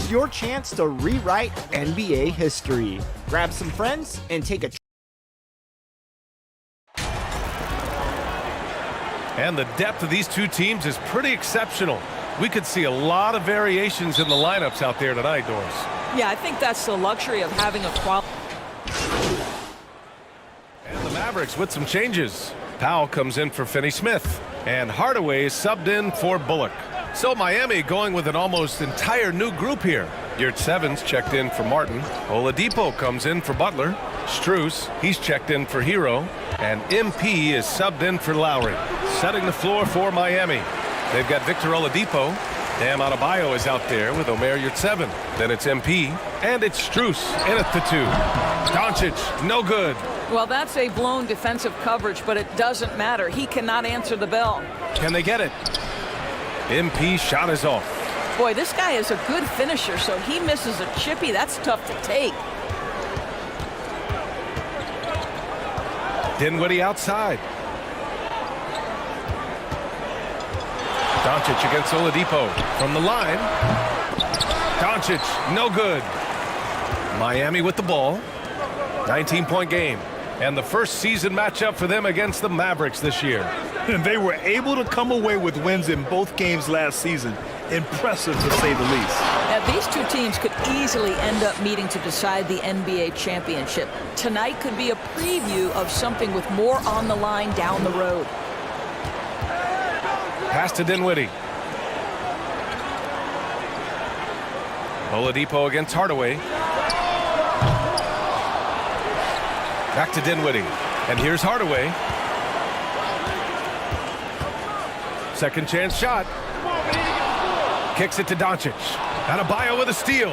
is your chance to rewrite NBA history. Grab some friends and take a And the depth of these two teams is pretty exceptional. We could see a lot of variations in the lineups out there tonight, Doris. Yeah, I think that's the luxury of having a quality. And the Mavericks with some changes. Powell comes in for Finney-Smith, and Hardaway is subbed in for Bullock. So Miami going with an almost entire new group here. Yurtseven's checked in for Martin. Oladipo comes in for Butler. Strus, he's checked in for Hero. And MP is subbed in for Lowry. Setting the floor for Miami. They've got Victor Oladipo. Bam Adebayo is out there with Omer Yurtseven. Then it's MP. And it's Strus in at the 2. Doncic, no good. Well, that's a blown defensive coverage, but it doesn't matter. He cannot answer the bell. Can they get it? MP shot is off. Boy, this guy is a good finisher, so he misses a chippy. That's tough to take. Dinwiddie outside. Doncic against Oladipo from the line. Doncic, no good. Miami with the ball. 19-point game. And the first season matchup for them against the Mavericks this year. And they were able to come away with wins in both games last season. Impressive, to say the least. Now, these two teams could easily end up meeting to decide the NBA championship. Tonight could be a preview of something with more on the line down the road. Pass to Dinwiddie. Oladipo against Hardaway. Back to Dinwiddie. And here's Hardaway. Second chance shot. Kicks it to Doncic. Adebayo with a steal.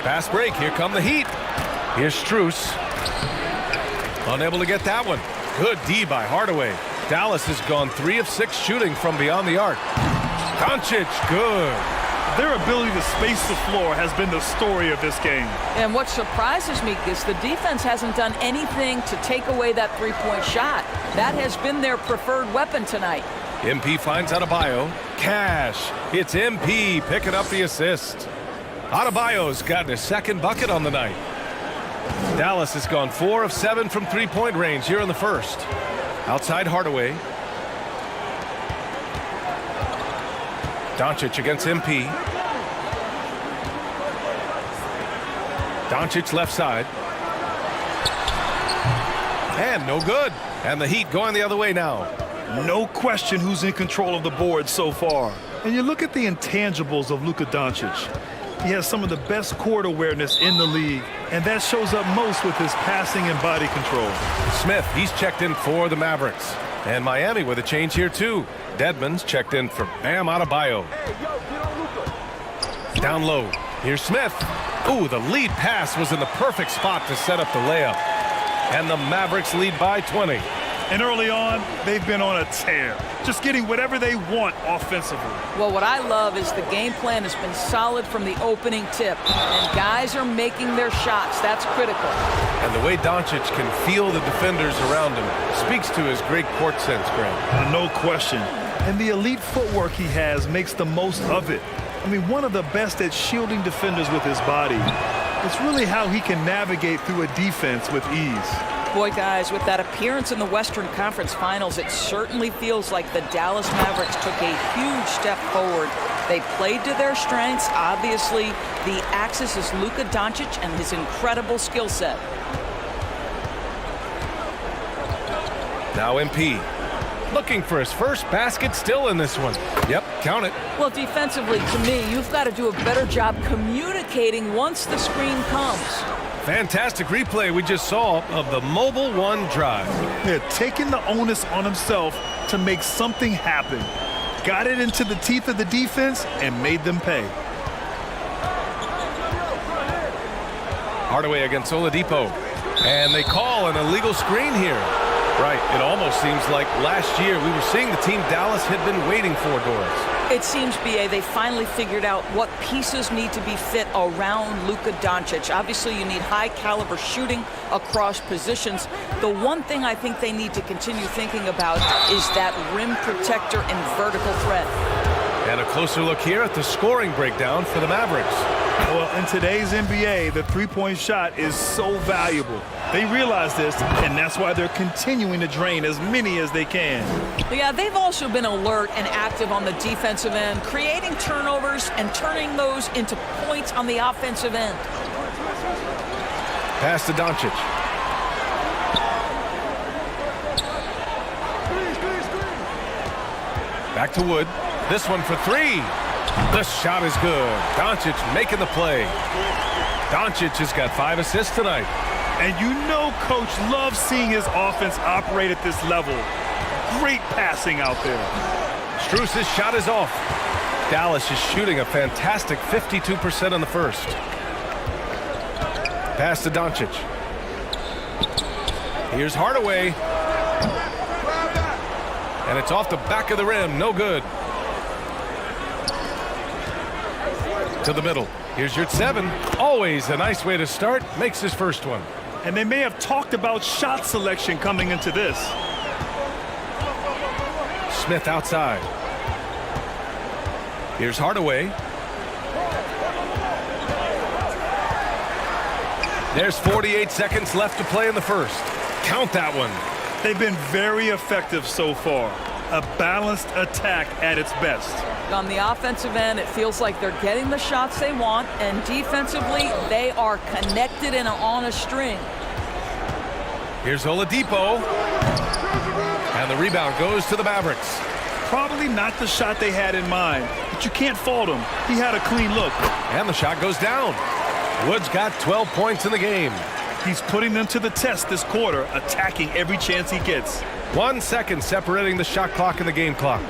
Fast break. Here come the Heat. Here's Strus. Unable to get that one. Good D by Hardaway. Dallas has gone 3 of 6 shooting from beyond the arc. Doncic, good. Their ability to space the floor has been the story of this game. And what surprises me is the defense hasn't done anything to take away that three-point shot. That has been their preferred weapon tonight. MP finds Adebayo. Cash. It's MP picking up the assist. Adebayo's gotten his second bucket on the night. Dallas has gone 4 of 7 from three-point range here in the first. Outside Hardaway. Doncic against MP. Doncic left side. And no good. And the Heat going the other way now. No question who's in control of the board so far. And you look at the intangibles of Luka Doncic. He has some of the best court awareness in the league, and that shows up most with his passing and body control. Smith, he's checked in for the Mavericks. And Miami with a change here too. Dedmon's checked in for Bam Adebayo. Down low. Here's Smith. Ooh, the lead pass was in the perfect spot to set up the layup. And the Mavericks lead by 20. And early on, they've been on a tear, just getting whatever they want offensively. Well, what I love is the game plan has been solid from the opening tip, and guys are making their shots. That's critical. And the way Doncic can feel the defenders around him speaks to his great court sense, Grant. No question. And the elite footwork he has makes the most of it. I mean, one of the best at shielding defenders with his body. It's really how he can navigate through a defense with ease. Boy, guys, with that appearance in the Western Conference Finals, it certainly feels like the Dallas Mavericks took a huge step forward. They played to their strengths. Obviously, the axis is Luka Doncic and his incredible skill set. Now MP. Looking for his first basket still in this one. Yep, count it. Well, defensively, to me, you've got to do a better job communicating once the screen comes. Fantastic replay we just saw of the Mobile One drive. They're taking the onus on himself to make something happen. Got it into the teeth of the defense and made them pay. Hardaway against Oladipo. And they call an illegal screen here. Right, it almost seems like last year we were seeing the team Dallas had been waiting for, Doris. It seems, B.A., they finally figured out what pieces need to be fit around Luka Doncic. Obviously, you need high-caliber shooting across positions. The one thing I think they need to continue thinking about is that rim protector and vertical threat. And a closer look here at the scoring breakdown for the Mavericks. Well, in today's NBA, the three-point shot is so valuable. They realize this, and that's why they're continuing to drain as many as they can. Yeah, they've also been alert and active on the defensive end, creating turnovers and turning those into points on the offensive end. Pass to Doncic. Back to Wood. This one for three. The shot is good. Doncic making the play. Doncic has got 5 assists tonight. And you know Coach loves seeing his offense operate at this level. Great passing out there. Strus's shot is off. Dallas is shooting a fantastic 52% in the first. Pass to Doncic. Here's Hardaway. And it's off the back of the rim. No good. To the middle. Here's your 7. Always a nice way to start. Makes his first one. And they may have talked about shot selection coming into this. Smith outside. Here's Hardaway. There's 48 seconds left to play in the first. Count that one. They've been very effective so far. A balanced attack at its best. On the offensive end, it feels like they're getting the shots they want, and defensively, they are connected and on a string. Here's Oladipo. And the rebound goes to the Mavericks. Probably not the shot they had in mind, but you can't fault him. He had a clean look. And the shot goes down. Wood's got 12 points in the game. He's putting them to the test this quarter, attacking every chance he gets. 1 second separating the shot clock and the game clock.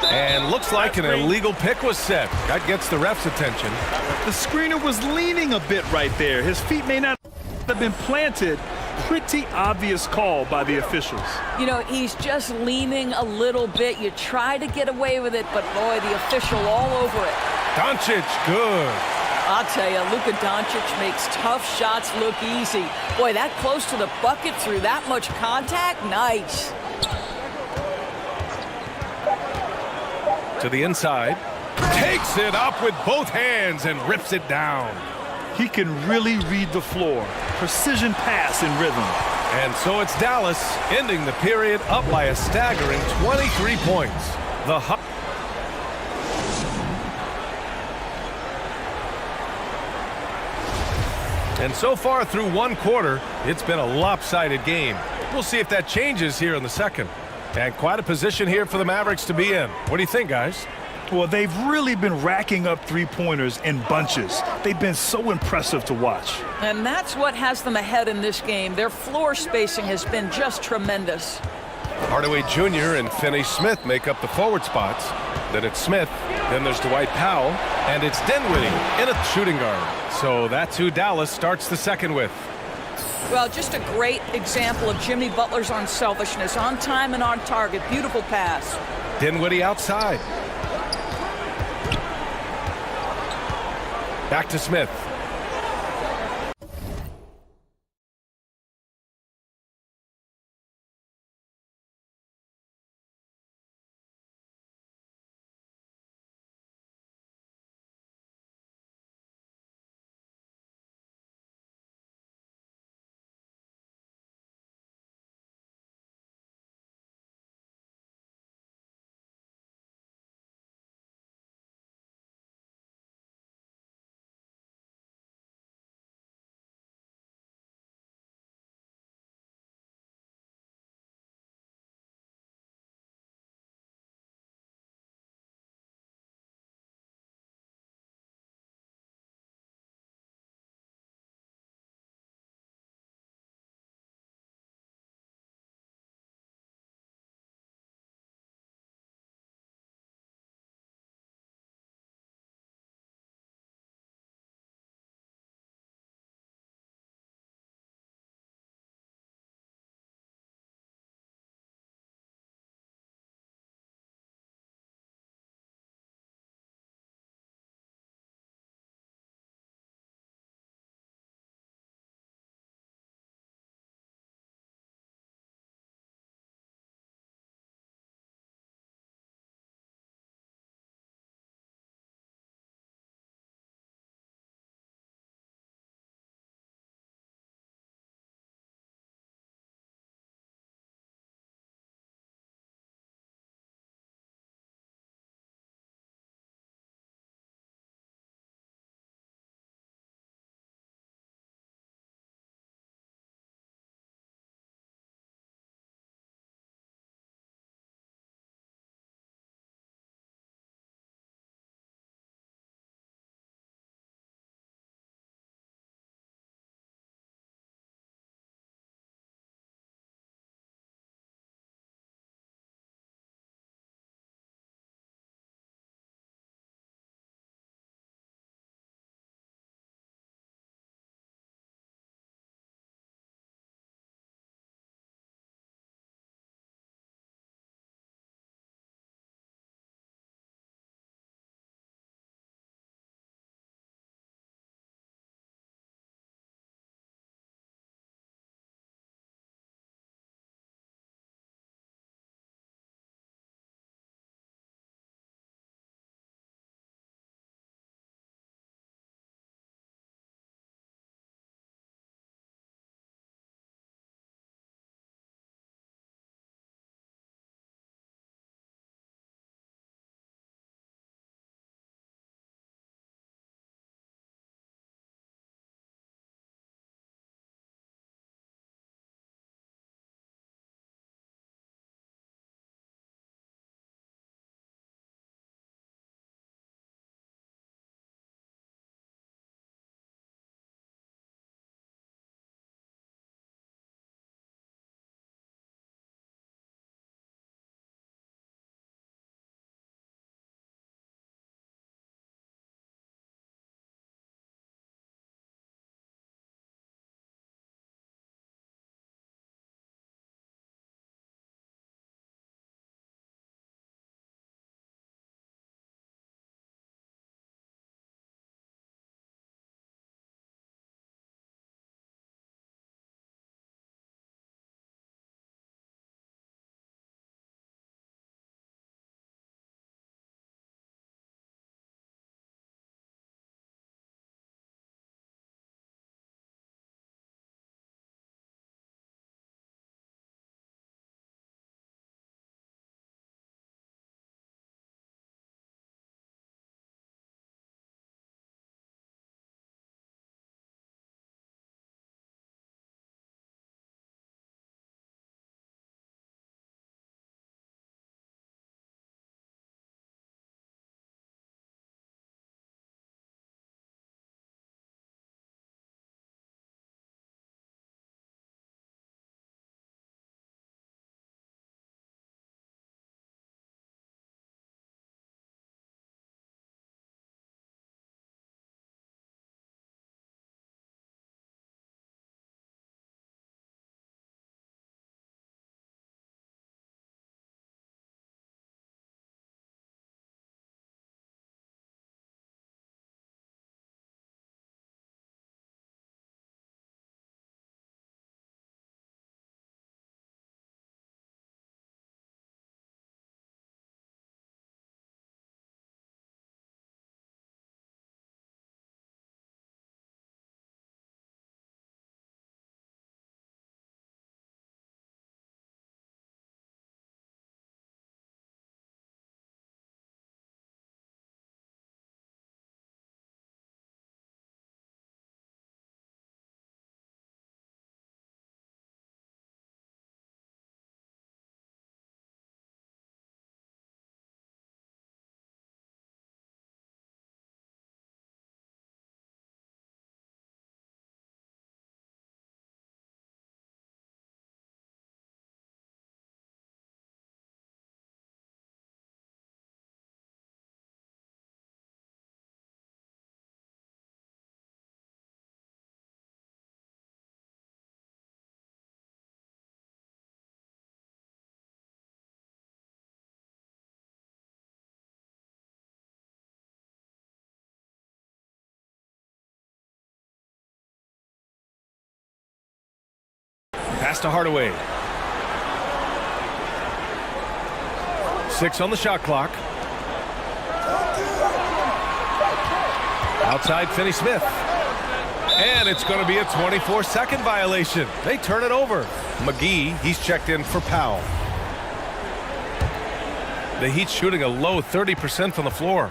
And looks like an illegal pick was set. That gets the ref's attention. The screener was leaning a bit right there. His feet may not have been planted. Pretty obvious call by the officials. You know, he's just leaning a little bit. You try to get away with it, but boy, the official all over it. Doncic, good. I'll tell you, Luka Doncic makes tough shots look easy. Boy, that close to the bucket through that much contact, nice. To the inside. Takes it up with both hands and rips it down. He can really read the floor. Precision pass in rhythm. And so it's Dallas ending the period up by a staggering 23 points. The And so far through one quarter, it's been a lopsided game. We'll see if that changes here in the second. And quite a position here for the Mavericks to be in. What do you think, guys? Well, they've really been racking up three-pointers in bunches. They've been so impressive to watch. And that's what has them ahead in this game. Their floor spacing has been just tremendous. Hardaway Jr. and Finney-Smith make up the forward spots. Then it's Smith, then there's Dwight Powell, and it's Dinwiddie in a shooting guard. So that's who Dallas starts the second with. Well, just a great example of Jimmy Butler's unselfishness. On time and on target. Beautiful pass. Dinwiddie outside. Back to Smith. Pass to Hardaway. 6 on the shot clock. Outside Finney-Smith. And it's going to be a 24-second violation. They turn it over. McGee, he's checked in for Powell. The Heat shooting a low 30% from the floor.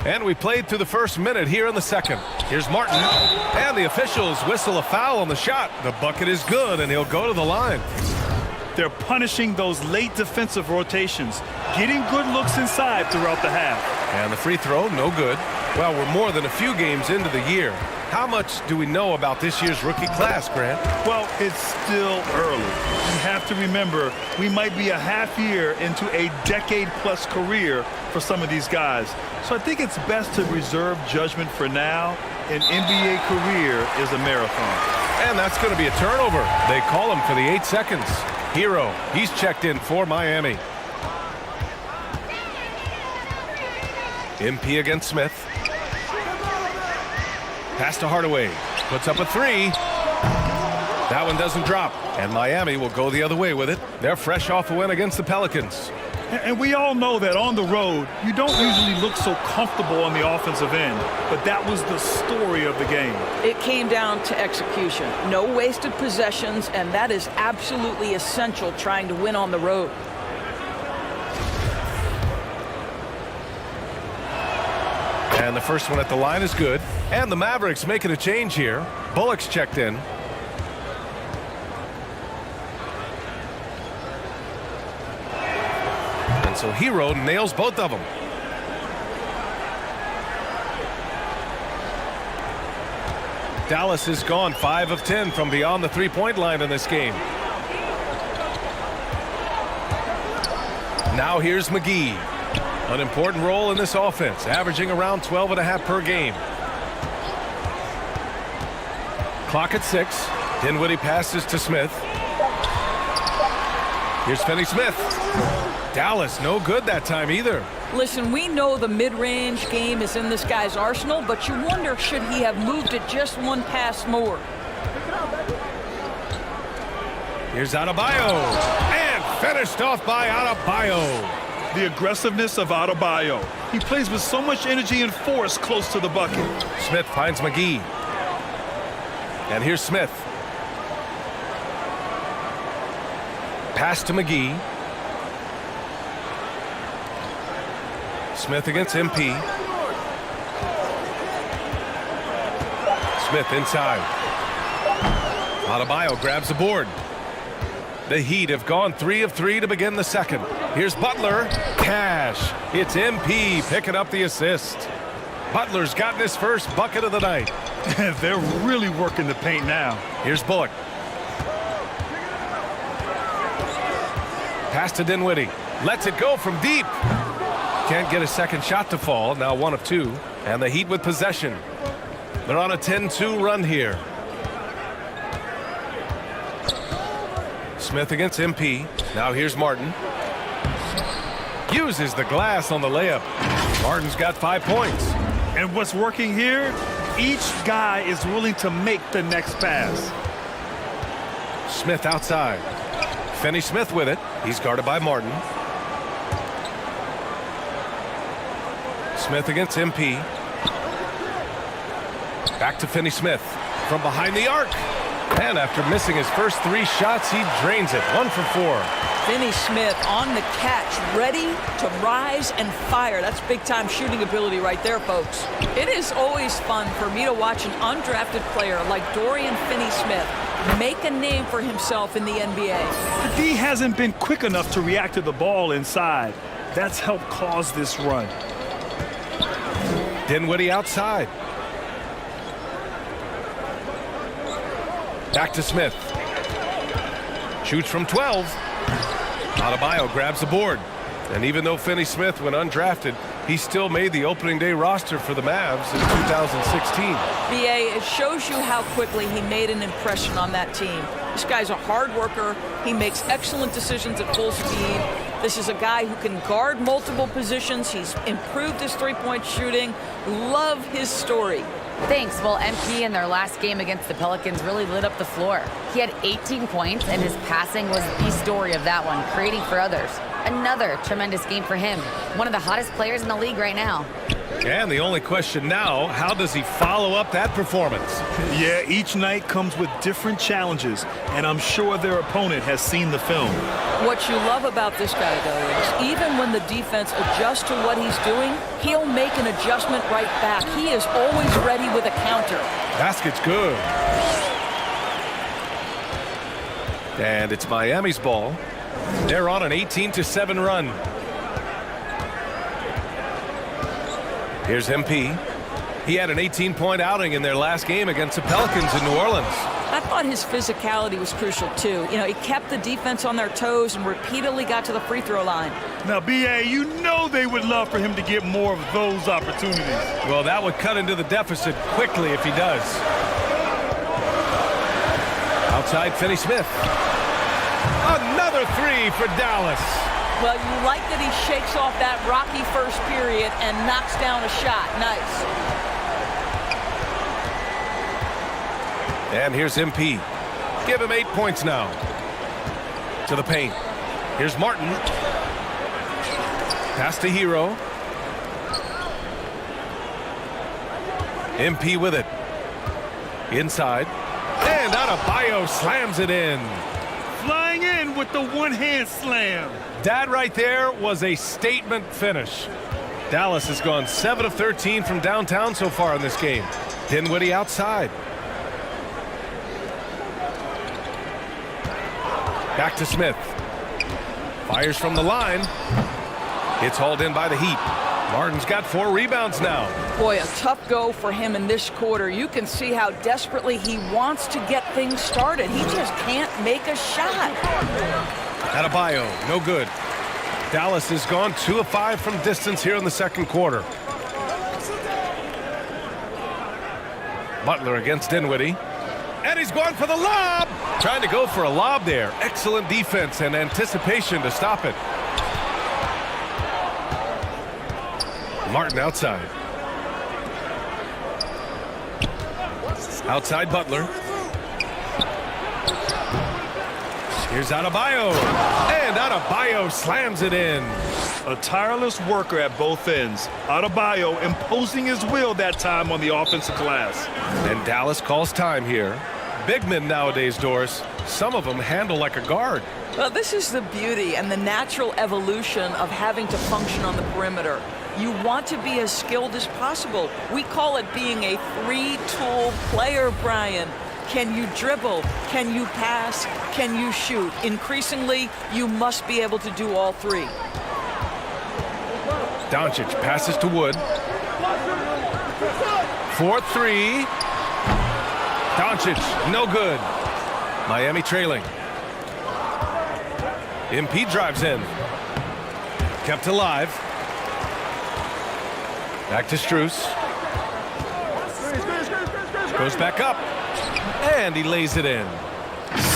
And we played through the first minute here in the second. Here's Martin. And the officials whistle a foul on the shot. The bucket is good, and he'll go to the line. They're punishing those late defensive rotations, getting good looks inside throughout the half. And the free throw, no good. Well, we're more than a few games into the year. How much do we know about this year's rookie class, Grant? Well, it's still early. You have to remember, we might be a half year into a decade-plus career for some of these guys. So I think it's best to reserve judgment for now. An NBA career is a marathon. And that's going to be a turnover. They call him for the 8 seconds. Hero, he's checked in for Miami. MP against Smith. Pass to Hardaway. Puts up a 3. That one doesn't drop. And Miami will go the other way with it. They're fresh off a win against the Pelicans. And we all know that on the road, you don't usually look so comfortable on the offensive end. But that was the story of the game. It came down to execution. No wasted possessions, and that is absolutely essential trying to win on the road. And the first one at the line is good. And the Mavericks making a change here. Bullock's checked in. And so Hero nails both of them. Dallas has gone 5 of 10 from beyond the three-point line in this game. Now here's McGee. An important role in this offense, averaging around 12.5 per game. Clock at 6. Dinwiddie passes to Smith. Here's Finney-Smith. Dallas no good that time either. Listen, we know the mid-range game is in this guy's arsenal, but you wonder, should he have moved it just one pass more? Here's Adebayo. And finished off by Adebayo. The aggressiveness of Adebayo. He plays with so much energy and force close to the bucket. Smith finds McGee. And here's Smith. Pass to McGee. Smith against MP. Smith inside. Adebayo grabs the board. The Heat have gone 3 of 3 to begin the second. Here's Butler. Cash. It's MP picking up the assist. Butler's gotten his first bucket of the night. They're really working the paint now. Here's Bullock. Pass to Dinwiddie. Lets it go from deep. Can't get a second shot to fall. Now 1 of 2. And the Heat with possession. They're on a 10-2 run here. Smith against MP. Now here's Martin. Uses the glass on the layup. Martin's got 5 points. And what's working here? Each guy is willing to make the next pass. Smith outside. Finney-Smith with it. He's guarded by Martin. Smith against MP. Back to Finney-Smith. From behind the arc. And after missing his first 3 shots, he drains it. 1 for 4. Finney-Smith on the catch, ready to rise and fire. That's big-time shooting ability right there, folks. It is always fun for me to watch an undrafted player like Dorian Finney-Smith make a name for himself in the NBA. The D hasn't been quick enough to react to the ball inside. That's helped cause this run. Dinwiddie outside. Back to Smith. Shoots from 12. Adebayo grabs the board. And even though Finney Smith went undrafted, he still made the opening day roster for the Mavs in 2016. BA, it shows you how quickly he made an impression on that team. This guy's a hard worker. He makes excellent decisions at full speed. This is a guy who can guard multiple positions. He's improved his three-point shooting. Love his story. Thanks. Well, MP in their last game against the Pelicans really lit up the floor. He had 18 points, and his passing was the story of that one, creating for others. Another tremendous game for him. One of the hottest players in the league right now. And the only question now, how does he follow up that performance? Yeah, each night comes with different challenges, and I'm sure their opponent has seen the film. What you love about this guy, though, is even when the defense adjusts to what he's doing, he'll make an adjustment right back. He is always ready with a counter. Basket's good. And it's Miami's ball. They're on an 18-7 run. Here's MP. He had an 18-point outing in their last game against the Pelicans in New Orleans. I thought his physicality was crucial, too. You know, he kept the defense on their toes and repeatedly got to the free throw line. Now, BA, you know they would love for him to get more of those opportunities. Well, that would cut into the deficit quickly if he does. Outside, Finney Smith. Another three for Dallas. Well, you like that he shakes off that rocky first period and knocks down a shot. Nice. And here's MP. Give him 8 points now. To the paint. Here's Martin. Pass to Hero. MP with it. Inside. And Adebayo slams it in. Flying in with the one-hand slam. That right there was a statement finish. Dallas has gone 7 of 13 from downtown so far in this game. Dinwiddie outside. Back to Smith. Fires from the line. It's hauled in by the Heat. Martin's got 4 rebounds now. Boy, a tough go for him in this quarter. You can see how desperately he wants to get things started. He just can't make a shot. Adebayo, no good. Dallas has gone 2 of 5 from distance here in the second quarter. Butler against Dinwiddie. And he's going for the lob. Trying to go for a lob there. Excellent defense and anticipation to stop it. Martin outside. Outside Butler. Here's Adebayo. And Adebayo slams it in. A tireless worker at both ends. Adebayo imposing his will that time on the offensive glass. And Dallas calls time here. Big men nowadays, Doris. Some of them handle like a guard. Well, this is the beauty and the natural evolution of having to function on the perimeter. You want to be as skilled as possible. We call it being a three-tool player, Brian. Can you dribble? Can you pass? Can you shoot? Increasingly, you must be able to do all three. Doncic passes to Wood. 4-3. Doncic, no good. Miami trailing. MP drives in. Kept alive. Back to Strus. Goes back up. And he lays it in.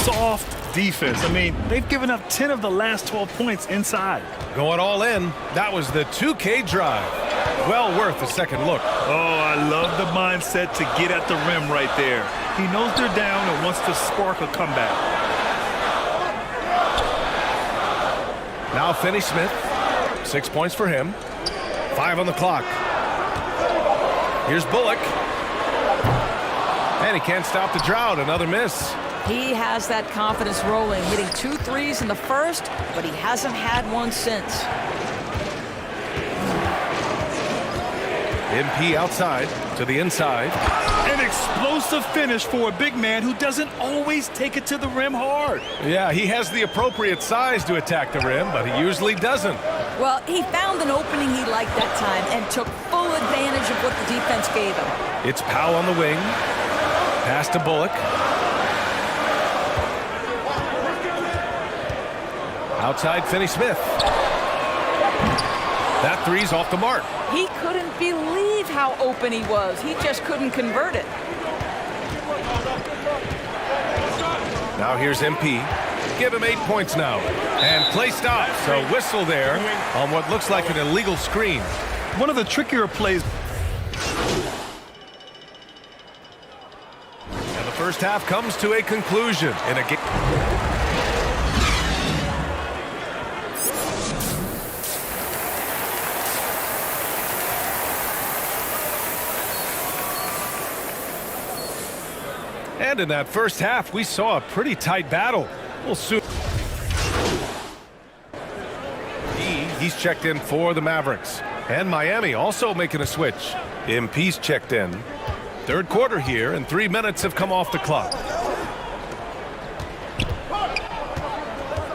Soft defense. I mean, they've given up 10 of the last 12 points inside. Going all in. That was the 2K drive. Well worth a second look. Oh, I love the mindset to get at the rim right there. He knows they're down and wants to spark a comeback. Now Finney Smith. 6 points for him. 5 on the clock. Here's Bullock. And he can't stop the drought. Another miss. He has that confidence rolling, hitting 2 threes in the first, but he hasn't had one since. MP outside to the inside. An explosive finish for a big man who doesn't always take it to the rim hard. Yeah, he has the appropriate size to attack the rim, but he usually doesn't. Well, he found an opening he liked that time and took full advantage of what the defense gave him. It's Powell on the wing. Pass to Bullock. Outside Finney Smith. That three's off the mark. He couldn't believe how open he was. He just couldn't convert it. Now here's MP. Give him 8 points now. And play stops. So whistle there on what looks like an illegal screen. One of the trickier plays. And the first half comes to a conclusion in a game. And in that first half, we saw a pretty tight battle. We'll soon. He's checked in for the Mavericks. And Miami also making a switch. MP's checked in. Third quarter here, and 3 minutes have come off the clock.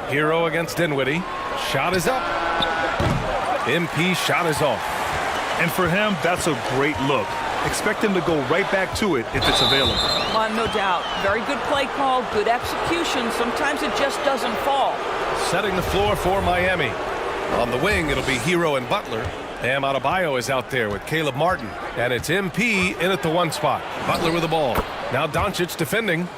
Hero against Dinwiddie. Shot is up. MP shot is off. And for him, that's a great look. Expect him to go right back to it if it's available. No doubt. Very good play call, good execution. Sometimes it just doesn't fall. Setting the floor for Miami. On the wing, it'll be Hero and Butler. Bam Adebayo is out there with Caleb Martin. And it's MP in at the 1 spot. Butler with the ball. Now Doncic defending.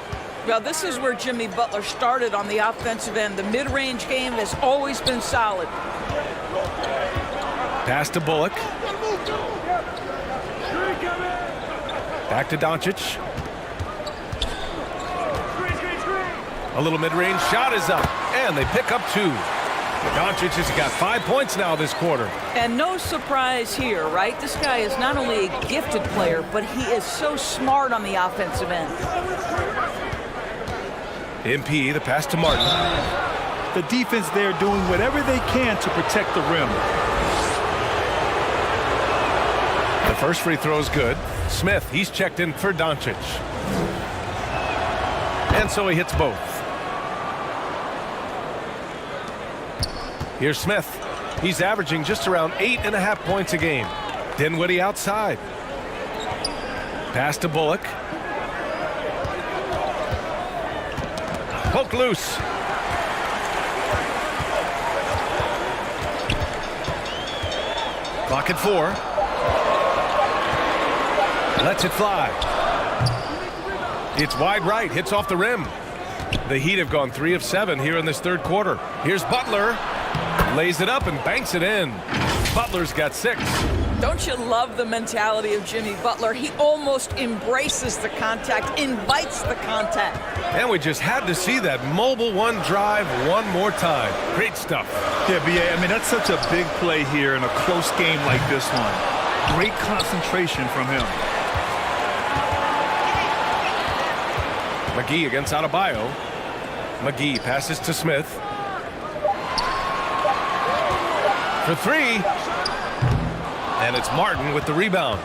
Well, this is where Jimmy Butler started on the offensive end. The mid-range game has always been solid. Pass to Bullock. Back to Doncic. A little mid-range shot is up, and they pick up 2. Doncic has got 5 points now this quarter. And no surprise here, right? This guy is not only a gifted player, but he is so smart on the offensive end. MP, the pass to Martin. The defense there doing whatever they can to protect the rim. The first free throw is good. Smith, he's checked in for Doncic. And so he hits both. Here's Smith. He's averaging just around 8.5 points a game. Dinwiddie outside. Pass to Bullock. Poke loose. Clock at 4. Lets it fly. It's wide right, hits off the rim. The Heat have gone 3 of 7 here in this third quarter. Here's Butler. Lays it up and banks it in. Butler's got 6. Don't you love the mentality of Jimmy Butler? He almost embraces the contact, invites the contact. And we just had to see that mobile 1 drive one more time. Great stuff. Yeah, B.A., I mean, that's such a big play here in a close game like this one. Great concentration from him. McGee against Adebayo. McGee passes to Smith. For 3. And it's Martin with the rebound.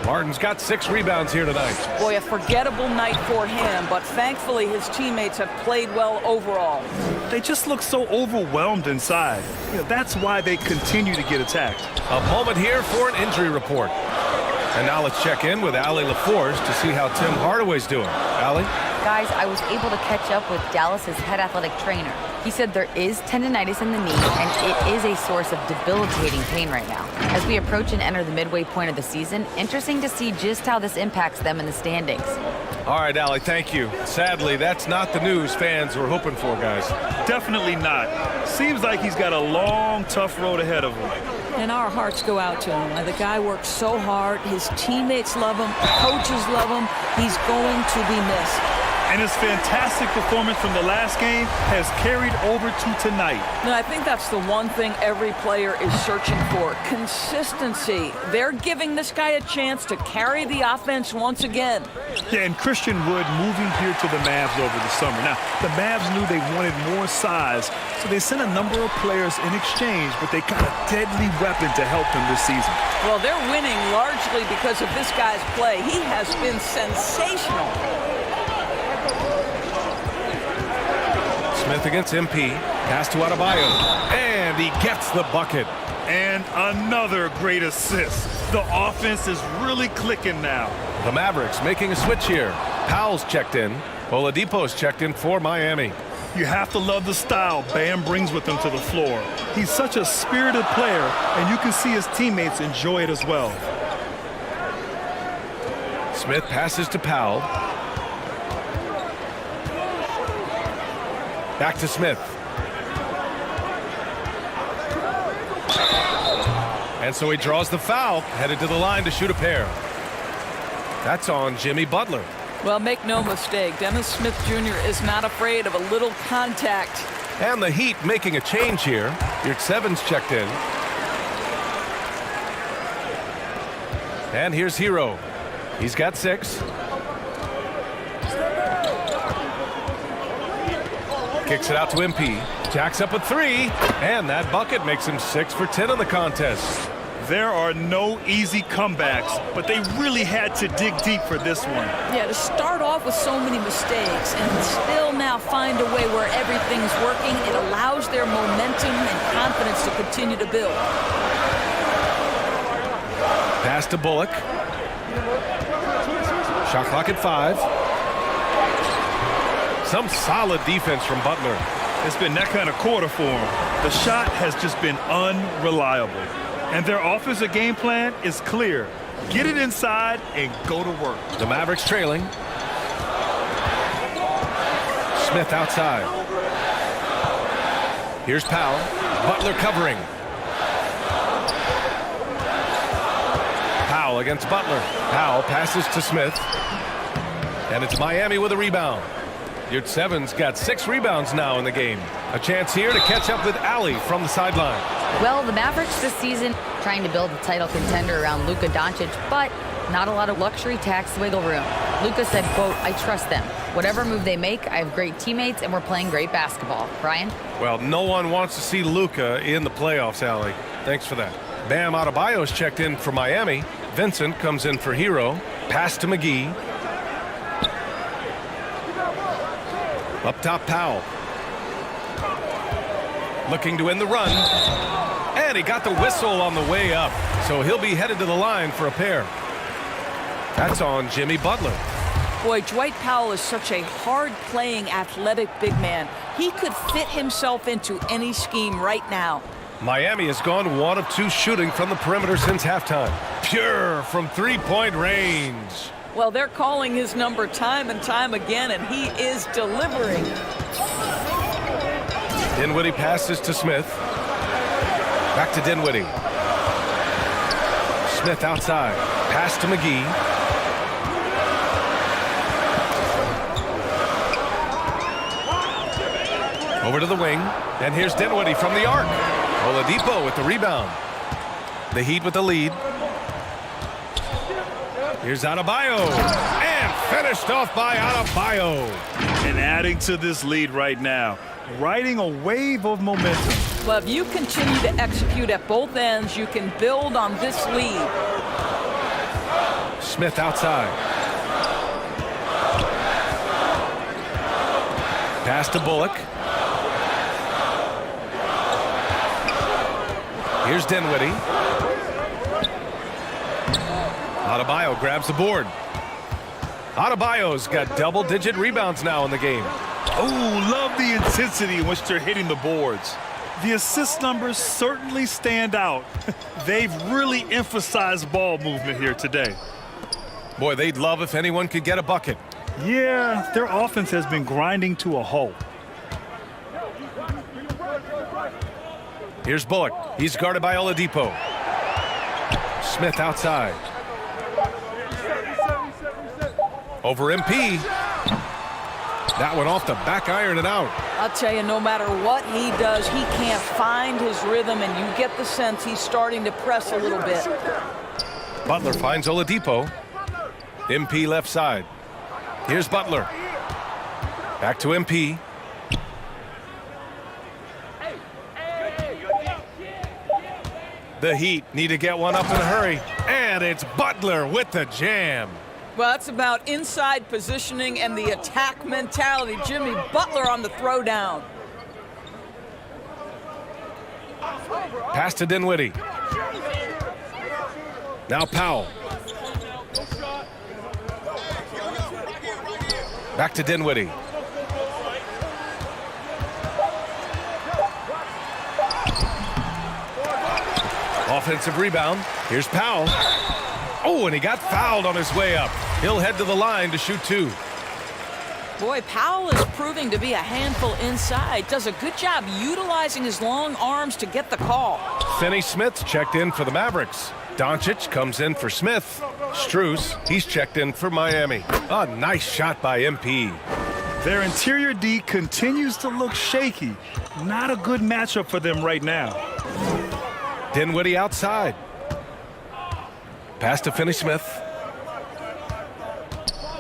Martin's got 6 rebounds here tonight. Boy, a forgettable night for him, but thankfully his teammates have played well overall. They just look so overwhelmed inside. You know, that's why they continue to get attacked. A moment here for an injury report. And now let's check in with Allie LaForge to see how Tim Hardaway's doing. Allie? Guys, I was able to catch up with Dallas's head athletic trainer. He said there is tendonitis in the knee, and it is a source of debilitating pain right now. As we approach and enter the midway point of the season, interesting to see just how this impacts them in the standings. All right, Allie, thank you. Sadly, that's not the news fans were hoping for, guys. Definitely not. Seems like he's got a long, tough road ahead of him. And our hearts go out to him. The guy works so hard. His teammates love him. Coaches love him. He's going to be missed. And his fantastic performance from the last game has carried over to tonight. And I think that's the one thing every player is searching for. Consistency. They're giving this guy a chance to carry the offense once again. Yeah, and Christian Wood moving here to the Mavs over the summer. Now, the Mavs knew they wanted more size, so they sent a number of players in exchange, but they got a deadly weapon to help them this season. Well, they're winning largely because of this guy's play. He has been sensational. Smith against MP. Pass to Adebayo. And he gets the bucket. And another great assist. The offense is really clicking now. The Mavericks making a switch here. Powell's checked in. Oladipo's checked in for Miami. You have to love the style Bam brings with him to the floor. He's such a spirited player, and you can see his teammates enjoy it as well. Smith passes to Powell. Back to Smith. And so he draws the foul, headed to the line to shoot a pair. That's on Jimmy Butler. Well, make no mistake, Dennis Smith Jr. is not afraid of a little contact. And the Heat making a change here. Yurtseven's checked in. And here's Hero. He's got 6. Kicks it out to MP. Jacks up a 3. And that bucket makes him 6 for 10 in the contest. There are no easy comebacks, but they really had to dig deep for this one. Yeah, to start off with so many mistakes and still now find a way where everything's working, it allows their momentum and confidence to continue to build. Pass to Bullock. Shot clock at 5. Some solid defense from Butler. It's been that kind of quarter for him. The shot has just been unreliable. And their offensive game plan is clear. Get it inside and go to work. The Mavericks trailing. Smith outside. Here's Powell. Butler covering. Powell against Butler. Powell passes to Smith. And it's Miami with a rebound. Yurtseven's got 6 rebounds now in the game. A chance here to catch up with Allie from the sideline. Well, the Mavericks this season trying to build a title contender around Luka Doncic, but not a lot of luxury tax wiggle room. Luka said, quote, "I trust them. Whatever move they make, I have great teammates and we're playing great basketball." Brian? Well, no one wants to see Luka in the playoffs, Allie. Thanks for that. Bam Adebayo's checked in for Miami. Vincent comes in for Hero. Pass to McGee. Up top, Powell. Looking to end the run. And he got the whistle on the way up. So he'll be headed to the line for a pair. That's on Jimmy Butler. Boy, Dwight Powell is such a hard-playing, athletic big man. He could fit himself into any scheme right now. Miami has gone 1 of 2 shooting from the perimeter since halftime. Pure from three-point range. Well, they're calling his number time and time again, and he is delivering. Dinwiddie passes to Smith. Back to Dinwiddie. Smith outside. Pass to McGee. Over to the wing. And here's Dinwiddie from the arc. Oladipo with the rebound. The Heat with the lead. Here's Adebayo. And finished off by Adebayo. And adding to this lead right now, riding a wave of momentum. Well, if you continue to execute at both ends, you can build on this lead. Smith outside. Pass to Bullock. Here's Dinwiddie. Adebayo grabs the board. Adebayo's got double-digit rebounds now in the game. Oh, love the intensity in which they're hitting the boards. The assist numbers certainly stand out. They've really emphasized ball movement here today. Boy, they'd love if anyone could get a bucket. Yeah, their offense has been grinding to a halt. Here's Bullock. He's guarded by Oladipo. Smith outside. Over MP. That one off the back iron and out. I'll tell you, no matter what he does, he can't find his rhythm, and you get the sense he's starting to press a little bit. Butler finds Oladipo. MP left side. Here's Butler. Back to MP. The Heat need to get one up in a hurry. And it's Butler with the jam. Well, that's about inside positioning and the attack mentality. Jimmy Butler on the throwdown. Pass to Dinwiddie. Now Powell. Back to Dinwiddie. Offensive rebound. Here's Powell. Oh, and he got fouled on his way up. He'll head to the line to shoot 2. Boy, Powell is proving to be a handful inside. Does a good job utilizing his long arms to get the call. Finney-Smith checked in for the Mavericks. Doncic comes in for Smith. Strus, he's checked in for Miami. A nice shot by MP. Their interior D continues to look shaky. Not a good matchup for them right now. Dinwiddie outside. Pass to Finney-Smith.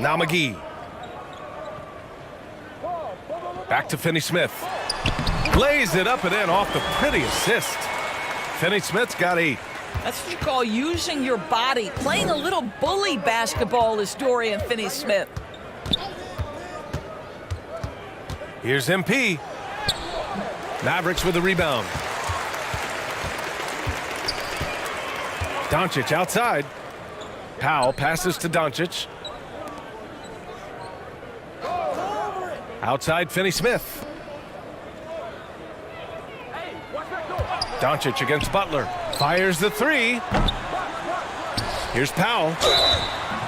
Now McGee. Back to Finney-Smith. Lays it up and in off the pretty assist. Finney-Smith's got 8. That's what you call using your body. Playing a little bully basketball is Dorian Finney-Smith. Here's MP. Mavericks with the rebound. Doncic outside. Powell passes to Doncic. Outside Finney-Smith. Doncic against Butler. Fires the 3. Here's Powell.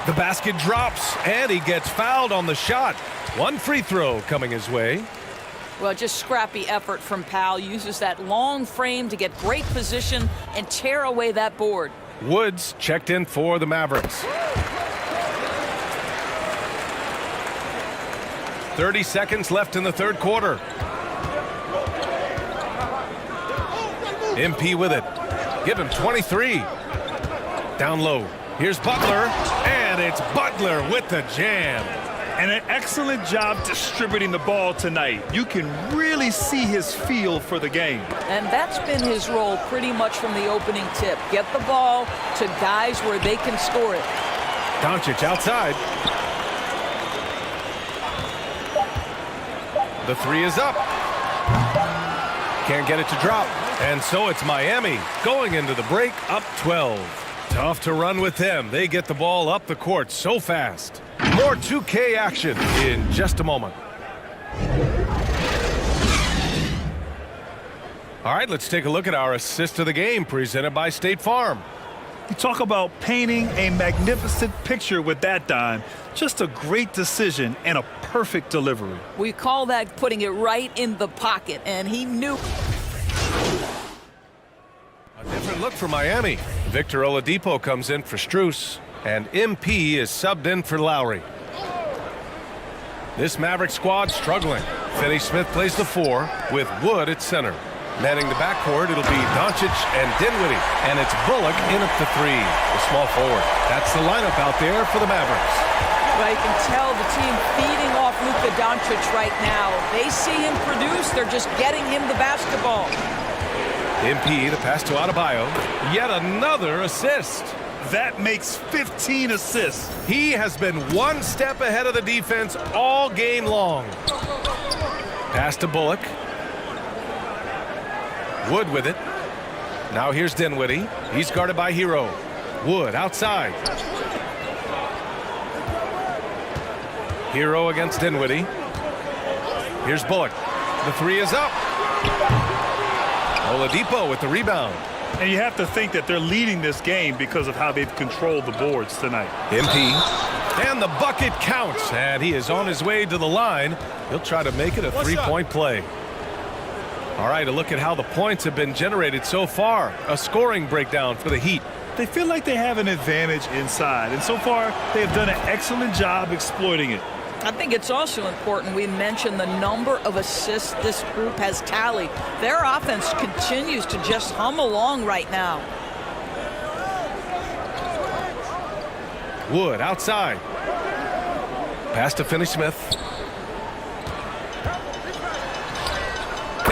The basket drops, and he gets fouled on the shot. 1 free throw coming his way. Well, just scrappy effort from Powell. Uses that long frame to get great position and tear away that board. Woods checked in for the Mavericks. 30 seconds left in the third quarter. MP with it. Give him 23. Down low. Here's Butler, and it's Butler with the jam. And an excellent job distributing the ball tonight. You can really see his feel for the game. And that's been his role pretty much from the opening tip. Get the ball to guys where they can score it. Doncic outside. The 3 is up. Can't get it to drop. And so it's Miami going into the break up 12. Tough to run with them. They get the ball up the court so fast. More 2K action in just a moment. All right, let's take a look at our assist of the game presented by State Farm. You talk about painting a magnificent picture with that dime. Just a great decision and a perfect delivery. We call that putting it right in the pocket, and he knew. A different look for Miami. Victor Oladipo comes in for Strus, and MP is subbed in for Lowry. This Maverick squad struggling. Finney-Smith plays the 4 with Wood at center. Manning the backcourt, it'll be Doncic and Dinwiddie, and it's Bullock in at the 3, the small forward. That's the lineup out there for the Mavericks. Well, you can tell the team feeding off Luka Doncic right now. They see him produce. They're just getting him the basketball. MP, the pass to Adebayo. Yet another assist. That makes 15 assists. He has been 1 step ahead of the defense all game long. Pass to Bullock. Wood with it. Now here's Dinwiddie. He's guarded by Hero. Wood outside. Hero against Dinwiddie. Here's Bullock. The 3 is up. Oladipo with the rebound. And you have to think that they're leading this game because of how they've controlled the boards tonight. MP. And the bucket counts. And he is on his way to the line. He'll try to make it a 3-point play. All right, a look at how the points have been generated so far. A scoring breakdown for the Heat. They feel like they have an advantage inside, and so far they have done an excellent job exploiting it. I think it's also important we mention the number of assists this group has tallied. Their offense continues to just hum along right now. Wood outside. Pass to Finney-Smith.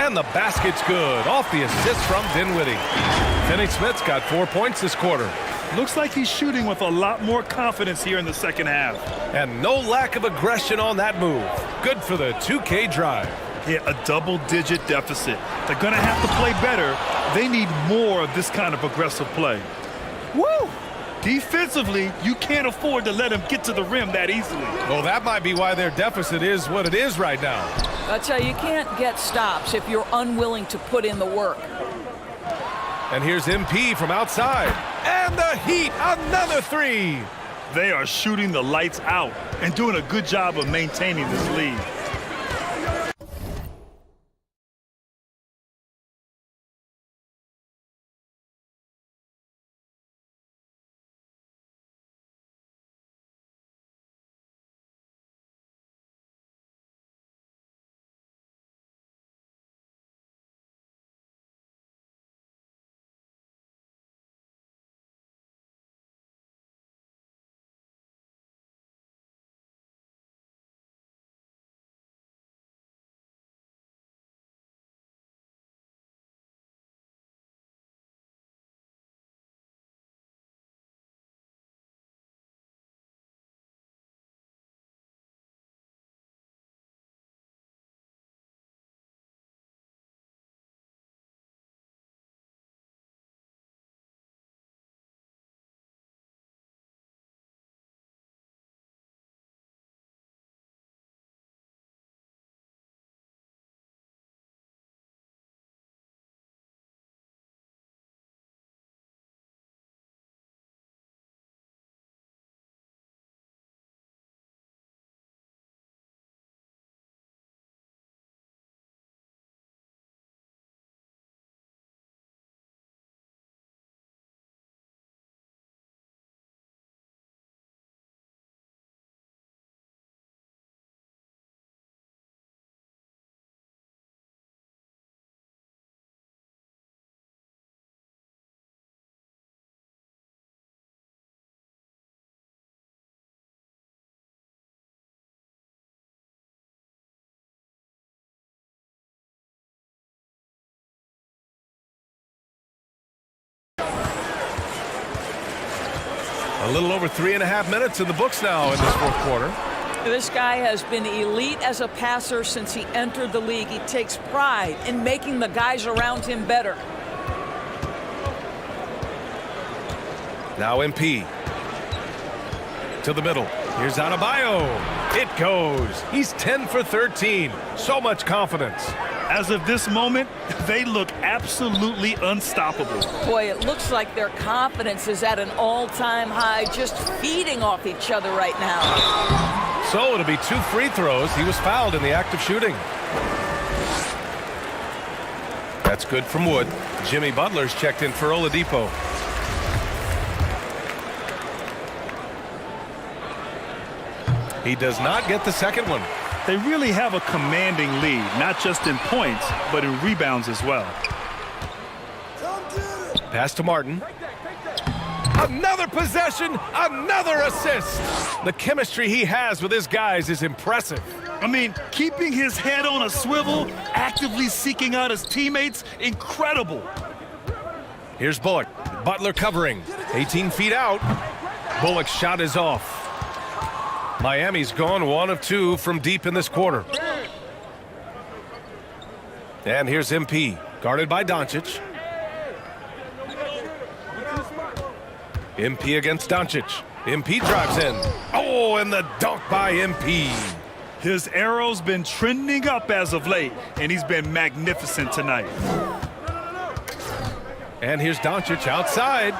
And the basket's good. Off the assist from Dinwiddie. Finney-Smith's got 4 points this quarter. Looks like he's shooting with a lot more confidence here in the second half. And no lack of aggression on that move. Good for the 2K drive. Yeah, a double-digit deficit. They're going to have to play better. They need more of this kind of aggressive play. Woo! Defensively, you can't afford to let him get to the rim that easily. Well, that might be why their deficit is what it is right now. I tell you, you can't get stops if you're unwilling to put in the work. And here's MP from outside. And the Heat, another three. They are shooting the lights out and doing a good job of maintaining this lead. A little over 3.5 minutes in the books now in this fourth quarter. This guy has been elite as a passer since he entered the league. He takes pride in making the guys around him better. Now MP. To the middle. Here's Adebayo. It goes. He's 10 for 13. So much confidence. As of this moment, they look absolutely unstoppable. Boy, it looks like their confidence is at an all-time high, just feeding off each other right now. So it'll be 2 free throws. He was fouled in the act of shooting. That's good from Wood. Jimmy Butler's checked in for Oladipo. He does not get the second one. They really have a commanding lead, not just in points, but in rebounds as well. Pass to Martin. Another possession, another assist. The chemistry he has with his guys is impressive. I mean, keeping his head on a swivel, actively seeking out his teammates, incredible. Here's Bullock. Butler covering. 18 feet out. Bullock's shot is off. Miami's gone 1 of 2 from deep in this quarter. And here's MP, guarded by Doncic. MP against Doncic. MP drives in. Oh, and the dunk by MP. His arrow's been trending up as of late, and he's been magnificent tonight. And here's Doncic outside.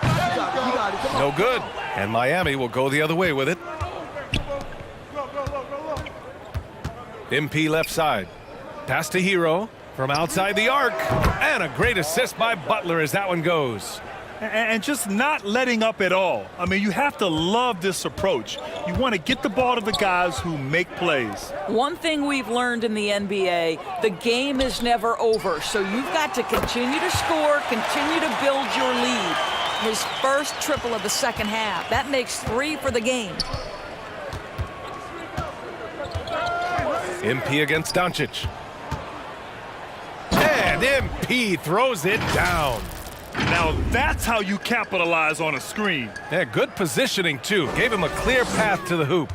No good. And Miami will go the other way with it. MP left side. Pass to Hero from outside the arc. And a great assist by Butler as that one goes. And just not letting up at all. I mean, you have to love this approach. You want to get the ball to the guys who make plays. One thing we've learned in the NBA, the game is never over. So you've got to continue to score, continue to build your lead. His first triple of the second half. That makes 3 for the game. MP against Doncic. And MP throws it down. Now that's how you capitalize on a screen. Yeah, good positioning, too. Gave him a clear path to the hoop.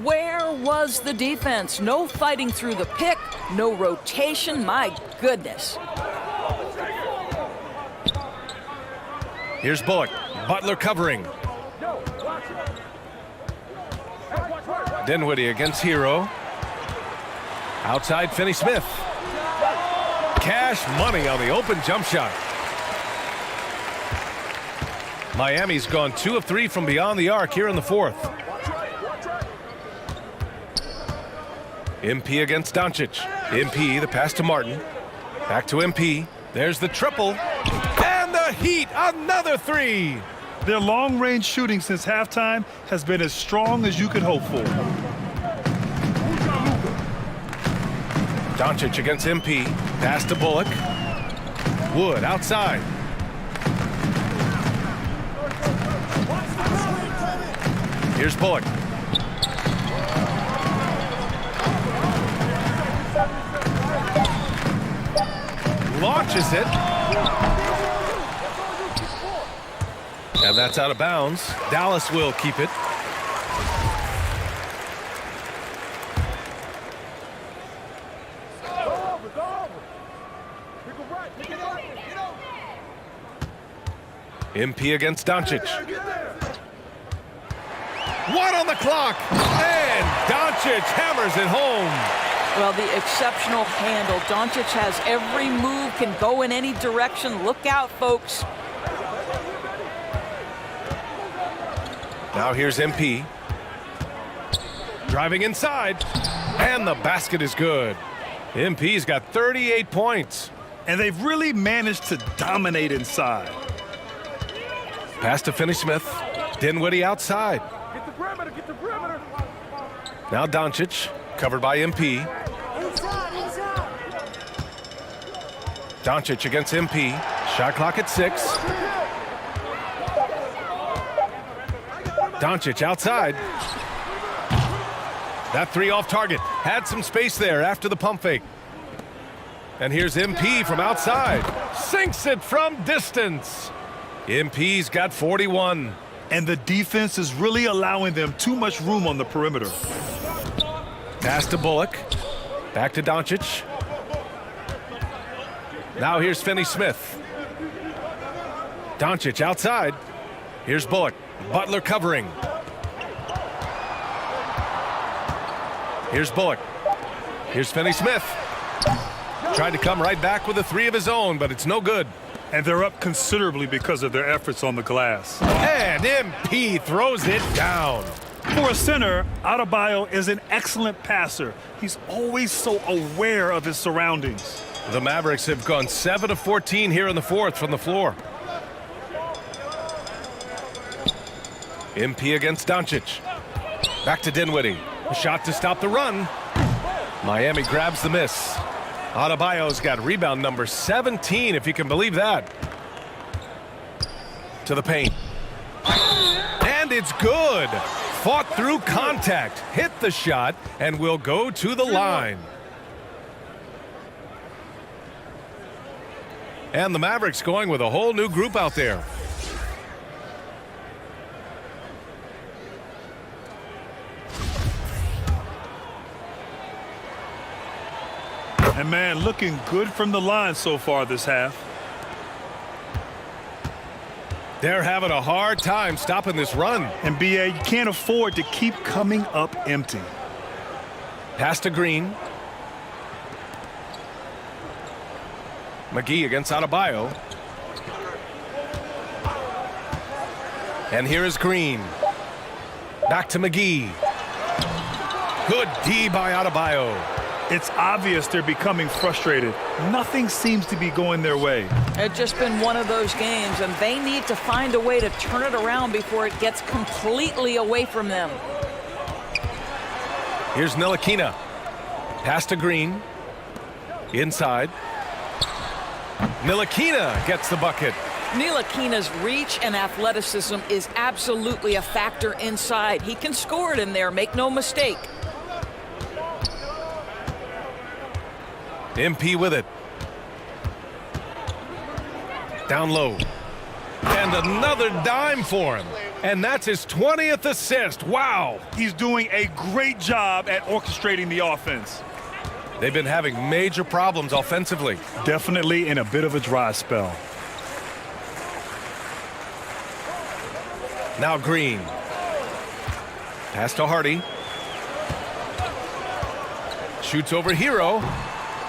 Where was the defense? No fighting through the pick, no rotation. My goodness. Here's Bullock. Butler covering. Dinwiddie against Hero. Outside Finney-Smith. Cash money on the open jump shot. Miami's gone 2 of 3 from beyond the arc here in the fourth. MP against Doncic. MP, the pass to Martin. Back to MP. There's the triple. And the Heat, another 3. Their long-range shooting since halftime has been as strong as you could hope for. Doncic against MP. Pass to Bullock. Wood outside. Here's Bullock. Launches it. And that's out of bounds. Dallas will keep it. MP against Doncic. 1 on the clock. And Doncic hammers it home. Well, the exceptional handle. Doncic has every move, can go in any direction. Look out, folks. Now here's MP. Driving inside. And the basket is good. MP's got 38 points. And they've really managed to dominate inside. Pass to Finney-Smith. Dinwiddie outside. Now Doncic, covered by MP. Doncic against MP. Shot clock at 6. Doncic outside. That 3 off target. Had some space there after the pump fake. And here's MP from outside. Sinks it from distance. MP's got 41. And the defense is really allowing them too much room on the perimeter. Pass to Bullock. Back to Doncic. Now here's Finney-Smith. Doncic outside. Here's Bullock. Butler covering. Here's Bullock. Here's Finney-Smith. Tried to come right back with a 3 of his own, but it's no good. And they're up considerably because of their efforts on the glass. And MP throws it down. For a center, Adebayo is an excellent passer. He's always so aware of his surroundings. The Mavericks have gone 7 of 14 here in the fourth from the floor. MP against Doncic. Back to Dinwiddie. A shot to stop the run. Miami grabs the miss. Adebayo's got rebound number 17, if you can believe that. To the paint. And it's good. Fought through contact, hit the shot, and will go to the line. And the Mavericks going with a whole new group out there. And man, looking good from the line so far this half. They're having a hard time stopping this run. And BA, you can't afford to keep coming up empty. Pass to Green. McGee against Adebayo. And here is Green. Back to McGee. Good D by Adebayo. It's obvious they're becoming frustrated. Nothing seems to be going their way. It's just been one of those games, and they need to find a way to turn it around before it gets completely away from them. Here's Ntilikina. Pass to Green. Inside. Ntilikina gets the bucket. Ntilikina's reach and athleticism is absolutely a factor inside. He can score it in there, make no mistake. MP with it. Down low. And another dime for him. And that's his 20th assist. Wow. He's doing a great job at orchestrating the offense. They've been having major problems offensively. Definitely in a bit of a dry spell. Now Green. Pass to Hardy. Shoots over Hero.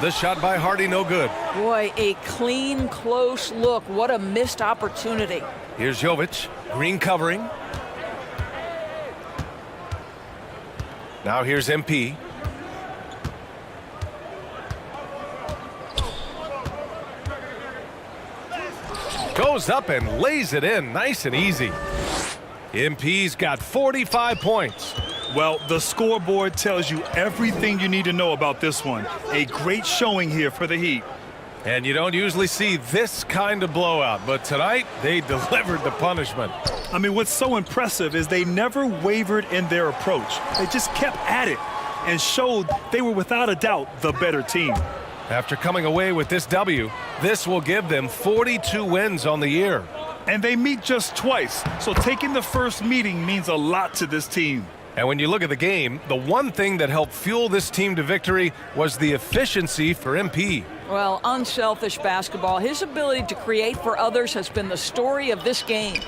The shot by Hardy, no good. Boy, a clean, close look. What a missed opportunity. Here's Jovic. Green covering. Now here's MP. Goes up and lays it in nice and easy. MP's got 45 points. Well, the scoreboard tells you everything you need to know about this one. A great showing here for the Heat. And you don't usually see this kind of blowout, but tonight they delivered the punishment. I mean, what's so impressive is they never wavered in their approach. They just kept at it and showed they were without a doubt the better team. After coming away with this W, this will give them 42 wins on the year. And they meet just twice, so taking the first meeting means a lot to this team. And when you look at the game, the one thing that helped fuel this team to victory was the efficiency for MP. Well, unselfish basketball. His ability to create for others has been the story of this game.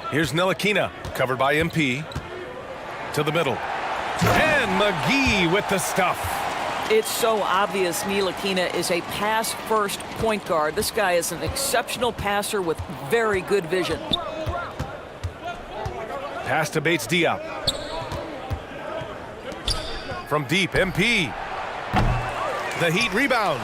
Here's Ntilikina, covered by MP. To the middle. And McGee with the stuff. It's so obvious Ntilikina is a pass-first point guard. This guy is an exceptional passer with very good vision. Pass to Bates-Diop. From deep, MP. The Heat rebound.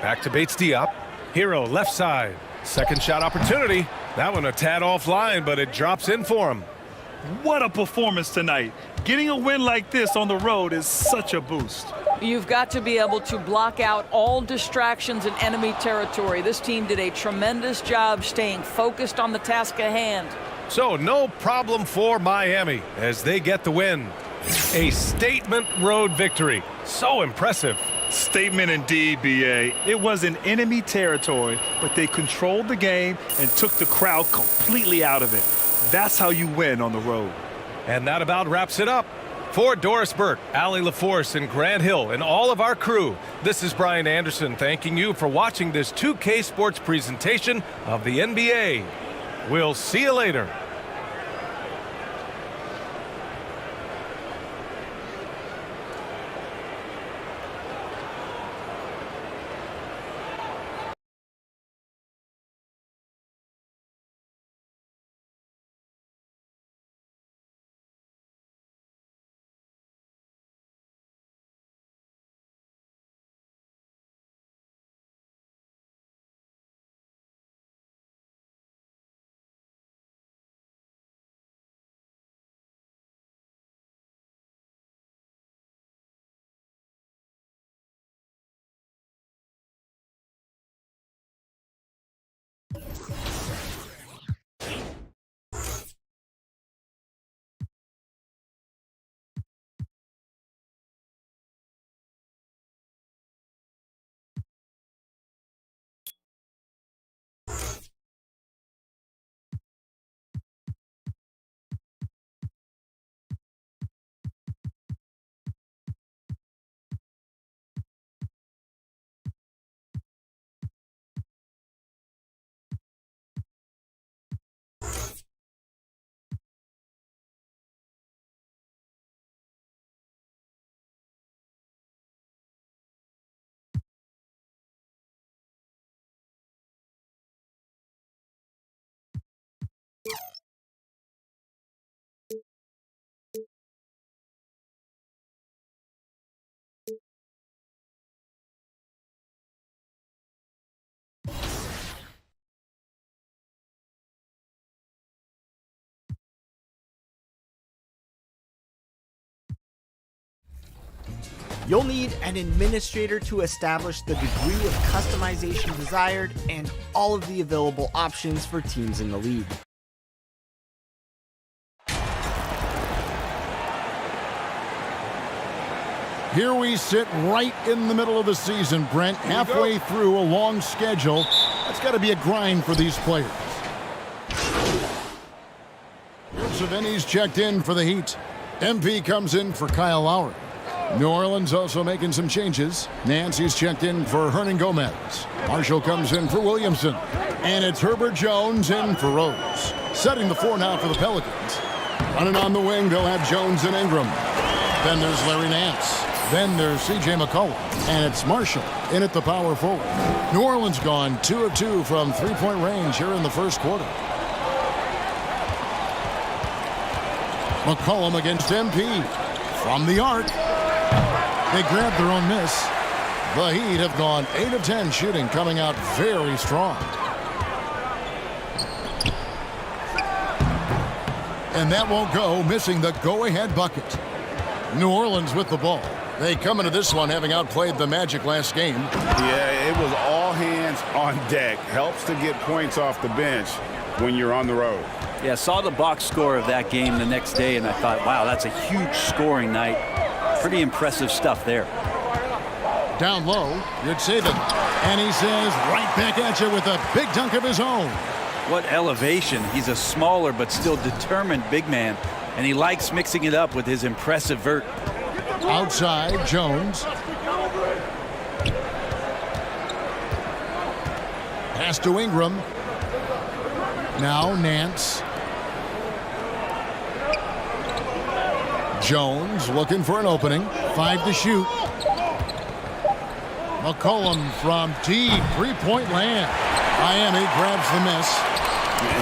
Back to Bates-Diop. Hero left side. Second shot opportunity. That one a tad offline, but it drops in for him. What a performance tonight. Getting a win like this on the road is such a boost. You've got to be able to block out all distractions in enemy territory. This team did a tremendous job staying focused on the task at hand. So no problem for Miami as they get the win. A statement road victory. So impressive. Statement indeed, B.A. It was in enemy territory, but they controlled the game and took the crowd completely out of it. That's how you win on the road. And that about wraps it up. For Doris Burke, Allie LaForce, and Grant Hill, and all of our crew, this is Brian Anderson thanking you for watching this 2K Sports presentation of the NBA. We'll see you later. You'll need an administrator to establish the degree of customization desired and all of the available options for teams in the league. Here we sit right in the middle of the season, Brent, halfway through a long schedule. That's got to be a grind for these players. Savini's checked in for the Heat. MP comes in for Kyle Lowry. New Orleans also making some changes. Nancy's checked in for Hernan Gomez. Marshall comes in for Williamson. And it's Herbert Jones in for Rose. Setting the floor now for the Pelicans. Running on the wing, they'll have Jones and Ingram. Then there's Larry Nance. Then there's C.J. McCollum. And it's Marshall in at the power forward. New Orleans gone 2 of 2 from three-point range here in the first quarter. McCollum against MP. From the arc. They grabbed their own miss. The Heat have gone 8 of 10 shooting, coming out very strong. And that won't go, missing the go-ahead bucket. New Orleans with the ball. They come into this one having outplayed the Magic last game. Yeah, it was all hands on deck. Helps to get points off the bench when you're on the road. Yeah, saw the box score of that game the next day, and I thought, wow, that's a huge scoring night. Pretty impressive stuff there. Down low, you'd say that. And he says, right back at you with a big dunk of his own. What elevation. He's a smaller but still determined big man, and he likes mixing it up with his impressive vert. Outside, Jones. Pass to Ingram. Now Nance. Jones looking for an opening. 5 to shoot. McCollum from deep three-point land. Miami grabs the miss.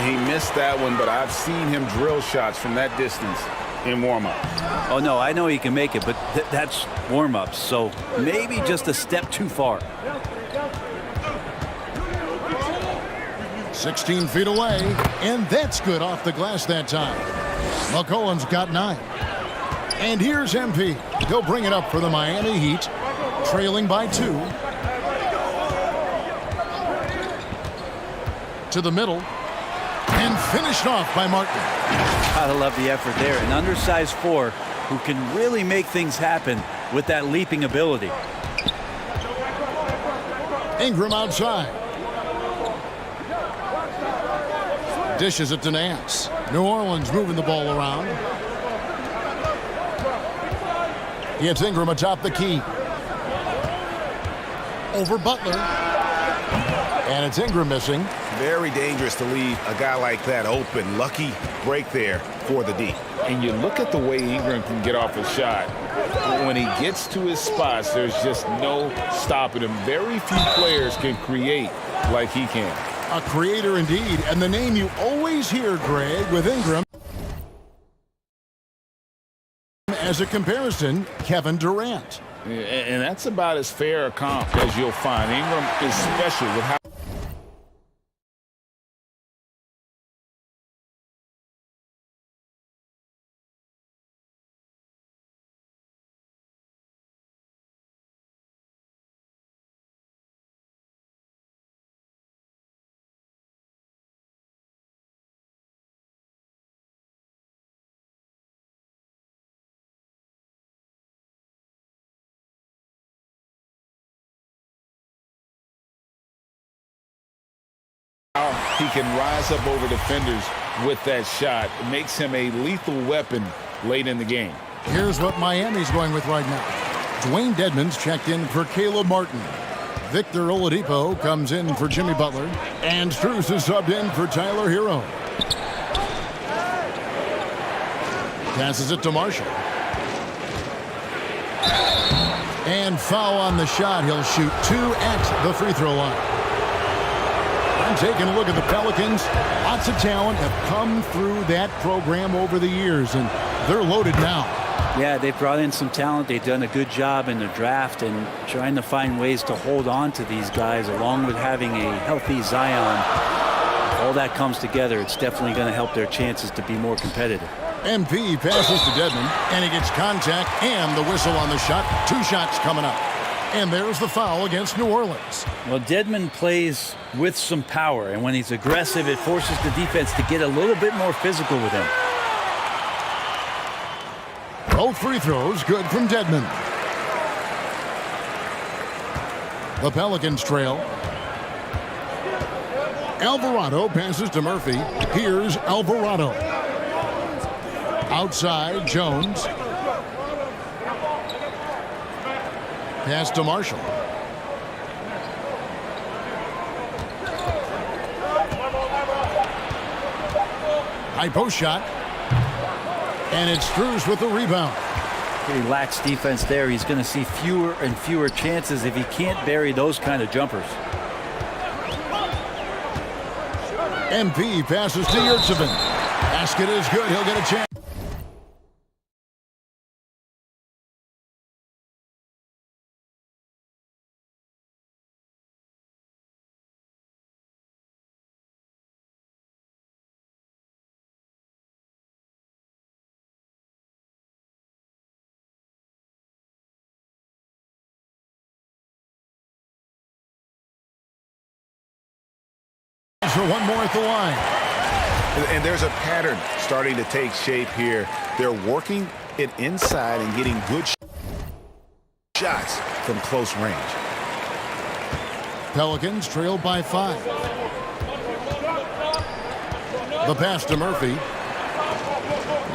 He missed that one, but I've seen him drill shots from that distance in warm-up. Oh, no, I know he can make it, but that's warm-ups, so maybe just a step too far. 16 feet away, and that's good off the glass that time. McCollum's got 9. And here's MP. He'll bring it up for the Miami Heat, trailing by 2. To the middle, and finished off by Martin. Gotta love the effort there. An undersized 4 who can really make things happen with that leaping ability. Ingram outside. Dishes it to Nance. New Orleans moving the ball around. It's Ingram atop the key. Over Butler. And it's Ingram missing. Very dangerous to leave a guy like that open. Lucky break there for the D. And you look at the way Ingram can get off a shot. When he gets to his spots, there's just no stopping him. Very few players can create like he can. A creator indeed, and the name you always hear, Greg, with Ingram. As a comparison, Kevin Durant. And that's about as fair a comp as you'll find. Ingram is special with how he can rise up over defenders with that shot. It makes him a lethal weapon late in the game. Here's what Miami's going with right now. Dwayne Dedmon's checked in for Caleb Martin. Victor Oladipo comes in for Jimmy Butler. And Strus is subbed in for Tyler Hero. Passes it to Marshall. And foul on the shot. He'll shoot 2 at the free throw line. I'm taking a look at the Pelicans. Lots of talent have come through that program over the years, and they're loaded now. Yeah, they've brought in some talent. They've done a good job in the draft and trying to find ways to hold on to these guys, along with having a healthy Zion. If all that comes together, it's definitely going to help their chances to be more competitive. MP passes to Dedmon, and he gets contact and the whistle on the shot. 2 shots coming up. And there's the foul against New Orleans. Well, Dedmon plays with some power, and when he's aggressive, it forces the defense to get a little bit more physical with him. Both free throws good from Dedmon. The Pelicans trail. Alvarado passes to Murphy. Here's Alvarado. Outside, Jones. Pass to Marshall. High post shot. And it's Strus with the rebound. He lacks defense there. He's going to see fewer and fewer chances if he can't bury those kind of jumpers. MP passes to Yurtseven. Basket is good. He'll get a chance. For one more at the line. And there's a pattern starting to take shape here. They're working it inside and getting good shots from close range. Pelicans trail by 5. The pass to Murphy.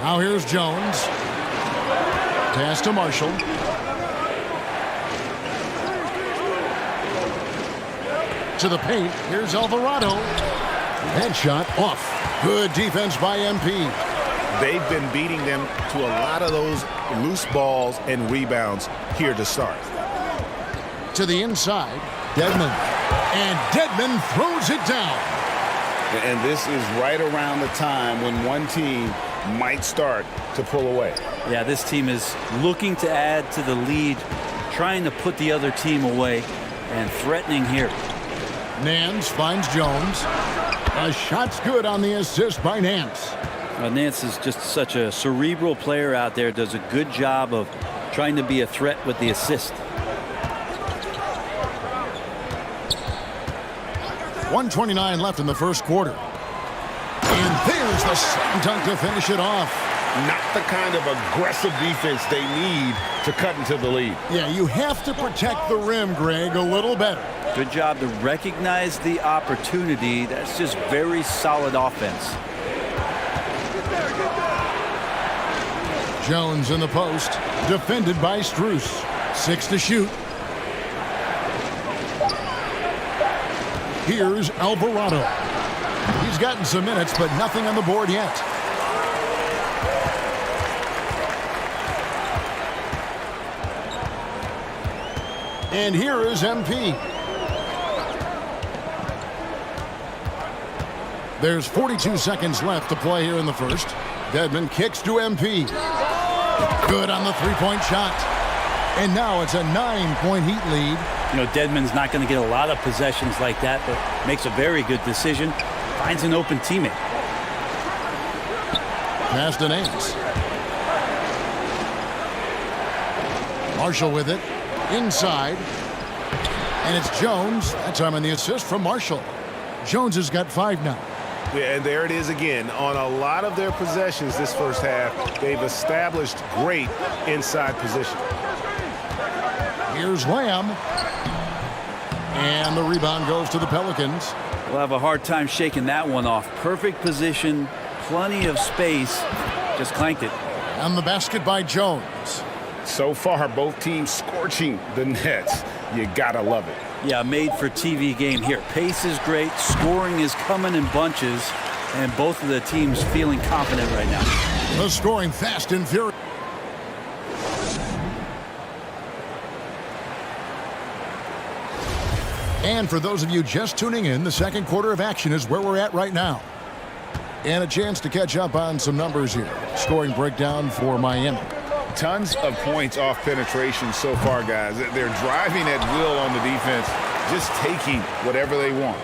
Now here's Jones. Pass to Marshall. To the paint. Here's Alvarado. That shot off. Good defense by MP. They've been beating them to a lot of those loose balls and rebounds here to start. To the inside. Dedmon. And Dedmon throws it down. And this is right around the time when one team might start to pull away. Yeah, this team is looking to add to the lead, trying to put the other team away, and threatening here. Nance finds Jones. A shot's good on the assist by Nance. Nance is just such a cerebral player out there, does a good job of trying to be a threat with the assist. 1:29 left in the first quarter. And there's the slam dunk to finish it off. Not the kind of aggressive defense they need to cut into the lead. Yeah, you have to protect the rim, Greg, a little better. Good job to recognize the opportunity. That's just very solid offense. Jones in the post, defended by Strus. 6 to shoot. Here's Alvarado. He's gotten some minutes, but nothing on the board yet. And here is MP. There's 42 seconds left to play here in the first. Dedmon kicks to MP. Good on the three-point shot. And now it's a 9-point Heat lead. You know, Dedmon's not going to get a lot of possessions like that, but makes a very good decision. Finds an open teammate. Pass to Nance. Marshall with it. Inside. And it's Jones. That time on the assist from Marshall. Jones has got 5 now. Yeah, and there it is again. On a lot of their possessions this first half, they've established great inside position. Here's Lamb. And the rebound goes to the Pelicans. We'll have a hard time shaking that one off. Perfect position, plenty of space. Just clanked it. And the basket by Jones. So far, both teams scorching the nets. You gotta love it. Yeah, made for TV game here. Pace is great, scoring is coming in bunches, and both of the teams feeling confident right now. The scoring fast and furious. And for those of you just tuning in, the second quarter of action is where we're at right now. And a chance to catch up on some numbers here. Scoring breakdown for Miami. Tons of points off penetration so far, guys. They're driving at will on the defense, just taking whatever they want.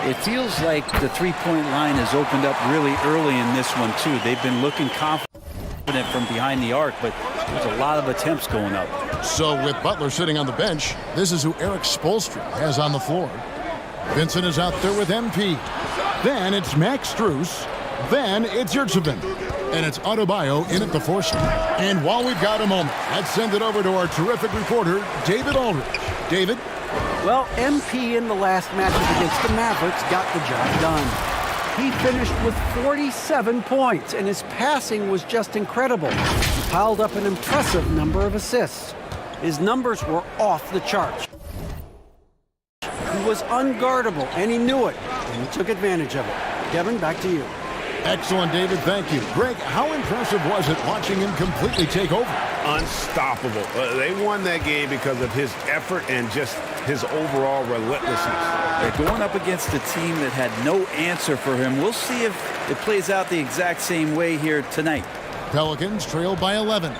It feels like the three-point line has opened up really early in this one, too. They've been looking confident from behind the arc, but there's a lot of attempts going up. So with Butler sitting on the bench, this is who Eric Spoelstra has on the floor. Vincent is out there with MP. Then it's Max Strus. Then it's Yurtseven. And it's Adebayo in at the 4 spot. And while we've got a moment, let's send it over to our terrific reporter, David Aldridge. David? Well, MP in the last matchup against the Mavericks got the job done. He finished with 47 points, and his passing was just incredible. He piled up an impressive number of assists. His numbers were off the charts. He was unguardable, and he knew it, and he took advantage of it. Kevin, back to you. Excellent, David. Thank you. Greg, how impressive was it watching him completely take over? Unstoppable. They won that game because of his effort and just his overall relentlessness. They're going up against a team that had no answer for him. We'll see if it plays out the exact same way here tonight. Pelicans trail by 11.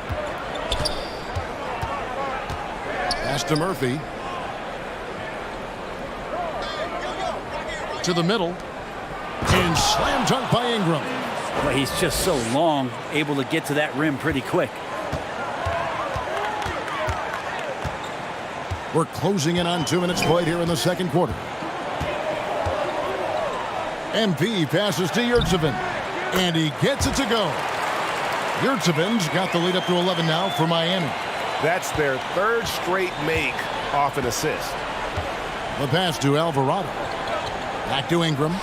Pass to Murphy. To the middle. And slam dunk by Ingram. Well, he's just so long, able to get to that rim pretty quick. We're closing in on 2 minutes played here in the second quarter. MP passes to Yurtseven. And he gets it to go. Yurtseven's got the lead up to 11 now for Miami. That's their third straight make off an assist. The pass to Alvarado. Back to Ingram.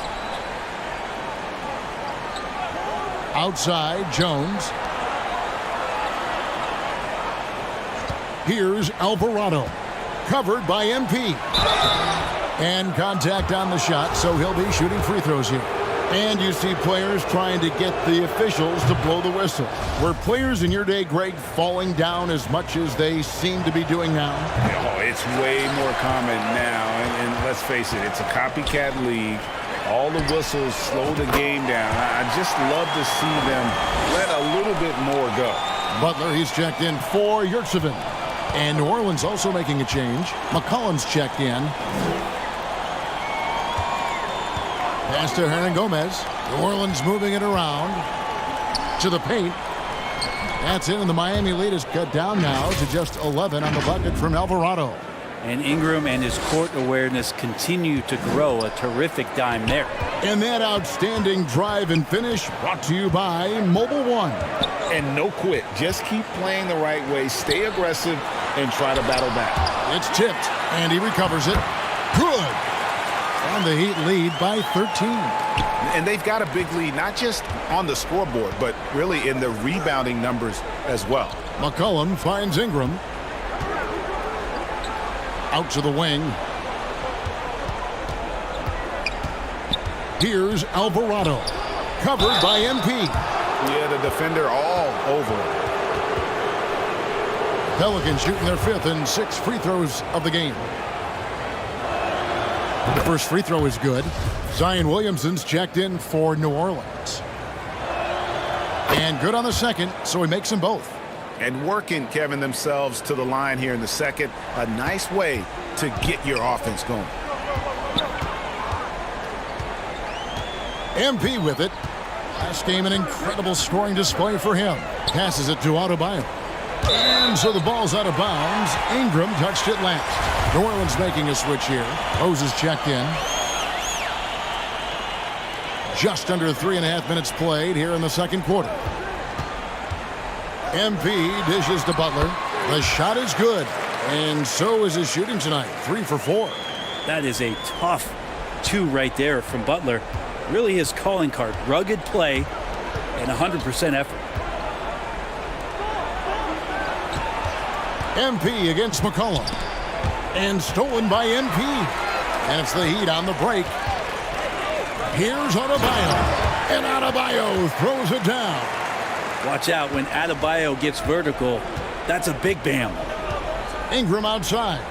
Outside, Jones. Here's Alvarado. Covered by MP. And contact on the shot, so he'll be shooting free throws here. And you see players trying to get the officials to blow the whistle. Were players in your day, Greg, falling down as much as they seem to be doing now? Oh, it's way more common now. And let's face it, it's a copycat league. All the whistles slow the game down. I just love to see them let a little bit more go. Butler, he's checked in for Yurtseven. And New Orleans also making a change. McCollum's checked in. Pass to Hernangomez. New Orleans moving it around to the paint. That's it, and the Miami lead is cut down now to just 11 on the bucket from Alvarado. And Ingram and his court awareness continue to grow. A terrific dime there. And that outstanding drive and finish brought to you by Mobile One. And no quit. Just keep playing the right way. Stay aggressive and try to battle back. It's tipped, and he recovers it. Good. And the Heat lead by 13. And they've got a big lead, not just on the scoreboard, but really in the rebounding numbers as well. McCollum finds Ingram. Out to the wing. Here's Alvarado. Covered by MP. Yeah, the defender all over him. Pelicans shooting their 5th and 6 free throws of the game. The first free throw is good. Zion Williamson's checked in for New Orleans. And good on the second, so he makes them both. And working, Kevin, themselves to the line here in the second. A nice way to get your offense going. MP with it. Last game, an incredible scoring display for him. Passes it to Adebayo. And so the ball's out of bounds. Ingram touched it last. New Orleans making a switch here. Rose is checked in. Just under 3.5 minutes played here in the second quarter. MP dishes to Butler. The shot is good. And so is his shooting tonight. 3 for 4. That is a tough 2 right there from Butler. Really his calling card. Rugged play and 100% effort. MP against McCollum. And stolen by MP. And it's the Heat on the break. Here's Adebayo. And Adebayo throws it down. Watch out when Adebayo gets vertical. That's a big bam. Ingram outside.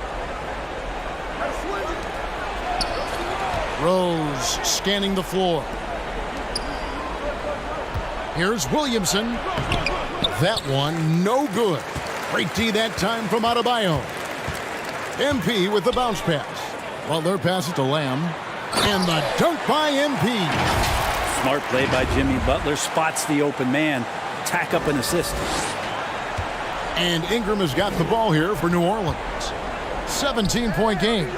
Rose scanning the floor. Here's Williamson. That one no good. Great D that time from Adebayo. MP with the bounce pass. Butler passes to Lamb. And the dunk by MP. Smart play by Jimmy Butler. Spots the open man. Tack up an assist. And Ingram has got the ball here for New Orleans. 17-point game.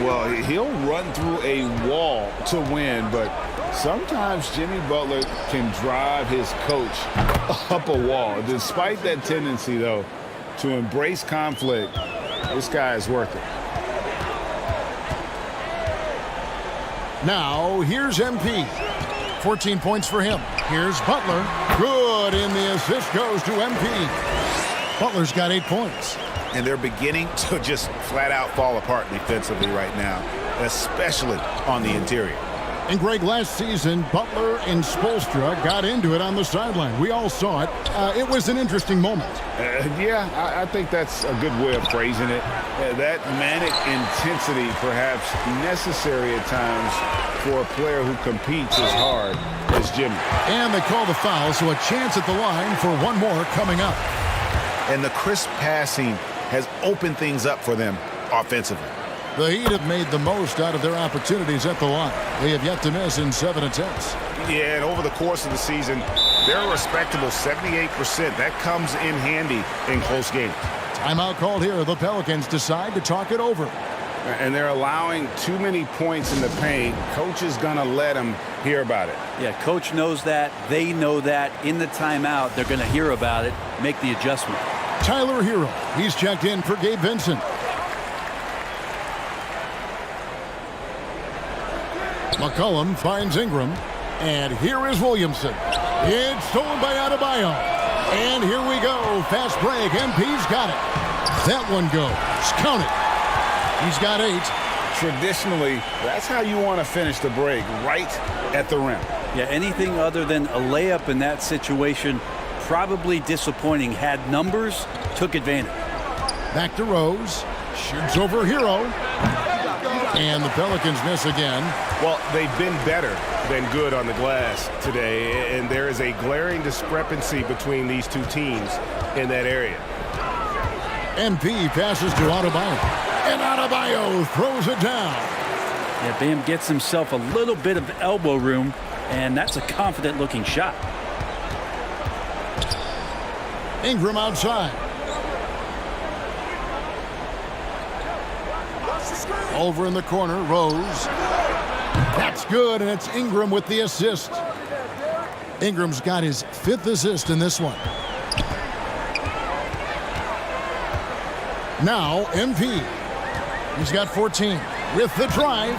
Well, he'll run through a wall to win, but sometimes Jimmy Butler can drive his coach up a wall. Despite that tendency, though, to embrace conflict, this guy is worth it. Now, here's MP. 14 points for him. Here's Butler. Good, and the assist goes to MP. Butler's got 8 points. And they're beginning to just flat out fall apart defensively right now, especially on the interior. And Greg, last season, Butler and Spoelstra got into it on the sideline. We all saw it. It was an interesting moment. Yeah, I think that's a good way of phrasing it. That manic intensity, perhaps necessary at times for a player who competes as hard as Jimmy. And they call the foul, so a chance at the line for one more coming up. And the crisp passing has opened things up for them offensively. The Heat have made the most out of their opportunities at the line. They have yet to miss in 7 attempts. Yeah, and over the course of the season, they're a respectable 78%. That comes in handy in close games. Timeout called here. The Pelicans decide to talk it over. And they're allowing too many points in the paint. Coach is going to let them hear about it. Yeah, coach knows that. They know that. In the timeout, they're going to hear about it, make the adjustment. Tyler Hero. He's checked in for Gabe Vincent. McCollum finds Ingram. And here is Williamson. It's stolen by Adebayo. And here we go. Fast break. MP's got it. That one goes. Count it. He's got 8. Traditionally, that's how you want to finish the break, right at the rim. Yeah, anything other than a layup in that situation, probably disappointing. Had numbers, took advantage. Back to Rose. Shoots over Hero. And the Pelicans miss again. Well, they've been better than good on the glass today, and there is a glaring discrepancy between these two teams in that area. MP passes to Adebayo. And Adebayo throws it down. Yeah, Bam gets himself a little bit of elbow room, and that's a confident-looking shot. Ingram outside. Over in the corner, Rose. That's good, and it's Ingram with the assist. Ingram's got his 5th assist in this one. Now, MP. He's got 14. With the drive,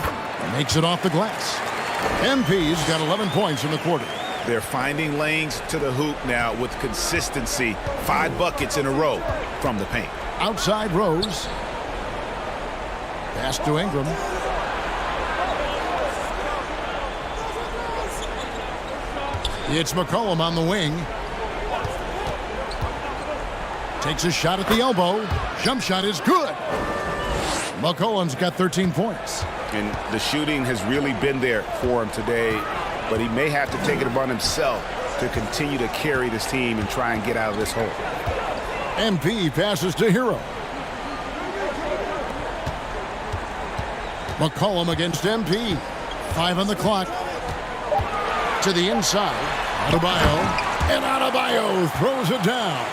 makes it off the glass. MP's got 11 points in the quarter. They're finding lanes to the hoop now with consistency. 5 buckets in a row from the paint. Outside Rose. Pass to Ingram. It's McCollum on the wing. Takes a shot at the elbow. Jump shot is good. McCollum's got 13 points. And the shooting has really been there for him today, but he may have to take it upon himself to continue to carry this team and try and get out of this hole. MP passes to Hero. McCollum against MP. 5 on the clock. To the inside. Adebayo. And Adebayo throws it down.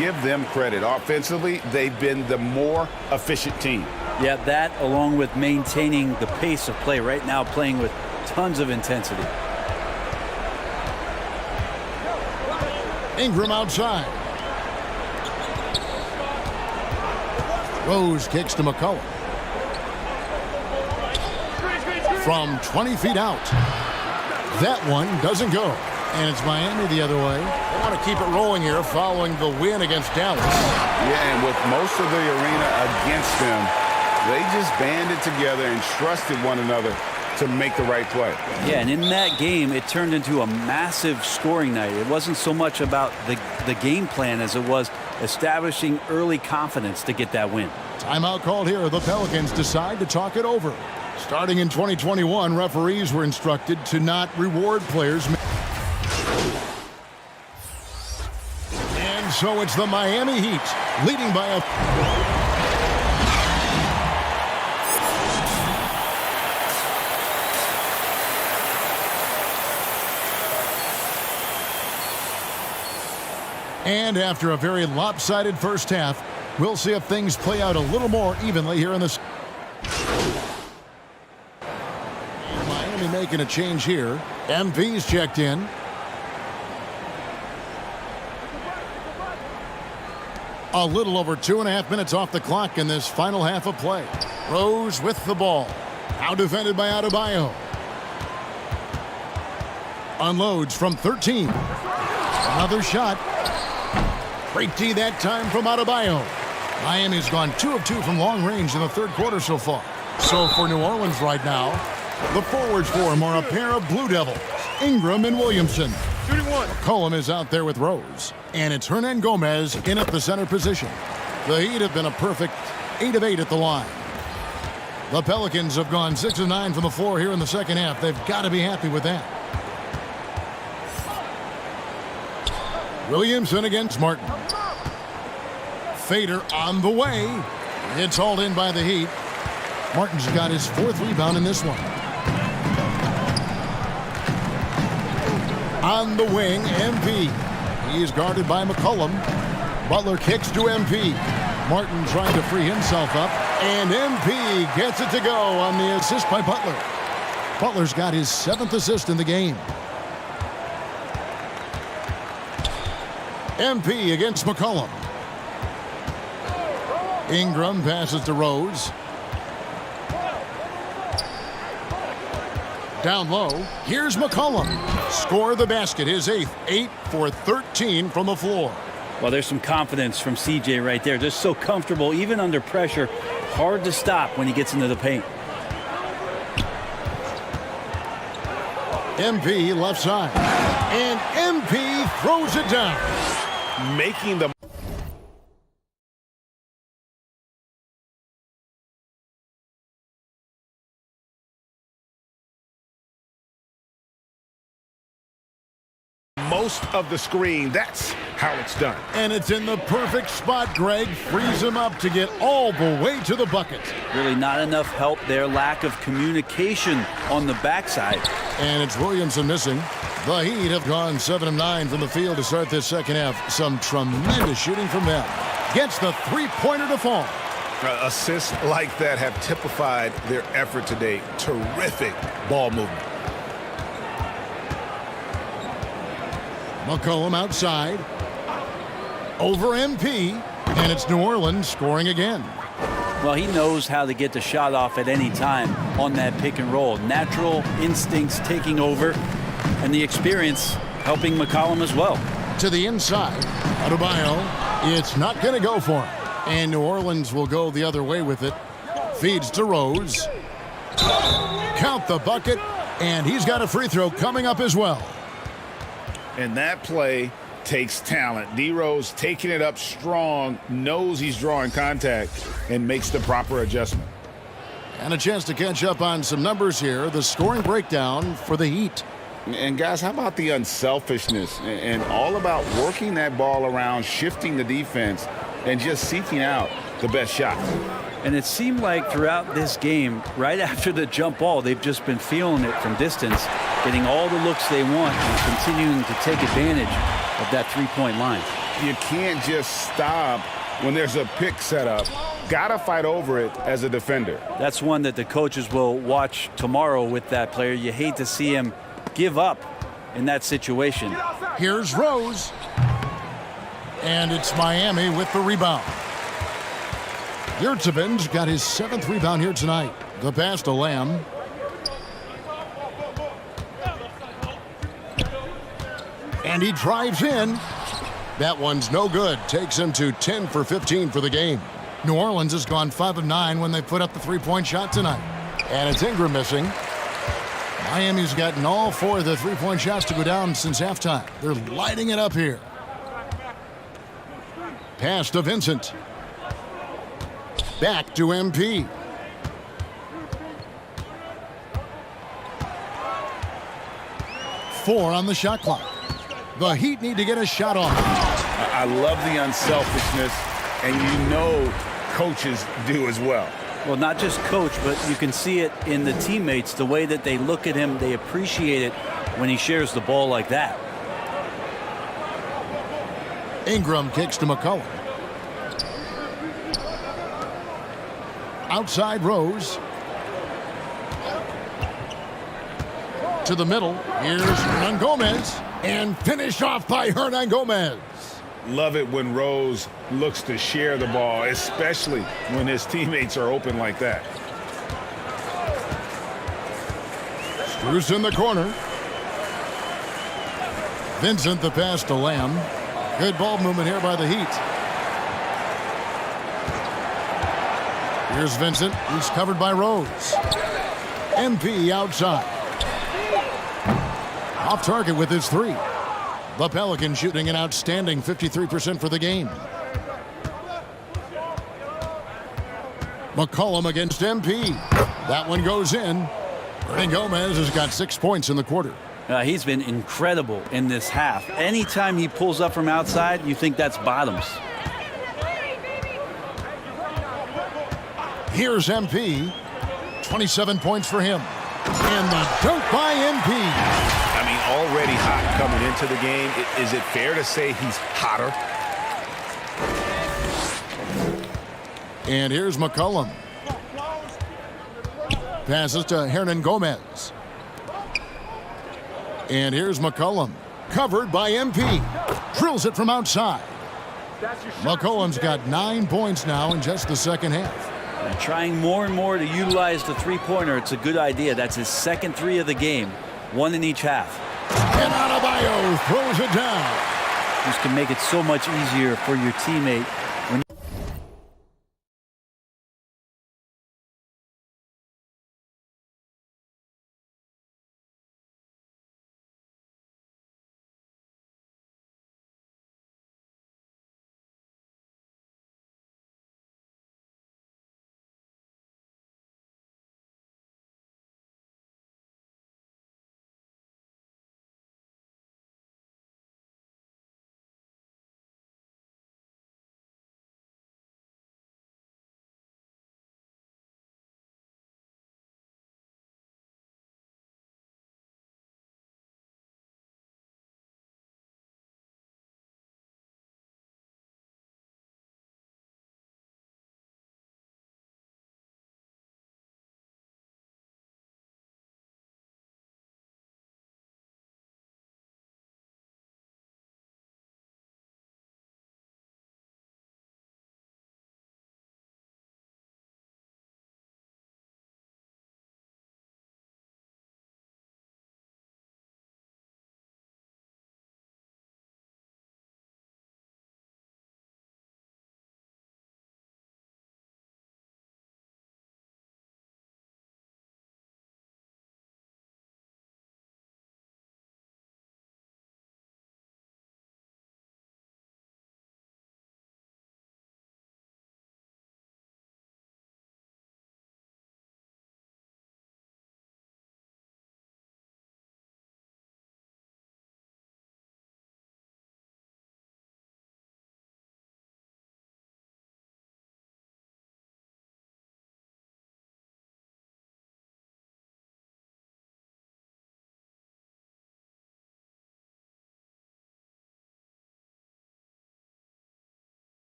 Give them credit. Offensively, they've been the more efficient team. Yeah, that along with maintaining the pace of play right now, playing with tons of intensity. Ingram outside. Rose kicks to McCollum. From 20 feet out. That one doesn't go. And it's Miami the other way. They want to keep it rolling here following the win against Dallas. Yeah, and with most of the arena against them, they just banded together and trusted one another to make the right play. Yeah, and in that game, it turned into a massive scoring night. It wasn't so much about the game plan as it was establishing early confidence to get that win. Timeout called here. The Pelicans decide to talk it over. Starting in 2021, referees were instructed to not reward players. And so it's the Miami Heat leading by a... And after a very lopsided first half, we'll see if things play out a little more evenly here in this. Miami making a change here. MP's checked in. A little over 2.5 minutes off the clock in this final half of play. Rose with the ball. Now defended by Adebayo. Unloads from 13. Another shot. Great D that time from Adebayo. Miami's gone 2 of 2 from long range in the third quarter so far. So for New Orleans right now, The forwards for him are a pair of Blue Devils, Ingram and Williamson. McCollum is out there with Rose. And it's Hernan Gomez in at the center position. The Heat have been a perfect 8 of 8 at the line. The Pelicans have gone 6 of 9 from the floor here in the second half. They've got to be happy with that. Williamson against Martin. Fader on the way. It's hauled in by the Heat. Martin's got his 4th rebound in this one. On the wing, MP. He's guarded by McCollum. Butler kicks to MP. Martin trying to free himself up. And MP gets it to go on the assist by Butler. Butler's got his 7th assist in the game. MP against McCollum. Ingram passes to Rose. Down low, here's McCollum. Score the basket, his 8th. 8 for 13 from the floor. Well, there's some confidence from CJ right there. Just so comfortable, even under pressure. Hard to stop when he gets into the paint. MP left side. And MP throws it down. Making the most of the screen. That's how it's done. And it's in the perfect spot. Greg frees him up to get all the way to the bucket. Really not enough help there. Lack of communication on the backside. And it's Williamson missing. The Heat have gone 7 of 9 from the field to start this second half. Some tremendous shooting from them. Gets the three-pointer to fall. Assists like that have typified their effort today. Terrific ball movement. McCollum outside. Over MP. And it's New Orleans scoring again. Well, he knows how to get the shot off at any time on that pick and roll. Natural instincts taking over, and the experience helping McCollum as well. To the inside. Adebayo. It's not going to go for him. And New Orleans will go the other way with it. Feeds to Rose. Count the bucket. And he's got a free throw coming up as well. And that play takes talent. D. Rose taking it up strong, knows he's drawing contact, and makes the proper adjustment. And a chance to catch up on some numbers here. The scoring breakdown for the Heat. And guys, how about the unselfishness and all about working that ball around, shifting the defense, and just seeking out the best shot. And it seemed like throughout this game, right after the jump ball, they've just been feeling it from distance, getting all the looks they want and continuing to take advantage of that three-point line. You can't just stop when there's a pick set up. Gotta fight over it as a defender. That's one that the coaches will watch tomorrow with that player. You hate to see him give up in that situation. Here's Rose. And it's Miami with the rebound. Yurtseven's got his 7th rebound here tonight. The pass to Lamb. And he drives in. That one's no good. Takes him to 10 for 15 for the game. New Orleans has gone 5 of 9 when they put up the three-point shot tonight. And it's Ingram missing. Miami's gotten all 4 of the three-point shots to go down since halftime. They're lighting it up here. Pass to Vincent. Back to MP. Four on the shot clock. The Heat need to get a shot off. I love the unselfishness, and you know coaches do as well. Well, not just coach, but you can see it in the teammates, the way that they look at him. They appreciate it when he shares the ball like that. Ingram kicks to McCollum. Outside Rose. To the middle. Here's Hernan Gomez. And finished off by Hernan Gomez. Love it when Rose looks to share the ball, especially when his teammates are open like that. Strus in the corner. Vincent the pass to Lamb. Good ball movement here by the Heat. Here's Vincent. He's covered by Rose. MP outside. Off target with his three. The Pelicans shooting an outstanding 53% for the game. McCollum against MP. That one goes in. Hernangomez has got 6 points in the quarter. He's been incredible in this half. Anytime he pulls up from outside, you think that's bottoms. Here's MP. 27 points for him. And the dunk by MP. I mean, already hot coming into the game. Is it fair to say he's hotter? And here's McCollum. Passes to Hernangomez. And here's McCollum. Covered by MP. Drills it from outside. McCollum's got 9 points now in just the second half. And trying more and more to utilize the three-pointer. It's a good idea. That's his second three of the game. One in each half. And Adebayo throws it down. This can make it so much easier for your teammate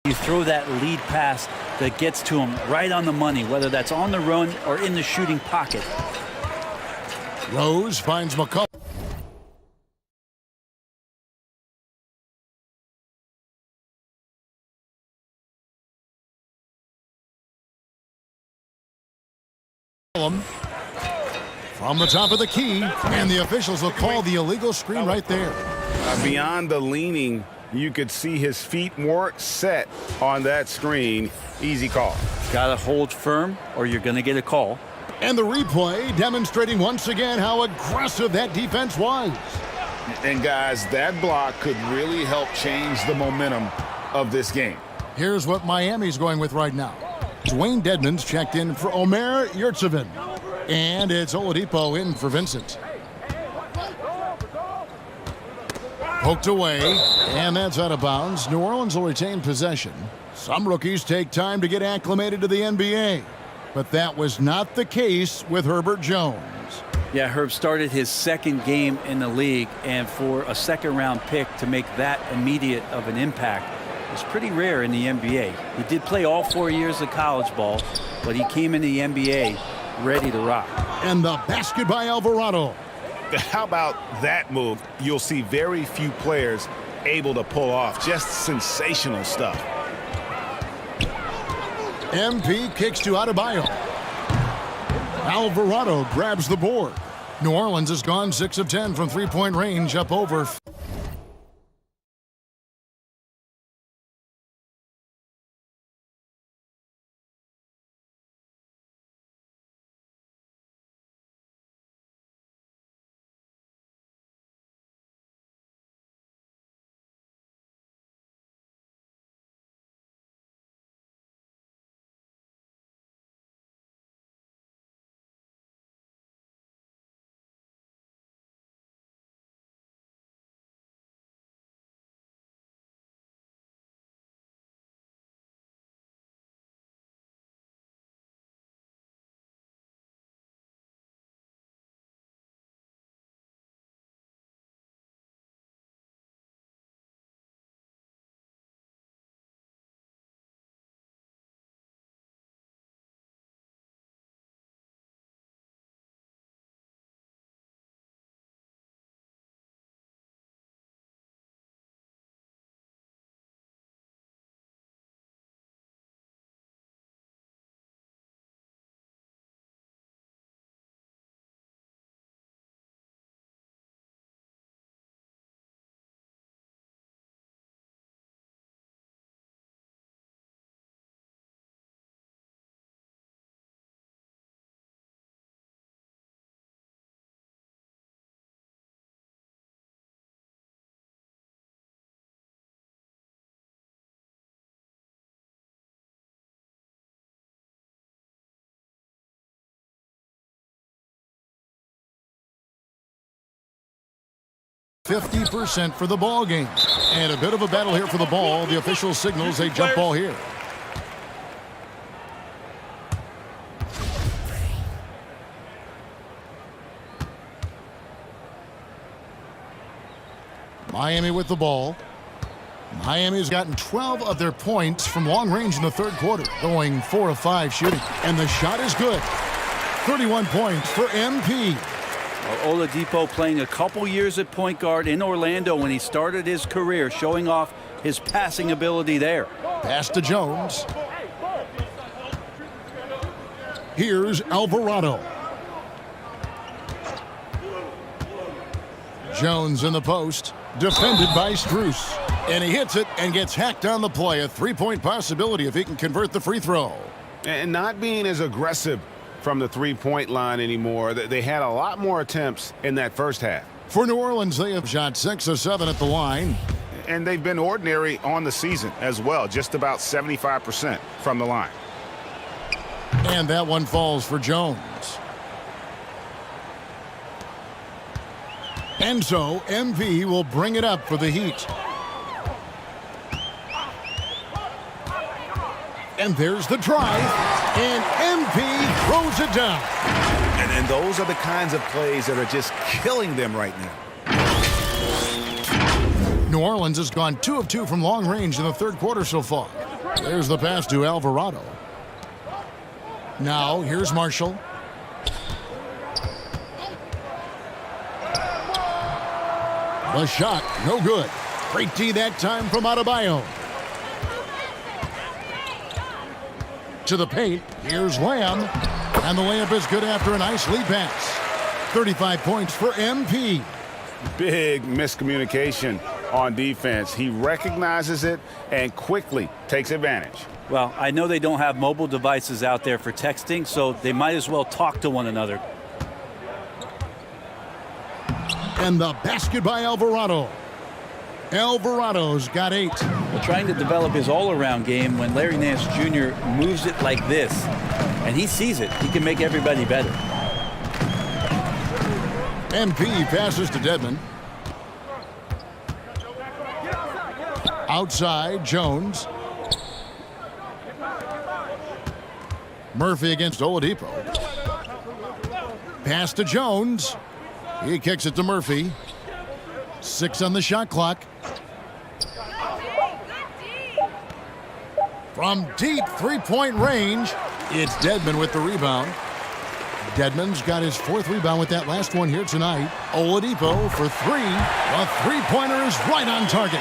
You throw that lead pass that gets to him right on the money, whether that's on the run or in the shooting pocket. Rose finds McCollum. From the top of the key, and the officials will call the illegal screen right there. Beyond the leaning, you could see his feet more set on that screen. Easy call. Got to hold firm or you're going to get a call. And the replay demonstrating once again how aggressive that defense was. And guys, that block could really help change the momentum of this game. Here's what Miami's going with right now. Dwayne Dedmon's checked in for Omer Yurtseven. And it's Oladipo in for Vincent. Poked away, and that's out of bounds. New Orleans will retain possession. Some rookies take time to get acclimated to the NBA, but that was not the case with Herbert Jones. Yeah, Herb started his second game in the league, and for a second-round pick to make that immediate of an impact is pretty rare in the NBA. He did play all 4 years of college ball, but he came in the NBA ready to rock. And the basket by Alvarado. How about that move? You'll see very few players able to pull off. Just sensational stuff. MP kicks to Adebayo. Alvarado grabs the board. New Orleans has gone 6 of 10 from three-point range, up over. %50 for the ball game. And a bit of a battle here for the ball. The official signals a jump ball here. Miami with the ball. Miami's gotten 12 of their points from long range in the third quarter, going 4 of 5 shooting. And the shot is good. 31 points for MP. Well, Oladipo playing a couple years at point guard in Orlando when he started his career, showing off his passing ability there. Pass to Jones. Here's Alvarado. Jones in the post, defended by Strus. And he hits it and gets hacked on the play. A three-point possibility if he can convert the free throw. And not being as aggressive from the three-point line anymore. They had a lot more attempts in that first half. For New Orleans, they have shot 6 of 7 at the line. And they've been ordinary on the season as well, just about 75% from the line. And that one falls for Jones. And so MV will bring it up for the Heat. And there's the drive, and MP throws it down. And those are the kinds of plays that are just killing them right now. New Orleans has gone 2 of 2 from long range in the third quarter so far. There's the pass to Alvarado. Now, here's Marshall. The shot, no good. Great D that time from Adebayo. To the paint, here's Lamb. And the layup is good after a nice lead pass. 35 points for MP. Big miscommunication on defense. He recognizes it and quickly takes advantage. Well, I know they don't have mobile devices out there for texting, so they might as well talk to one another. And the basket by Alvarado. Alvarado's got 8. Well, trying to develop his all-around game when Larry Nance Jr. moves it like this, and he sees it, he can make everybody better. MP passes to Dedmon. Outside, Jones. Murphy against Oladipo. Pass to Jones. He kicks it to Murphy. 6 on the shot clock. From deep three-point range, it's Dedmon with the rebound. Dedmon's got his 4th rebound with that last one here tonight. Oladipo for 3. The three-pointer is right on target.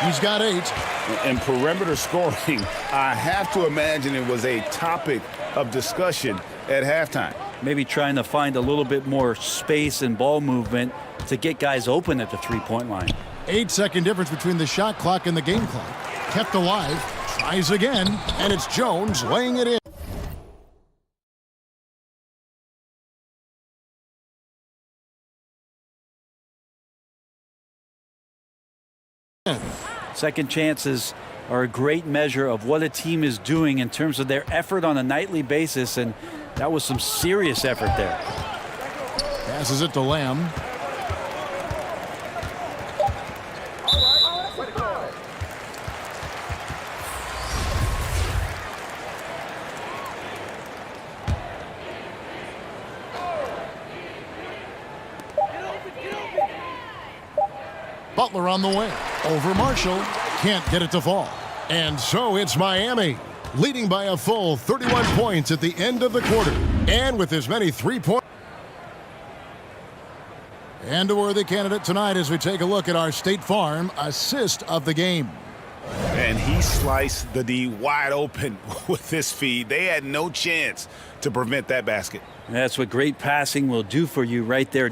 He's got 8. In perimeter scoring, I have to imagine it was a topic of discussion at halftime. Maybe trying to find a little bit more space and ball movement to get guys open at the three-point line. 8-second difference between the shot clock and the game clock. Kept alive, tries again, and it's Jones laying it in. Second chances are a great measure of what a team is doing in terms of their effort on a nightly basis, and that was some serious effort there. Passes it to Lamb. Butler on the wing. Over Marshall. Can't get it to fall. And so it's Miami, leading by a full 31 points at the end of the quarter. And with as many 3-point. And a worthy candidate tonight as we take a look at our State Farm assist of the game. And he sliced the D wide open with this feed. They had no chance to prevent that basket. And that's what great passing will do for you right there.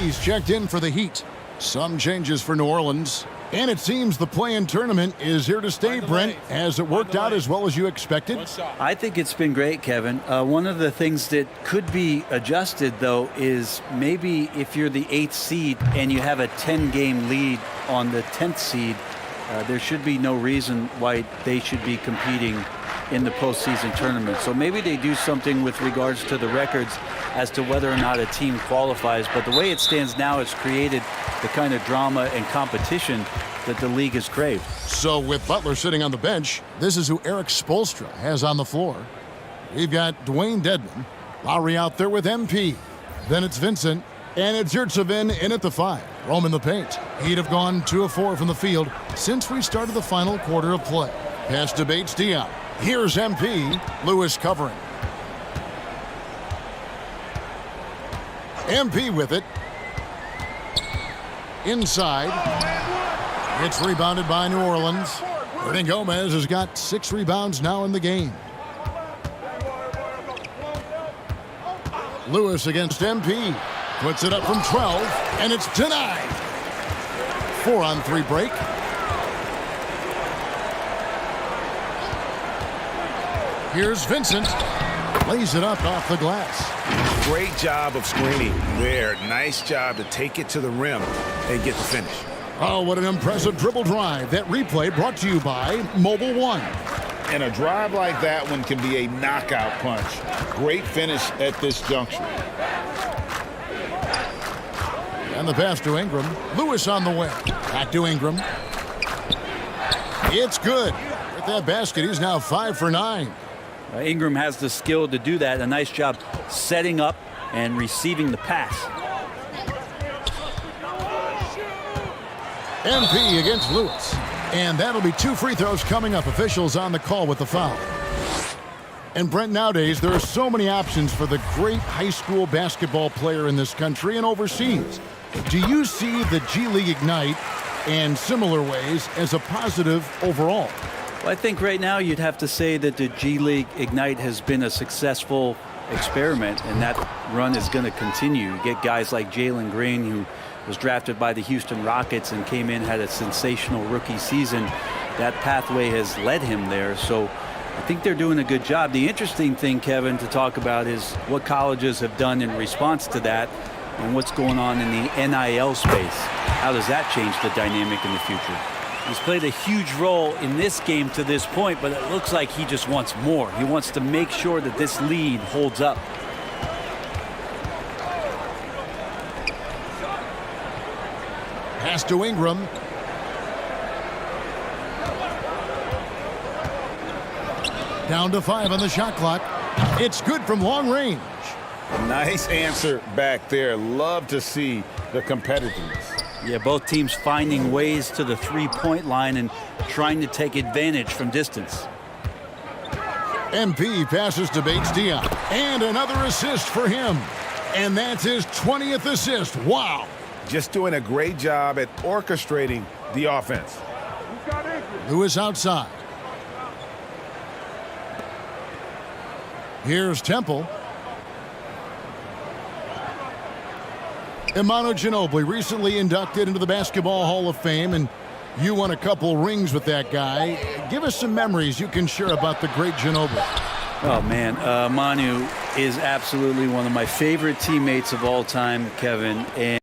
He's checked in for the Heat. Some changes for New Orleans. And it seems the play-in tournament is here to stay, Brent. Has it worked out as well as you expected? I think it's been great, Kevin. One of the things that could be adjusted, though, is maybe if you're the 8th seed and you have a 10-game lead on the 10th seed, there should be no reason why they should be competing in the postseason tournament. So maybe they do something with regards to the records as to whether or not a team qualifies. But the way it stands now, it's created the kind of drama and competition that the league has craved. So with Butler sitting on the bench, this is who Eric Spoelstra has on the floor. We've got Dwayne Dedmon, Lowry out there with MP. Then it's Vincent, and it's Yurtseven in at the 5. Rome in the paint. He'd have gone 2 of 4 from the field since we started the final quarter of play. Pass to Bates-Diop. Here's MP. Lewis covering. MP with it. Inside. It's rebounded by New Orleans. Hernangomez has got 6 rebounds now in the game. Lewis against MP. Puts it up from 12, and it's denied. 4-on-3 break. Here's Vincent. Lays it up off the glass. Great job of screening there. Nice job to take it to the rim and get the finish. Oh, what an impressive dribble drive. That replay brought to you by Mobile One. And a drive like that one can be a knockout punch. Great finish at this juncture. And the pass to Ingram. Lewis on the way. Back to Ingram. It's good. With that basket, he's now 5 for 9. Ingram has the skill to do that. A nice job setting up and receiving the pass. MP against Lewis. And that'll be 2 free throws coming up. Officials on the call with the foul. And Brent, nowadays, there are so many options for the great high school basketball player in this country and overseas. Do you see the G League Ignite and similar ways as a positive overall? Well, I think right now you'd have to say that the G League Ignite has been a successful experiment, and that run is going to continue. You get guys like Jalen Green, who was drafted by the Houston Rockets and came in, had a sensational rookie season. That pathway has led him there, so I think they're doing a good job. The interesting thing, Kevin, to talk about is what colleges have done in response to that and what's going on in the NIL space. How does that change the dynamic in the future? He's played a huge role in this game to this point, but it looks like he just wants more. He wants to make sure that this lead holds up. Pass to Ingram. Down to 5 on the shot clock. It's good from long range. Nice answer back there. Love to see the competitiveness. Yeah, both teams finding ways to the three-point line and trying to take advantage from distance. MP passes to Bates Diop. And another assist for him. And that's his 20th assist. Wow. Just doing a great job at orchestrating the offense. Lewis outside. Here's Temple. Emmanuel Ginobili, recently inducted into the Basketball Hall of Fame, and you won a couple rings with that guy. Give us some memories you can share about the great Ginobili. Oh, man. Manu is absolutely one of my favorite teammates of all time, Kevin. And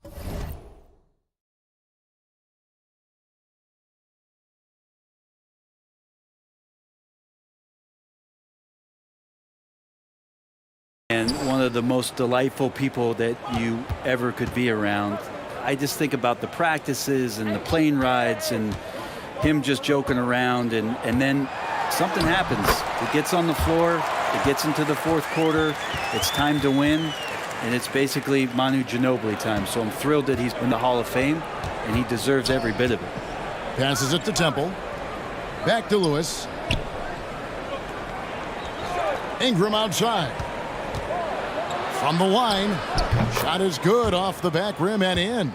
one of the most delightful people that you ever could be around. I just think about the practices and the plane rides and him just joking around, and then something happens. It gets on the floor, it gets into the fourth quarter, it's time to win, and it's basically Manu Ginobili time. So I'm thrilled that he's in the Hall of Fame, and he deserves every bit of it. Passes it to Temple. Back to Lewis. Ingram outside. From the line, shot is good off the back rim and in.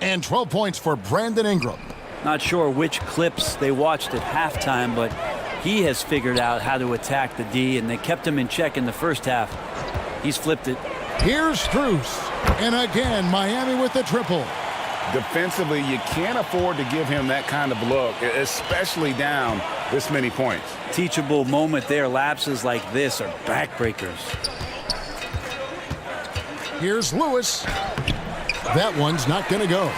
And 12 points for Brandon Ingram. Not sure which clips they watched at halftime, but he has figured out how to attack the D, and they kept him in check in the first half. He's flipped it. Here's Strus. And again, Miami with the triple. Defensively, you can't afford to give him that kind of look, especially down this many points. Teachable moment there. Lapses like this are backbreakers. Here's Lewis. That one's not going to go.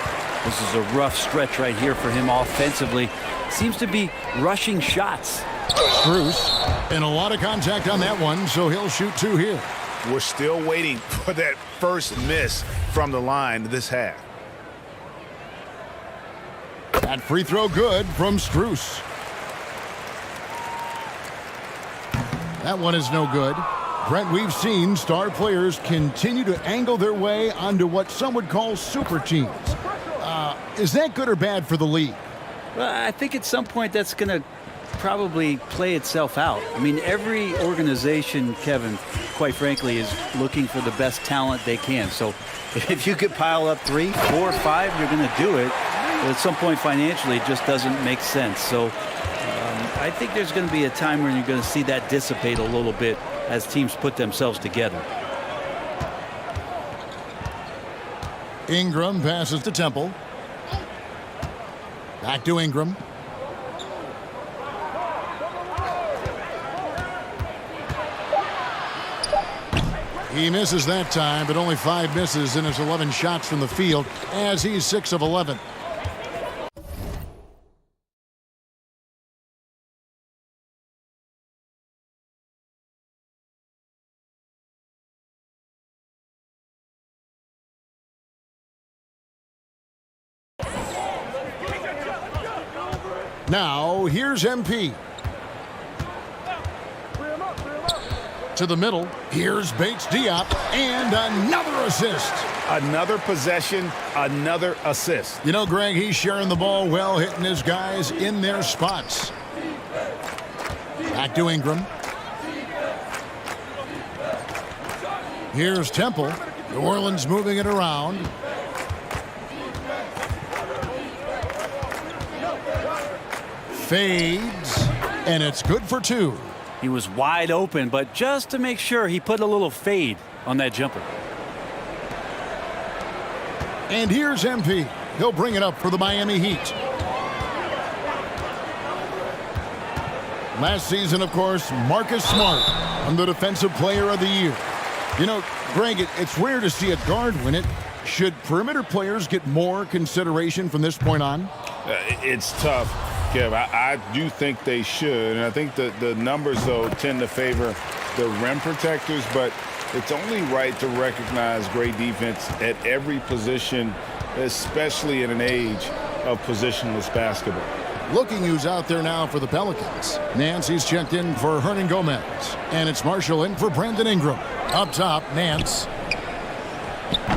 This is a rough stretch right here for him offensively. Seems to be rushing shots. Strus, and a lot of contact on that one, so he'll shoot 2 here. We're still waiting for that first miss from the line this half. That free throw good from Strus. That one is no good. Brent, we've seen star players continue to angle their way onto what some would call super teams. Is that good or bad for the league? Well, I think at some point that's going to probably play itself out. I mean, every organization, Kevin, quite frankly, is looking for the best talent they can. So if you could pile up 3, 4, 5, you're going to do it. But at some point financially, it just doesn't make sense. So I think there's going to be a time when you're going to see that dissipate a little bit as teams put themselves together. Ingram passes to Temple. Back to Ingram. He misses that time, but only 5 misses in his 11 shots from the field as he's 6 of 11. Now, here's MP. To the middle, here's Bates Diop, and another assist. Another possession, another assist. You know, Greg, he's sharing the ball well, hitting his guys in their spots. Back to Ingram. Here's Temple. New Orleans moving it around. Fades, and it's good for two. He was wide open, but just to make sure, he put a little fade on that jumper. And here's MP. He'll bring it up for the Miami Heat. Last season, of course, Marcus Smart won the Defensive Player of the Year. You know, Greg, it's rare to see a guard win it. Should perimeter players get more consideration from this point on? It's tough, Kev. I do think they should. And I think the numbers, though, tend to favor the rim protectors. But it's only right to recognize great defense at every position, especially in an age of positionless basketball. Looking who's out there now for the Pelicans. Nancy's checked in for Hernan Gomez. And it's Marshall in for Brandon Ingram. Up top, Nance.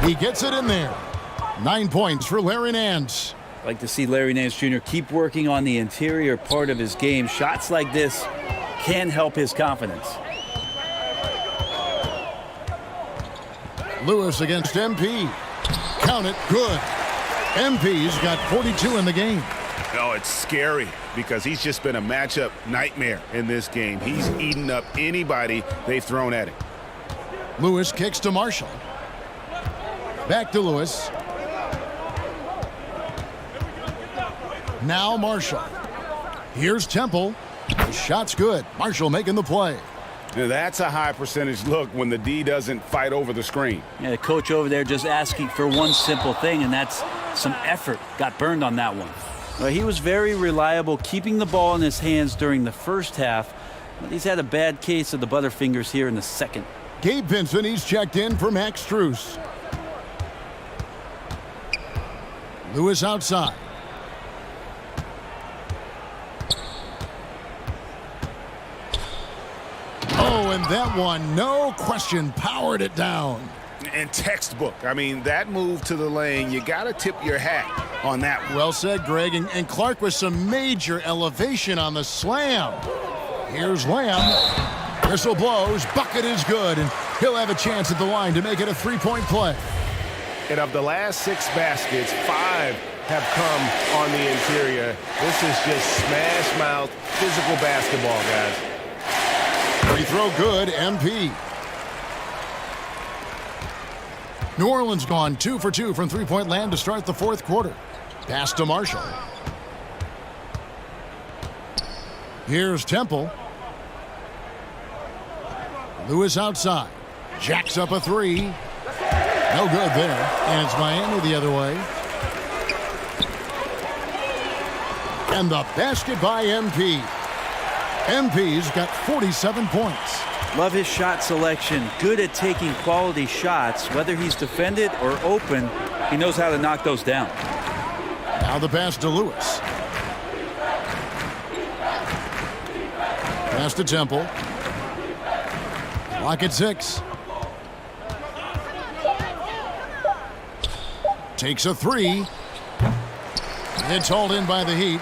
He gets it in there. 9 points for Larry Nance. I'd like to see Larry Nance Jr. keep working on the interior part of his game. Shots like this can help his confidence. Lewis against MP. Count it, good. MP's got 42 in the game. No, it's scary because he's just been a matchup nightmare in this game. He's eaten up anybody they've thrown at him. Lewis kicks to Marshall. Back to Lewis. Now Marshall. Here's Temple. The shot's good. Marshall making the play. Now that's a high percentage look when the D doesn't fight over the screen. Yeah, the coach over there just asking for one simple thing, and that's some effort. Got burned on that one. Well, he was very reliable, keeping the ball in his hands during the first half. But he's had a bad case of the butterfingers here in the second. Gabe Vincent, he's checked in for Max Strus. Lewis outside. Oh, and that one, no question, powered it down. And textbook. I mean, that move to the lane, you got to tip your hat on that one. Well said, Greg. And Clark with some major elevation on the slam. Here's Lamb. Whistle blows. Bucket is good. And he'll have a chance at the line to make it a three-point play. And of the last 6 baskets, 5 have come on the interior. This is just smash-mouth physical basketball, guys. Free throw good, MP. New Orleans gone 2 for 2 from three-point land to start the fourth quarter. Pass to Marshall. Here's Temple. Lewis outside. Jacks up a three. No good there. And it's Miami the other way. And the basket by MP. MP's got 47 points. Love his shot selection. Good at taking quality shots. Whether he's defended or open, he knows how to knock those down. Now the pass to Lewis. Pass to Temple. Lock at 6. Takes a three. It's hauled in by the Heat.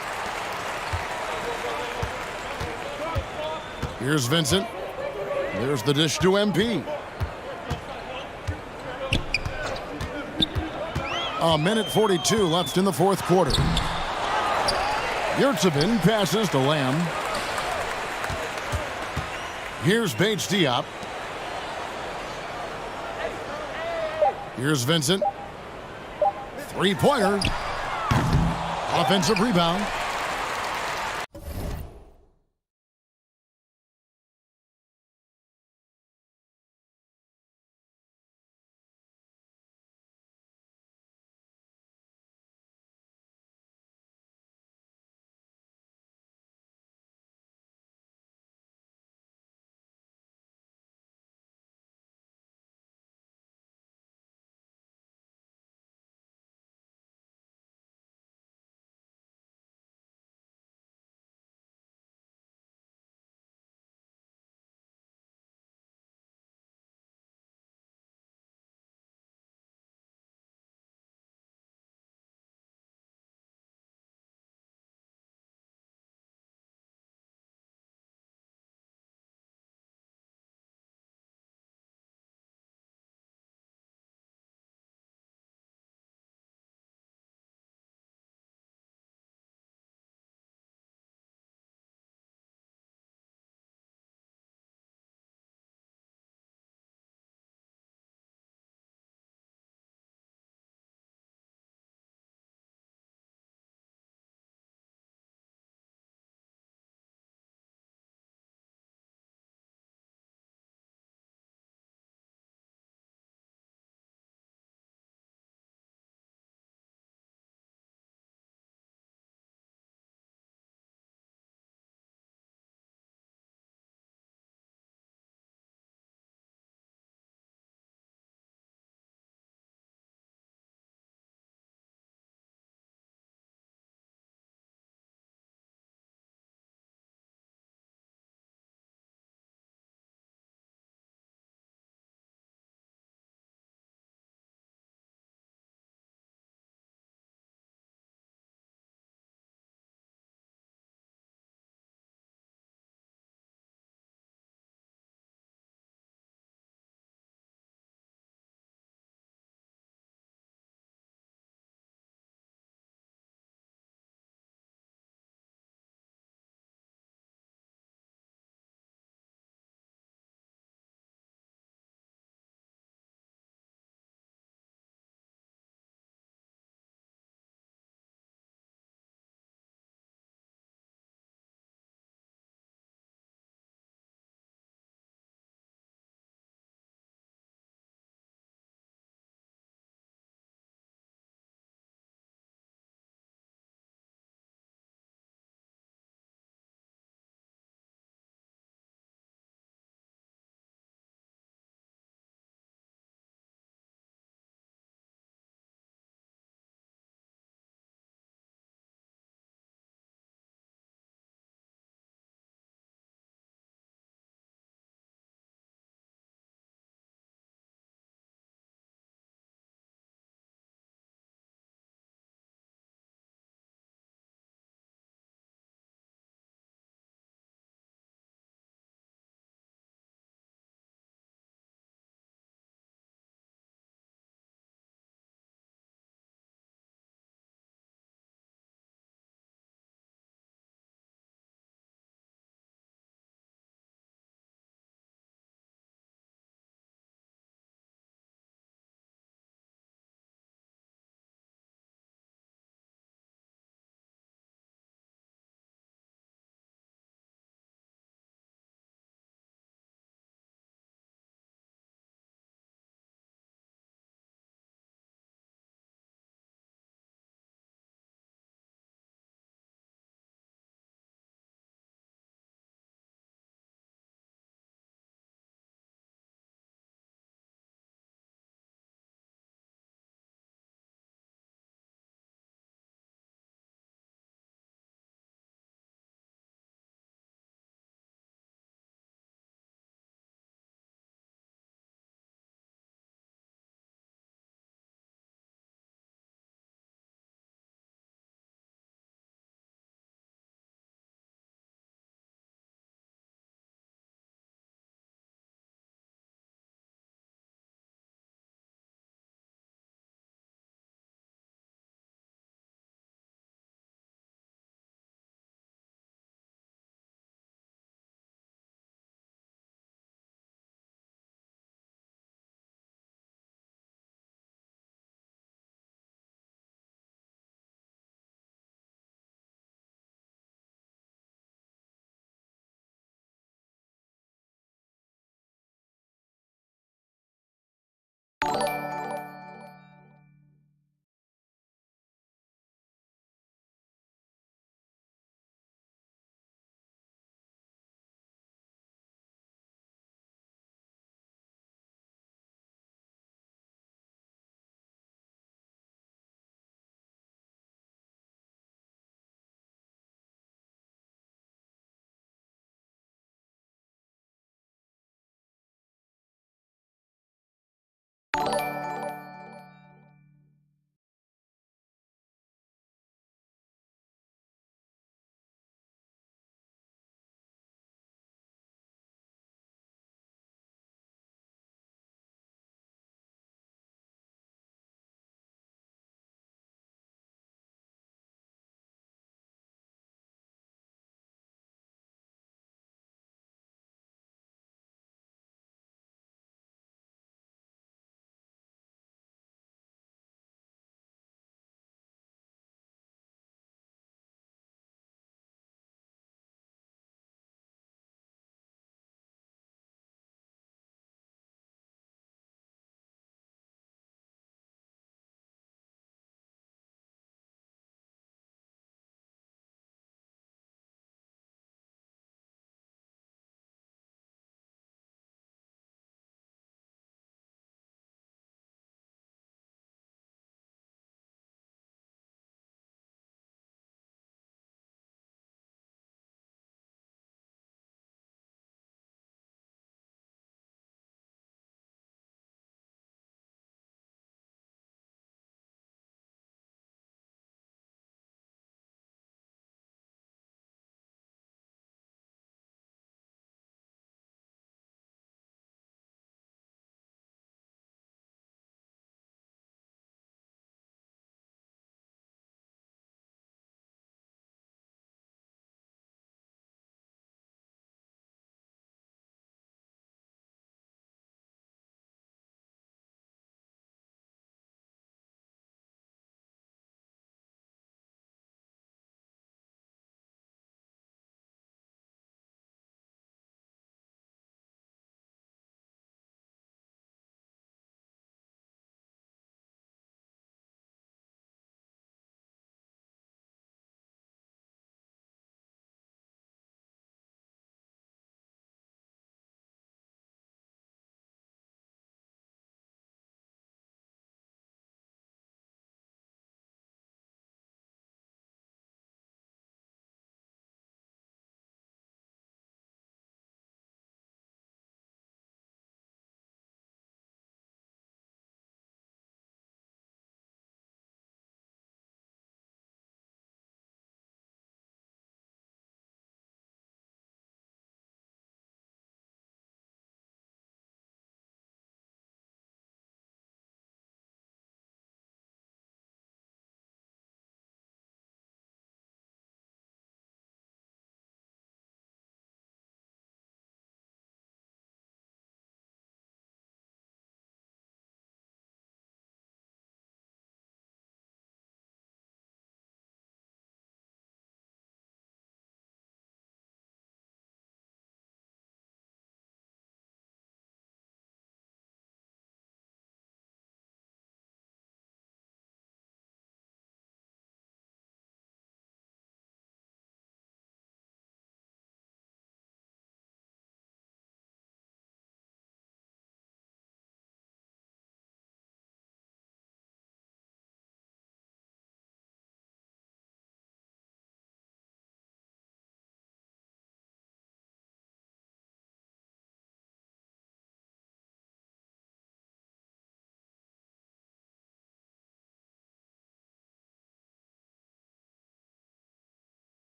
Here's Vincent. There's the dish to MP. A minute 42 left in the fourth quarter. Yurtsevin passes to Lamb. Here's Bates Diop. Here's Vincent. Three-pointer. Offensive rebound.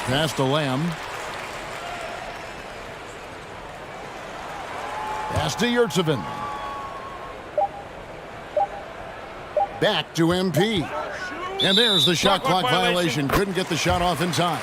Pass to Lamb. Pass to Yurtseven. Back to MP. And there's the shot clock violation. Couldn't get the shot off in time.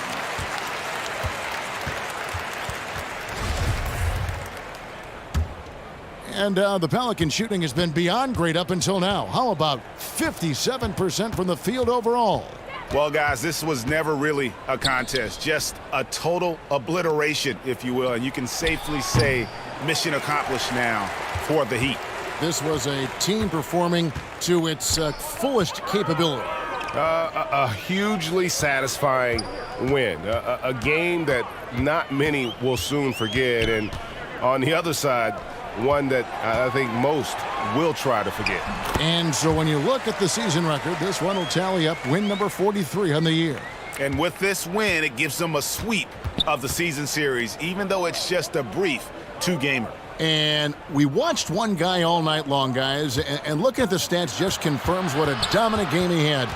And the Pelican shooting has been beyond great up until now. How about 57% from the field overall? Well, guys, this was never really a contest, just a total obliteration, if you will. And you can safely say mission accomplished now for the Heat. This was a team performing to its fullest capability. A hugely satisfying win. A game that not many will soon forget. And on the other side, one that I think most will try to forget. And so when you look at the season record, this one will tally up win number 43 on the year. And with this win, it gives them a sweep of the season series, even though it's just a brief two-gamer. And we watched one guy all night long, guys, and looking at the stats just confirms what a dominant game he had.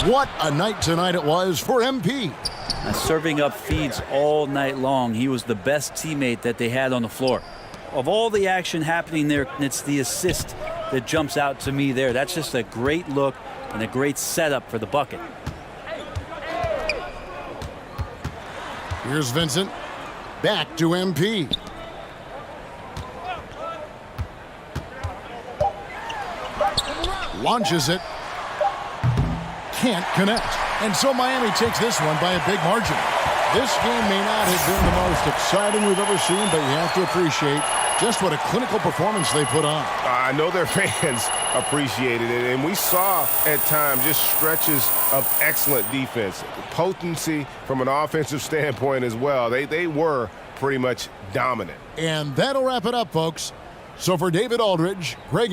What a night tonight it was for MP. Serving up feeds all night long. He was the best teammate that they had on the floor. Of all the action happening there, it's the assist that jumps out to me there. That's just a great look and a great setup for the bucket. Here's Vincent. Back to MP. Launches it. Can't connect. And so Miami takes this one by a big margin. This game may not have been the most exciting we've ever seen, but you have to appreciate just what a clinical performance they put on. I know their fans appreciated it, and we saw at times just stretches of excellent defense. Potency from an offensive standpoint as well. They were pretty much dominant. And that'll wrap it up, folks. So for David Aldridge, Greg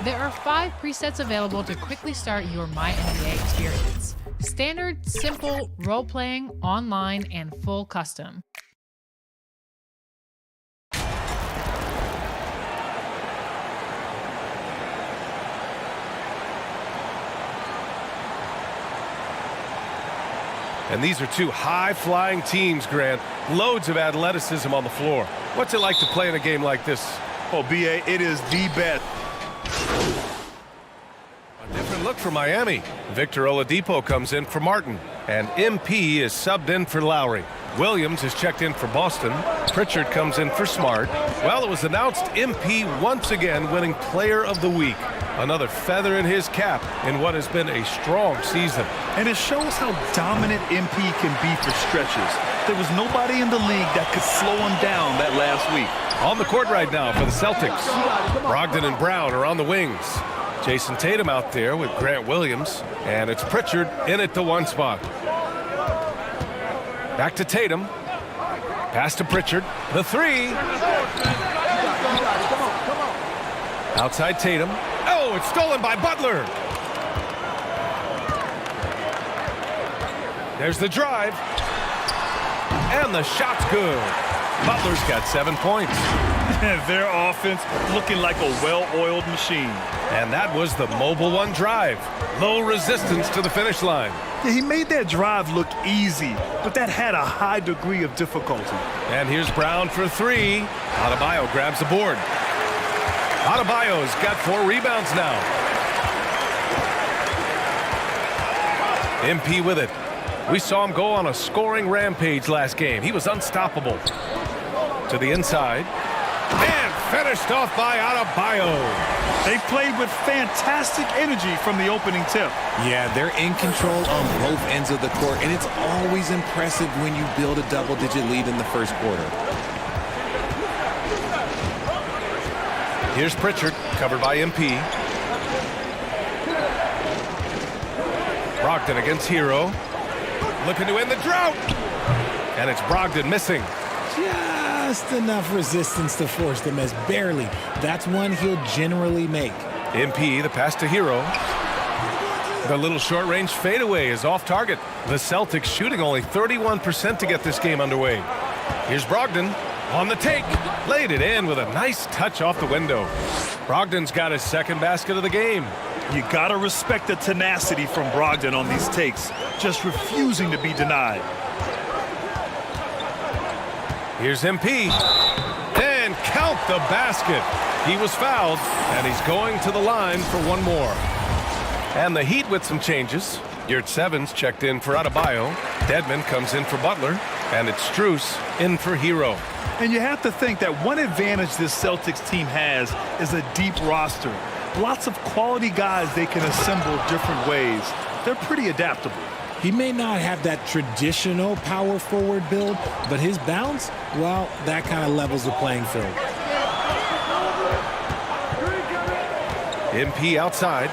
There are 5 presets available to quickly start your MyNBA experience. Standard, simple, role-playing, online, and full custom. And these are two high-flying teams, Grant. Loads of athleticism on the floor. What's it like to play in a game like this? Oh, B.A., it is the best. A different look for Miami. Victor Oladipo comes in for Martin. And MP is subbed in for Lowry. Williams is checked in for Boston. Pritchard comes in for Smart. Well, it was announced MP once again winning Player of the Week. Another feather in his cap in what has been a strong season. And it shows how dominant MP can be for stretches. There was nobody in the league that could slow him down that last week. On the court right now for the Celtics. Brogdon and Brown are on the wings. Jason Tatum out there with Grant Williams. And it's Pritchard in at the 1 spot. Back to Tatum. Pass to Pritchard. The 3. Outside Tatum. Oh, it's stolen by Butler. There's the drive. And the shot's good. Butler's got 7 points. Their offense looking like a well-oiled machine. And that was the Mobile One drive. Low resistance to the finish line. Yeah, he made that drive look easy, but that had a high degree of difficulty. And here's Brown for 3. Adebayo grabs the board. Adebayo's got 4 rebounds now. MP with it. We saw him go on a scoring rampage last game. He was unstoppable. To the inside. And finished off by Adebayo. They played with fantastic energy from the opening tip. Yeah, they're in control on both ends of the court, and it's always impressive when you build a double-digit lead in the first quarter. Here's Pritchard, covered by MP. Brogdon against Hero. Looking to end the drought. And it's Brogdon missing. Just enough resistance to force the miss. Barely. That's one he'll generally make. MP, the pass to Hero. The little short-range fadeaway is off target. The Celtics shooting only 31% to get this game underway. Here's Brogdon on the take. Laid it in with a nice touch off the window. Brogdon's got his second basket of the game. You gotta respect the tenacity from Brogdon on these takes, just refusing to be denied. Here's MP. And count the basket. He was fouled, and he's going to the line for one more. And the Heat with some changes. Yurt Evans checked in for Adebayo. Dedmon comes in for Butler. And it's Strus in for Hero. And you have to think that one advantage this Celtics team has is a deep roster. Lots of quality guys they can assemble different ways. They're pretty adaptable. He may not have that traditional power forward build, but his bounce, well, that kind of levels the playing field. MP outside.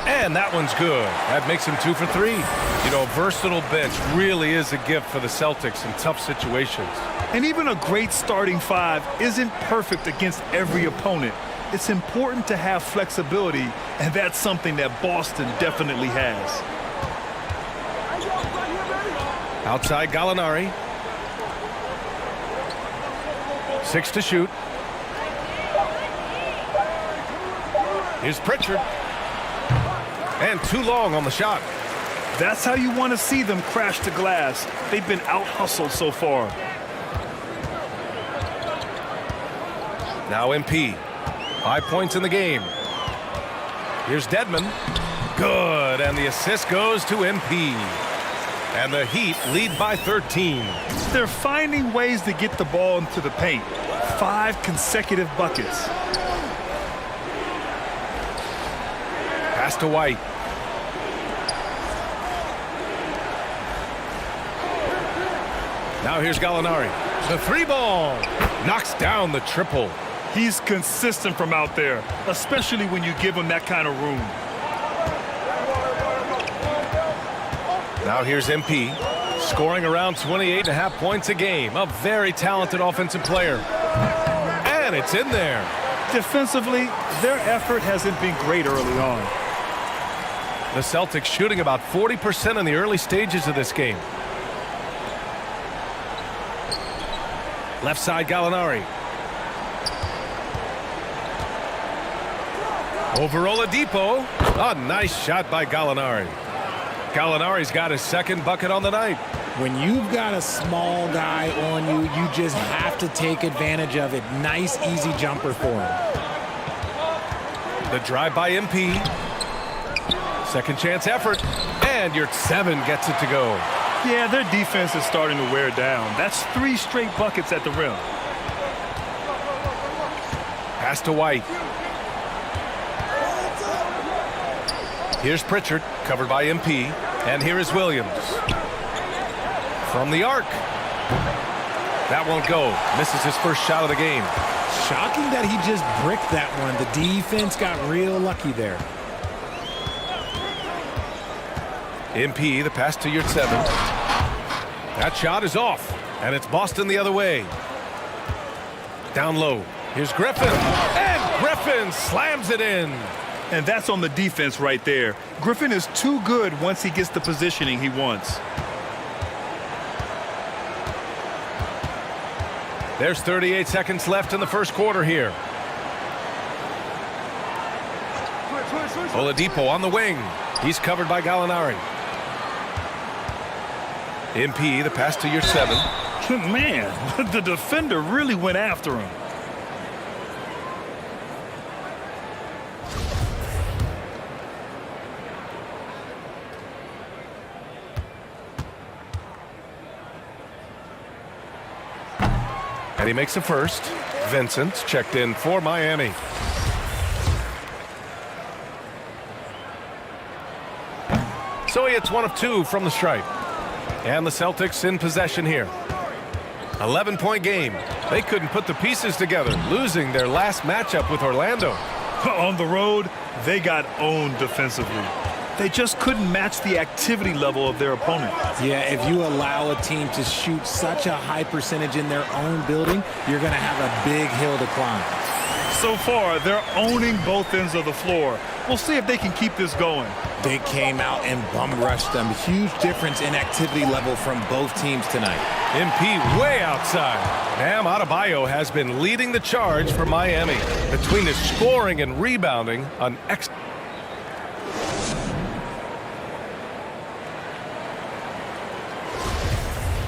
And that one's good. That makes him 2 for 3. You know, a versatile bench really is a gift for the Celtics in tough situations. And even a great starting 5 isn't perfect against every opponent. It's important to have flexibility, and that's something that Boston definitely has. Outside Gallinari. 6 to shoot. Here's Pritchard. And too long on the shot. That's how you want to see them crash the glass. They've been out-hustled so far. Now MP. 5 points in the game. Here's Dedmon. Good, and the assist goes to MP. And the Heat lead by 13. They're finding ways to get the ball into the paint. 5 consecutive buckets. Pass to White. Now here's Gallinari. The 3-ball. Knocks down the triple. He's consistent from out there, especially when you give him that kind of room. Now here's MP, scoring around 28.5 points a game. A very talented offensive player. And it's in there. Defensively, their effort hasn't been great early on. The Celtics shooting about 40% in the early stages of this game. Left side Gallinari. Over Oladipo. A nice shot by Gallinari. Gallinari's got his second bucket on the night. When you've got a small guy on you, you just have to take advantage of it. Nice, easy jumper for him. The drive by MP. Second chance effort. And Yurt 7 gets it to go. Yeah, their defense is starting to wear down. That's 3 straight buckets at the rim. Pass to White. Here's Pritchard, covered by MP. And here is Williams. From the arc. That won't go. Misses his first shot of the game. Shocking that he just bricked that one. The defense got real lucky there. MP, the pass to Yurt 7. That shot is off. And it's Boston the other way. Down low. Here's Griffin. And Griffin slams it in. And that's on the defense right there. Griffin is too good once he gets the positioning he wants. There's 38 seconds left in the first quarter here. Oladipo on the wing. He's covered by Gallinari. MP, the pass to Yurtseven. Man, the defender really went after him. And he makes the first. Vincent's checked in for Miami. So he hits 1 of 2 from the stripe. And the Celtics in possession here. 11-point game. They couldn't put the pieces together, losing their last matchup with Orlando. On the road, they got owned defensively. They just couldn't match the activity level of their opponent. Yeah, if you allow a team to shoot such a high percentage in their own building, you're going to have a big hill to climb. So far, they're owning both ends of the floor. We'll see if they can keep this going. They came out and bum rushed them. Huge difference in activity level from both teams tonight. MP way outside. Bam Adebayo has been leading the charge for Miami. Between his scoring and rebounding, an excellent.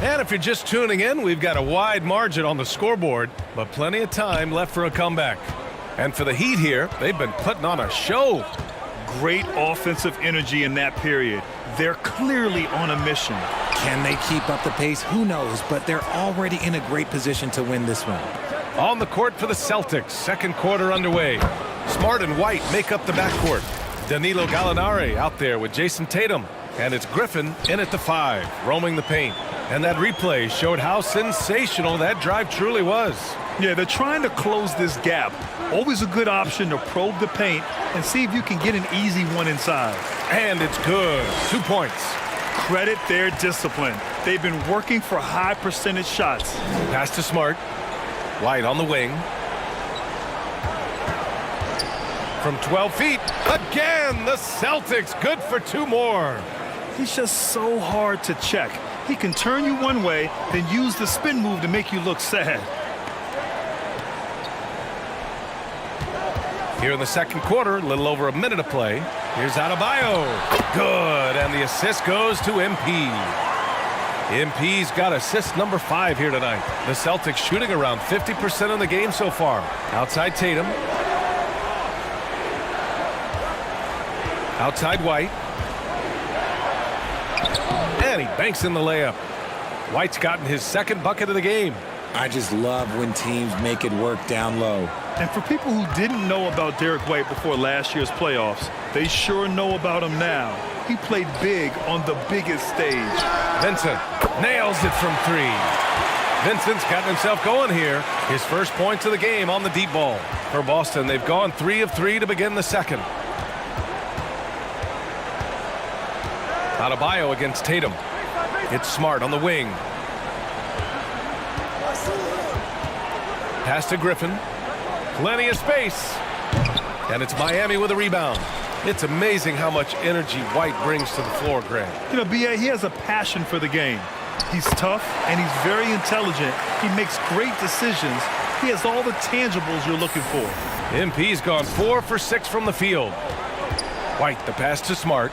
And if you're just tuning in, we've got a wide margin on the scoreboard, but plenty of time left for a comeback. And for the Heat here, they've been putting on a show. Great offensive energy in that period. They're clearly on a mission. Can they keep up the pace? Who knows, but they're already in a great position to win this one. On the court for the Celtics, second quarter underway. Smart and White make up the backcourt. Danilo Gallinari out there with Jason Tatum. And it's Griffin in at the 5, roaming the paint. And that replay showed how sensational that drive truly was. Yeah, they're trying to close this gap. Always a good option to probe the paint and see if you can get an easy one inside. And it's good. 2 points. Credit their discipline. They've been working for high percentage shots. Pass to Smart. White on the wing. From 12 feet. Again, the Celtics good for 2 more. He's just so hard to check. He can turn you one way, then use the spin move to make you look sad. Here in the second quarter, a little over a minute of play. Here's Adebayo. Good, and the assist goes to MP. MP's got assist number 5 here tonight. The Celtics shooting around 50% of the game so far. Outside Tatum. Outside White. And he banks in the layup. White's gotten his second bucket of the game. I just love when teams make it work down low. And for people who didn't know about Derek White before last year's playoffs, they sure know about him now. He played big on the biggest stage. Vincent nails it from 3. Vincent's gotten himself going here. His first points of the game on the deep ball. For Boston, they've gone 3 of 3 to begin the second. Adebayo against Tatum. It's Smart on the wing. Pass to Griffin. Plenty of space. And it's Miami with a rebound. It's amazing how much energy White brings to the floor, Greg. You know, B.A., he has a passion for the game. He's tough and he's very intelligent. He makes great decisions. He has all the tangibles you're looking for. MP's gone 4 for 6 from the field. White, the pass to Smart.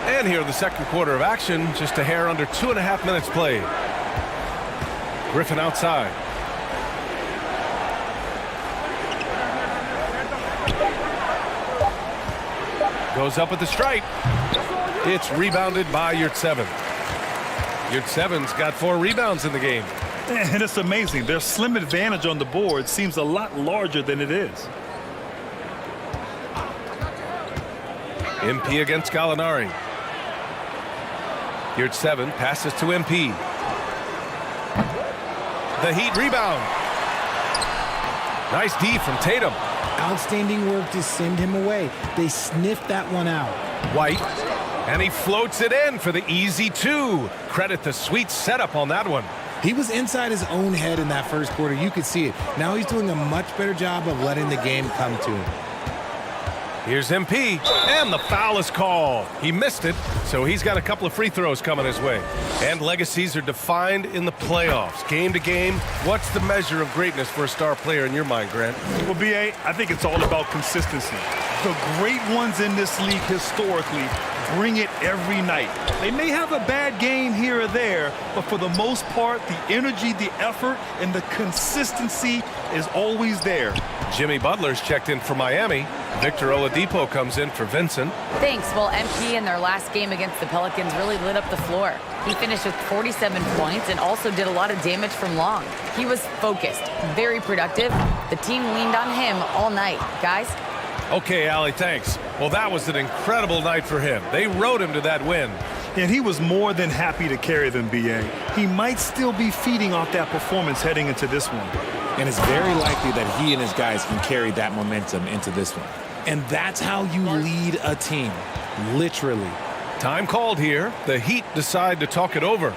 And here in the second quarter of action, just a hair under 2.5 minutes played. Griffin outside. Goes up at the stripe. It's rebounded by Yurtseven. Yurtseven's got 4 rebounds in the game. And it's amazing. Their slim advantage on the board seems a lot larger than it is. MP against Gallinari. Yurtseven passes to MP. The Heat rebound. Nice D from Tatum. Outstanding work to send him away. They sniffed that one out. White. And he floats it in for the easy 2. Credit the sweet setup on that one. He was inside his own head in that first quarter. You could see it. Now he's doing a much better job of letting the game come to him. Here's MP, and the foul is called. He missed it, so he's got a couple of free throws coming his way. And legacies are defined in the playoffs. Game to game, what's the measure of greatness for a star player in your mind, Grant? Well, B.A., I think it's all about consistency. The great ones in this league historically bring it every night. They may have a bad game here or there, but for the most part, the energy, the effort, and the consistency is always there. Jimmy Butler's checked in for Miami. Victor Oladipo comes in for Vincent. Thanks. Well, MP in their last game against the Pelicans really lit up the floor. He finished with 47 points and also did a lot of damage from long. He was focused, very productive. The team leaned on him all night. Guys? Okay, Allie, thanks. Well, that was an incredible night for him. They rode him to that win. And he was more than happy to carry them, B.A. He might still be feeding off that performance heading into this one. And it's very likely that he and his guys can carry that momentum into this one. And that's how you lead a team, literally. Time called here. The Heat decide to talk it over.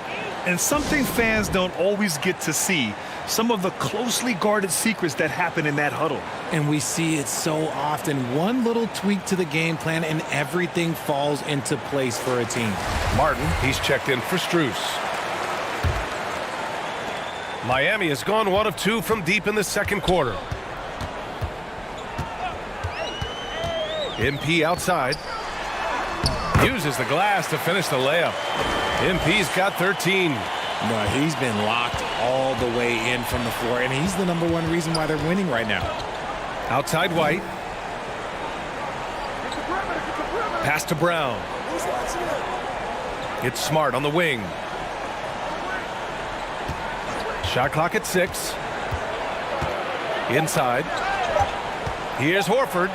And something fans don't always get to see, some of the closely guarded secrets that happen in that huddle. And we see it so often. One little tweak to the game plan and everything falls into place for a team. Martin, he's checked in for Strus. Miami has gone 1 of 2 from deep in the second quarter. MP outside. Uses the glass to finish the layup. MP's got 13. No, he's been locked all the way in from the floor, and he's the #1 reason why they're winning right now. Outside White. Pass to Brown. It's Smart on the wing. Shot clock at 6. Inside. Here's Horford.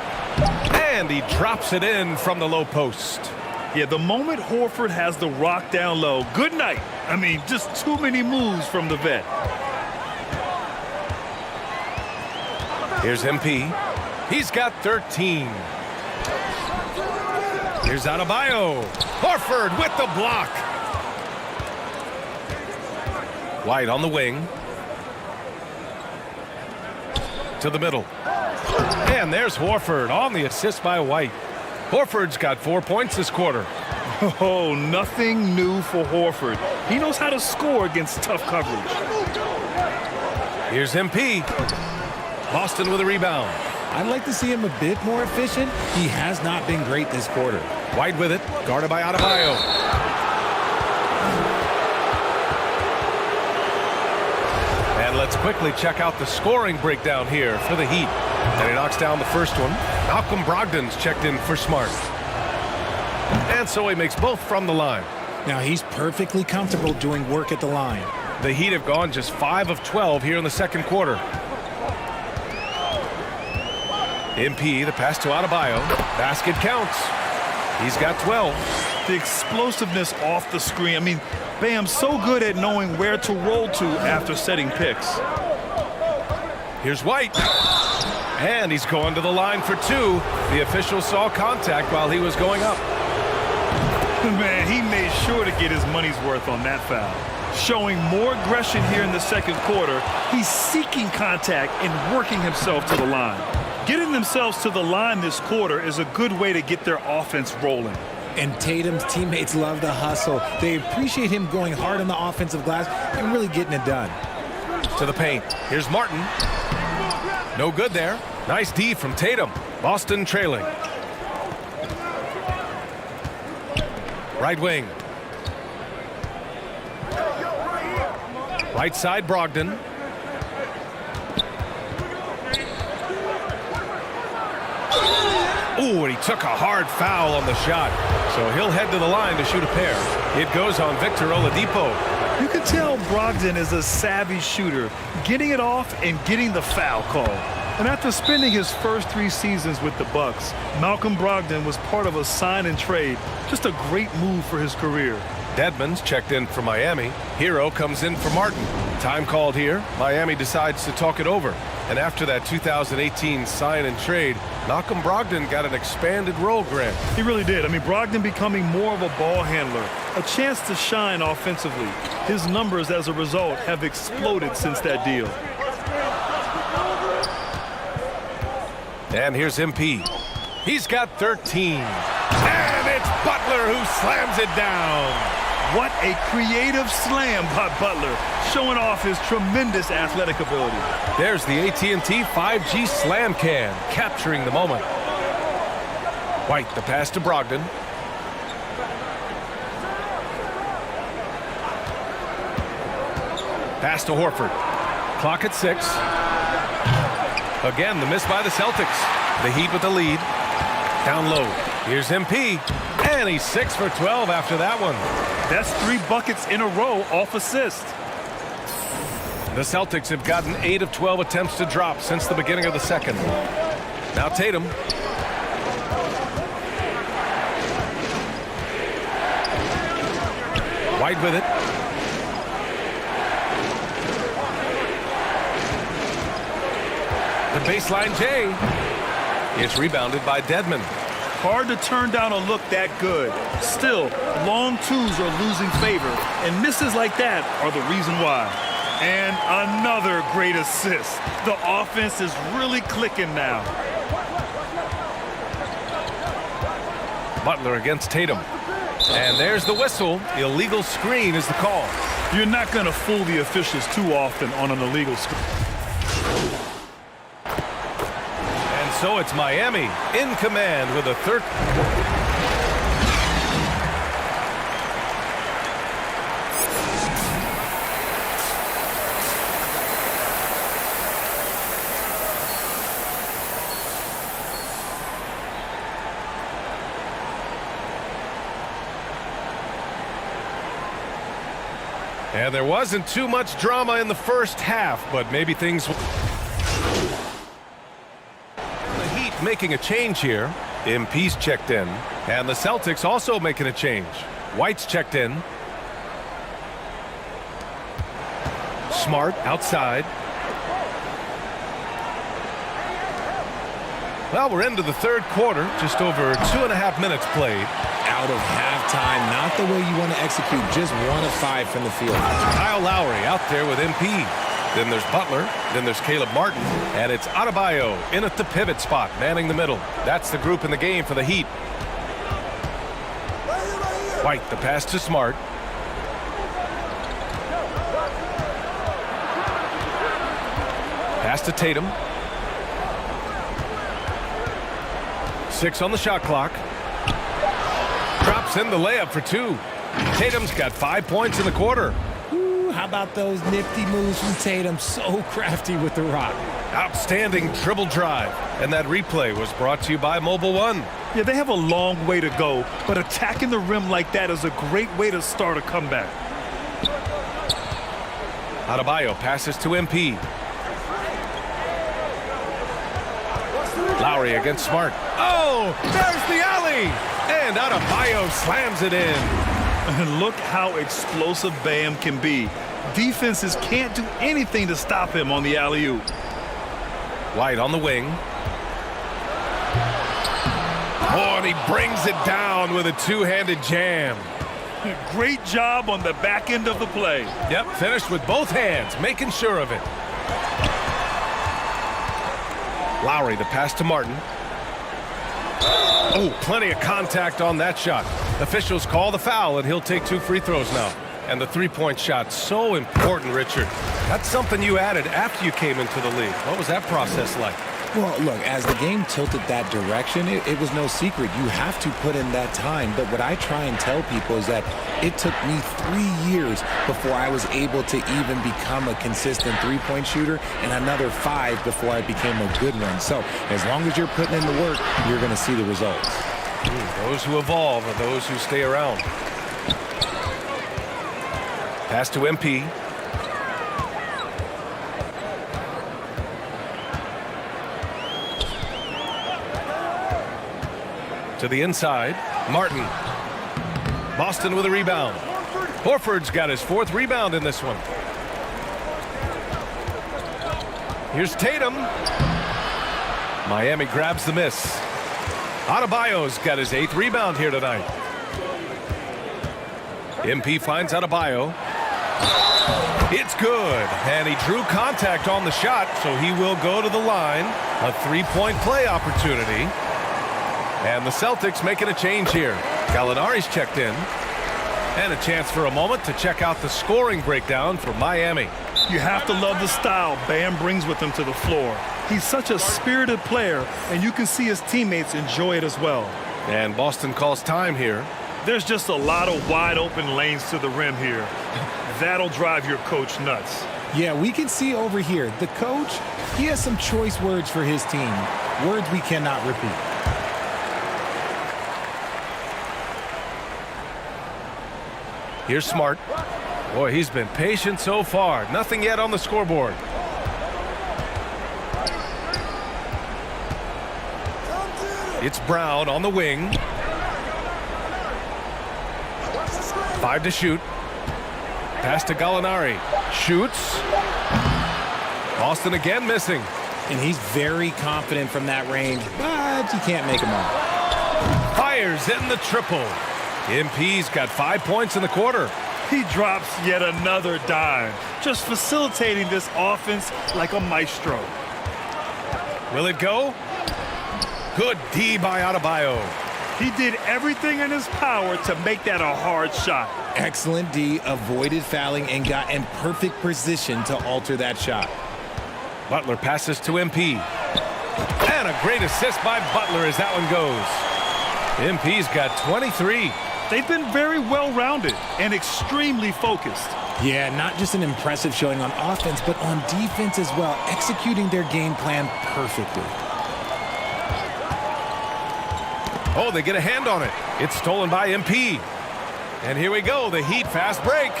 And he drops it in from the low post. Yeah, the moment Horford has the rock down low, good night. I mean, just too many moves from the vet. Here's MP. He's got 13. Here's Adebayo. Horford with the block. White on the wing. To the middle. And there's Horford on the assist by White. Horford's got 4 points this quarter. Oh, nothing new for Horford. He knows how to score against tough coverage. Here's MP. Boston with a rebound. I'd like to see him a bit more efficient. He has not been great this quarter. White with it, guarded by Adebayo. And let's quickly check out the scoring breakdown here for the Heat. And he knocks down the first one. Malcolm Brogdon's checked in for Smart. And so he makes both from the line. Now he's perfectly comfortable doing work at the line. The Heat have gone just 5 of 12 here in the second quarter. MP, the pass to Adebayo. Basket counts. He's got 12. The explosiveness off the screen. I mean, Bam's so good at knowing where to roll to after setting picks. Here's White. And he's going to the line for 2. The official saw contact while he was going up. Man, he made sure to get his money's worth on that foul. Showing more aggression here in the second quarter. He's seeking contact and working himself to the line. Getting themselves to the line this quarter is a good way to get their offense rolling. And Tatum's teammates love the hustle. They appreciate him going hard on the offensive glass and really getting it done. To the paint. Here's Martin. No good there. Nice D from Tatum. Boston trailing. Right wing. Right side, Brogdon. Ooh, and he took a hard foul on the shot. So he'll head to the line to shoot a pair. It goes on Victor Oladipo. You can tell Brogdon is a savvy shooter, getting it off and getting the foul call. And after spending his first 3 seasons with the Bucks, Malcolm Brogdon was part of a sign and trade. Just a great move for his career. Dedmon's checked in for Miami. Hero comes in for Martin. Time called here. Miami decides to talk it over. And after that 2018 sign and trade, Malcolm Brogdon got an expanded role, Grant. He really did. I mean, Brogdon becoming more of a ball handler, a chance to shine offensively. His numbers as a result have exploded since that deal. And here's MP. He's got 13. And it's Butler who slams it down. What a creative slam by Butler, showing off his tremendous athletic ability. There's the AT&T 5G Slam Can, capturing the moment. White, the pass to Brogdon. Pass to Horford. Clock at 6. Again, the miss by the Celtics. The Heat with the lead. Down low. Here's MP. And he's 6 for 12 after that one. That's 3 buckets in a row off assist. The Celtics have gotten 8 of 12 attempts to drop since the beginning of the second. Now Tatum. White with it. The baseline J. It's rebounded by Dedmon. Hard to turn down a look that good. Still, long twos are losing favor, and misses like that are the reason why. And another great assist. The offense is really clicking now. Butler against Tatum. And there's the whistle. Illegal screen is the call. You're not going to fool the officials too often on an illegal screen. So it's Miami in command with a third. And there wasn't too much drama in the first half, but maybe things will. Making a change here. MP's checked in. And the Celtics also making a change. White's checked in. Smart outside. Well, we're into the third quarter. Just over 2.5 minutes played. Out of halftime. Not the way you want to execute. Just 1 of 5 from the field. Kyle Lowry out there with MP. Then there's Butler. Then there's Caleb Martin. And it's Adebayo in at the pivot spot, manning the middle. That's the group in the game for the Heat. White, the pass to Smart. Pass to Tatum. 6 on the shot clock. Drops in the layup for 2. Tatum's got 5 points in the quarter. How about those nifty moves from Tatum? So crafty with the rock. Outstanding dribble drive. And that replay was brought to you by Mobile One. Yeah, they have a long way to go, but attacking the rim like that is a great way to start a comeback. Adebayo passes to MP. Lowry against Smart. Oh, there's the alley. And Adebayo slams it in. And look how explosive Bam can be. Defenses can't do anything to stop him on the alley-oop. White on the wing. Oh, and he brings it down with a two-handed jam. Great job on the back end of the play. Yep, finished with both hands, making sure of it. Lowry, the pass to Martin. Oh, plenty of contact on that shot. Officials call the foul, and he'll take 2 free throws now. And the three-point shot, so important, Richard. That's something you added after you came into the league. What was that process like? Well, look, as the game tilted that direction, it was no secret. You have to put in that time. But what I try and tell people is that it took me 3 years before I was able to even become a consistent three-point shooter, and another 5 before I became a good one. So as long as you're putting in the work, you're going to see the results. Those who evolve are those who stay around. Pass to MP. To the inside, Martin. Boston with a rebound. Horford's got his 4th rebound in this one. Here's Tatum. Miami grabs the miss. Adebayo's got his 8th rebound here tonight. MP finds Adebayo. It's good, and he drew contact on the shot, so he will go to the line. A 3-point play opportunity. And the Celtics making a change here. Gallinari's checked in. And a chance for a moment to check out the scoring breakdown for Miami. You have to love the style Bam brings with him to the floor. He's such a spirited player, and you can see his teammates enjoy it as well. And Boston calls time here. There's just a lot of wide open lanes to the rim here. That'll drive your coach nuts. Yeah, we can see over here, the coach, he has some choice words for his team. Words we cannot repeat. Here's Smart. Boy, he's been patient so far. Nothing yet on the scoreboard. It's Brown on the wing. 5 to shoot. Pass to Gallinari. Shoots. Boston again missing. And he's very confident from that range, but you can't make him all. Fires in the triple. MP's got 5 points in the quarter. He drops yet another dime, just facilitating this offense like a maestro. Will it go? Good D by Adebayo. He did everything in his power to make that a hard shot. Excellent D, avoided fouling and got in perfect position to alter that shot. Butler passes to MP. And a great assist by Butler as that one goes. MP's got 23. They've been very well-rounded and extremely focused. Yeah, not just an impressive showing on offense, but on defense as well, executing their game plan perfectly. Oh, they get a hand on it. It's stolen by MP. And here we go, the Heat fast break.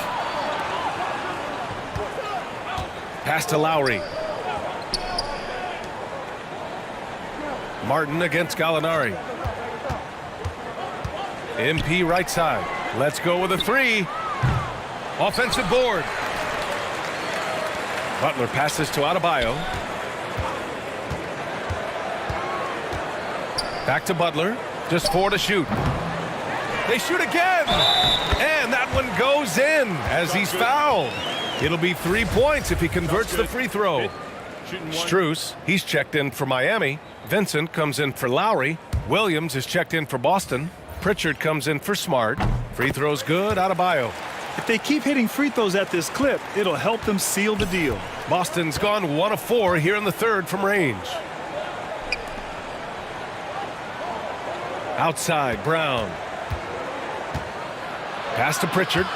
Pass to Lowry. Martin against Gallinari. MP right side. Let's go with a 3. Offensive board. Butler passes to Adebayo. Back to Butler. Just 4 to shoot. They shoot again. And that one goes in as he's fouled. It'll be 3 points if he converts the free throw. Strus, he's checked in for Miami. Vincent comes in for Lowry. Williams is checked in for Boston. Pritchard comes in for Smart. Free throws good, Adebayo. If they keep hitting free throws at this clip, it'll help them seal the deal. Boston's gone 1 of 4 here in the third from range. Outside, Brown. Pass to Pritchard.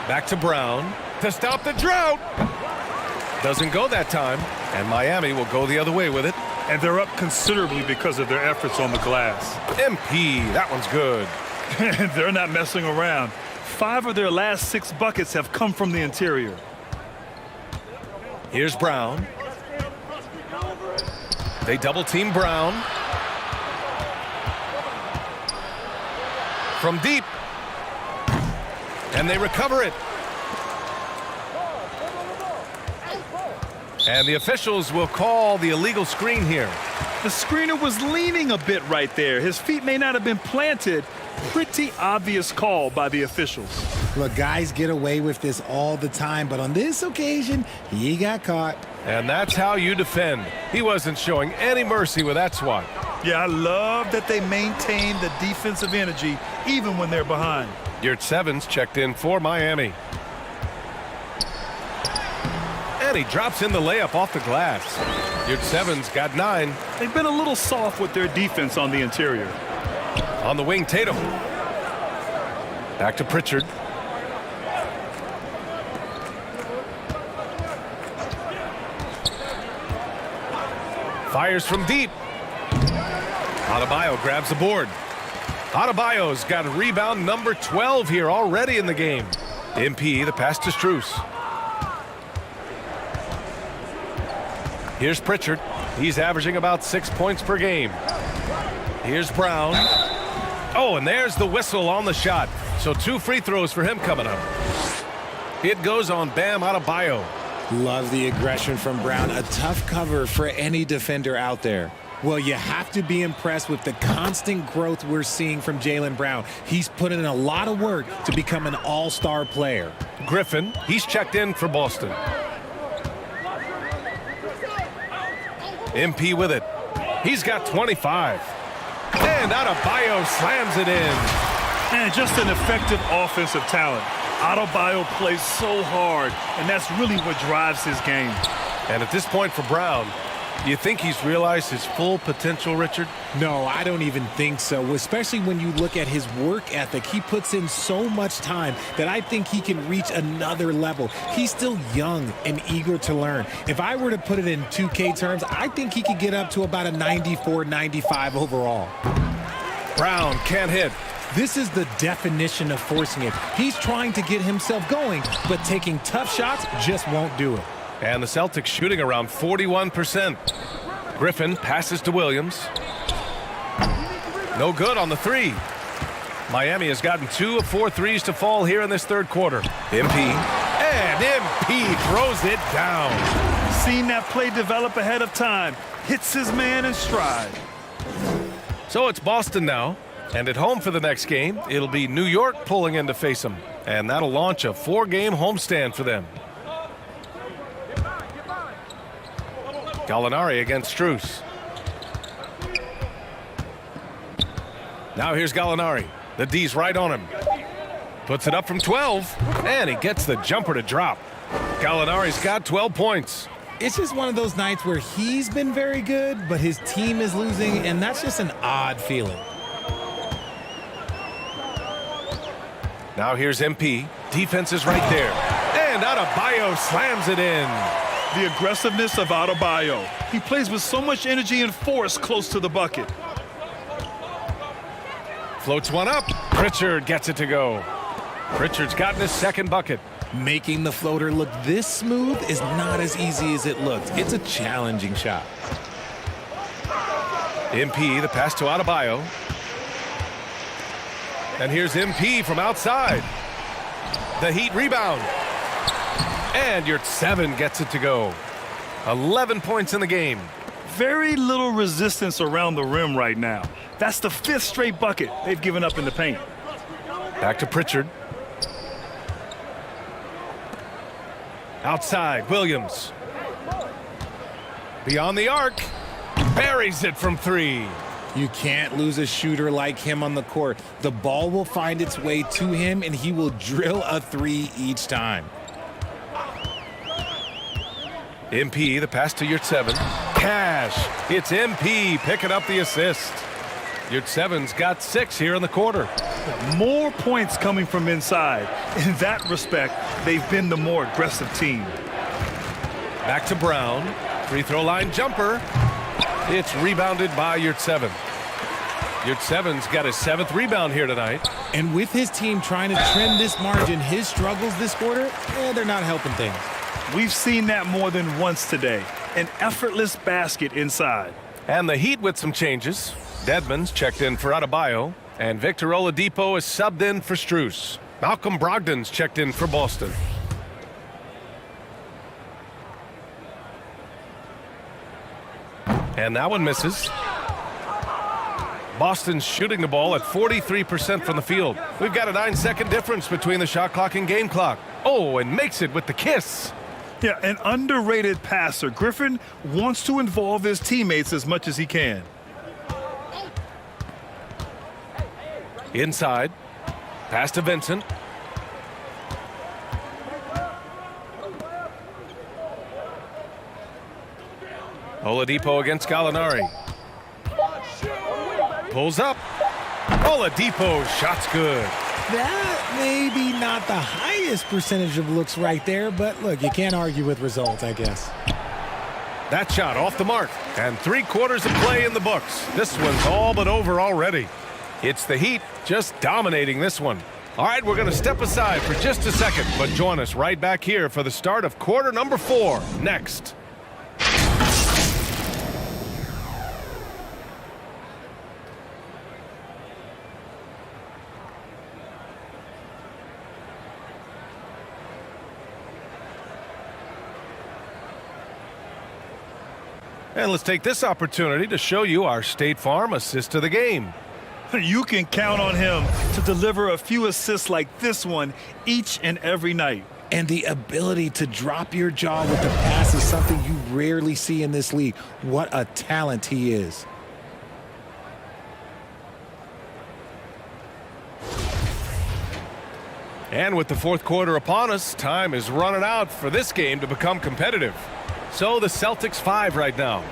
Back to Brown to stop the drought. Doesn't go that time, and Miami will go the other way with it. And they're up considerably because of their efforts on the glass. MP, that one's good. They're not messing around. 5 of their last 6 buckets have come from the interior. Here's Brown. They double team Brown. From deep. And they recover it. And the officials will call the illegal screen here. The screener was leaning a bit right there. His feet may not have been planted. Pretty obvious call by the officials. Look, guys get away with this all the time, but on this occasion, he got caught. And that's how you defend. He wasn't showing any mercy with that swat. Yeah, I love that they maintain the defensive energy even when they're behind. Yurt Sevens checked in for Miami. And he drops in the layup off the glass. Yurt Sevens got 9. They've been a little soft with their defense on the interior. On the wing, Tatum. Back to Pritchard. Fires from deep. Adebayo grabs the board. Adebayo's got rebound number 12 here already in the game. MP, the pass to Strus. Here's Pritchard. He's averaging about 6 points per game. Here's Brown. Oh, and there's the whistle on the shot. So 2 free throws for him coming up. It goes on Bam Adebayo. Love the aggression from Brown. A tough cover for any defender out there. Well, you have to be impressed with the constant growth we're seeing from Jaylen Brown. He's put in a lot of work to become an all-star player. Griffin, he's checked in for Boston. MP with it. He's got 25. And Adebayo slams it in. And just an effective offensive talent. Adebayo plays so hard, and that's really what drives his game. And at this point for Brown, do you think he's realized his full potential, Richard? No, I don't even think so, especially when you look at his work ethic. He puts in so much time that I think he can reach another level. He's still young and eager to learn. If I were to put it in 2K terms, I think he could get up to about a 94, 95 overall. Brown can't hit. This is the definition of forcing it. He's trying to get himself going, but taking tough shots just won't do it. And the Celtics shooting around 41%. Griffin passes to Williams. No good on the three. Miami has gotten 2 of 4 threes to fall here in this third quarter. MP. And MP throws it down. Seen that play develop ahead of time. Hits his man in stride. So it's Boston now. And at home for the next game, it'll be New York pulling in to face them. And that'll launch a 4-game homestand for them. Gallinari against Strus. Now here's Gallinari. The D's right on him. Puts it up from 12. And he gets the jumper to drop. Gallinari's got 12 points. It's just one of those nights where he's been very good, but his team is losing, and that's just an odd feeling. Now here's MP. Defense is right there. And Adebayo slams it in. The aggressiveness of Adebayo. He plays with so much energy and force close to the bucket. Floats one up. Pritchard gets it to go. Pritchard's gotten his second bucket. Making the floater look this smooth is not as easy as it looks. It's a challenging shot. MP, the pass to Adebayo. And here's MP from outside. The Heat rebound. And Yurtseven gets it to go. 11 points in the game. Very little resistance around the rim right now. That's the 5th straight bucket they've given up in the paint. Back to Pritchard. Outside, Williams. Beyond the arc. Buries it from 3. You can't lose a shooter like him on the court. The ball will find its way to him, and he will drill a 3 each time. MP, the pass to Yurtseven. Cash. It's MP picking up the assist. Yurtseven's got 6 here in the quarter. More points coming from inside. In that respect, they've been the more aggressive team. Back to Brown. Free throw line jumper. It's rebounded by Yurtseven. Yurtseven's got his 7th rebound here tonight. And with his team trying to trim this margin, his struggles this quarter, they're not helping things. We've seen that more than once today. An effortless basket inside. And the Heat with some changes. Dedmon's checked in for Adebayo. And Victor Oladipo is subbed in for Strus. Malcolm Brogdon's checked in for Boston. And that one misses. Boston's shooting the ball at 43% from the field. We've got a 9-second difference between the shot clock and game clock. Oh, and makes it with the kiss. Yeah, an underrated passer. Griffin wants to involve his teammates as much as he can. Inside. Pass to Vincent. Oladipo against Gallinari. Pulls up. Oladipo, shot's good. That may be not the highest percentage of looks right there, but look, you can't argue with results, I guess. That shot off the mark, and 3 quarters of play in the books. This one's all but over already. It's the Heat just dominating this one. All right, we're going to step aside for just a second, but join us right back here for the start of quarter number 4 next. And let's take this opportunity to show you our State Farm assist of the game. You can count on him to deliver a few assists like this one each and every night. And the ability to drop your jaw with the pass is something you rarely see in this league. What a talent he is. And with the fourth quarter upon us, time is running out for this game to become competitive. So the Celtics 5 right now.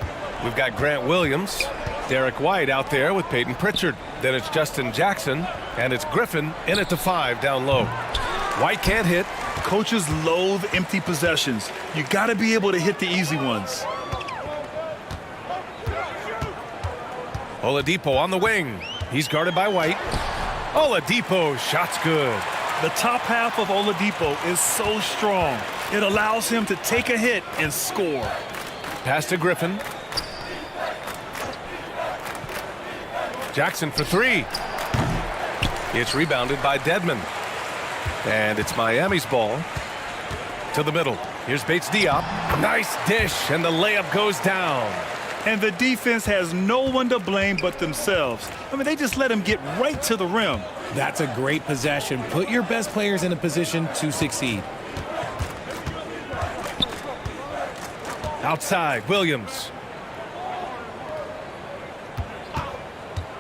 We've got Grant Williams, Derek White out there with Peyton Pritchard. Then it's Justin Jackson, and it's Griffin in at the 5 down low. White can't hit. Coaches loathe empty possessions. You got to be able to hit the easy ones. Oladipo on the wing. He's guarded by White. Oladipo, shot's good. The top half of Oladipo is so strong. It allows him to take a hit and score. Pass to Griffin. Jackson for 3. It's rebounded by Dedmon. And it's Miami's ball. To the middle. Here's Bates Diop. Nice dish, and the layup goes down. And the defense has no one to blame but themselves. I mean, they just let him get right to the rim. That's a great possession. Put your best players in a position to succeed. Outside, Williams.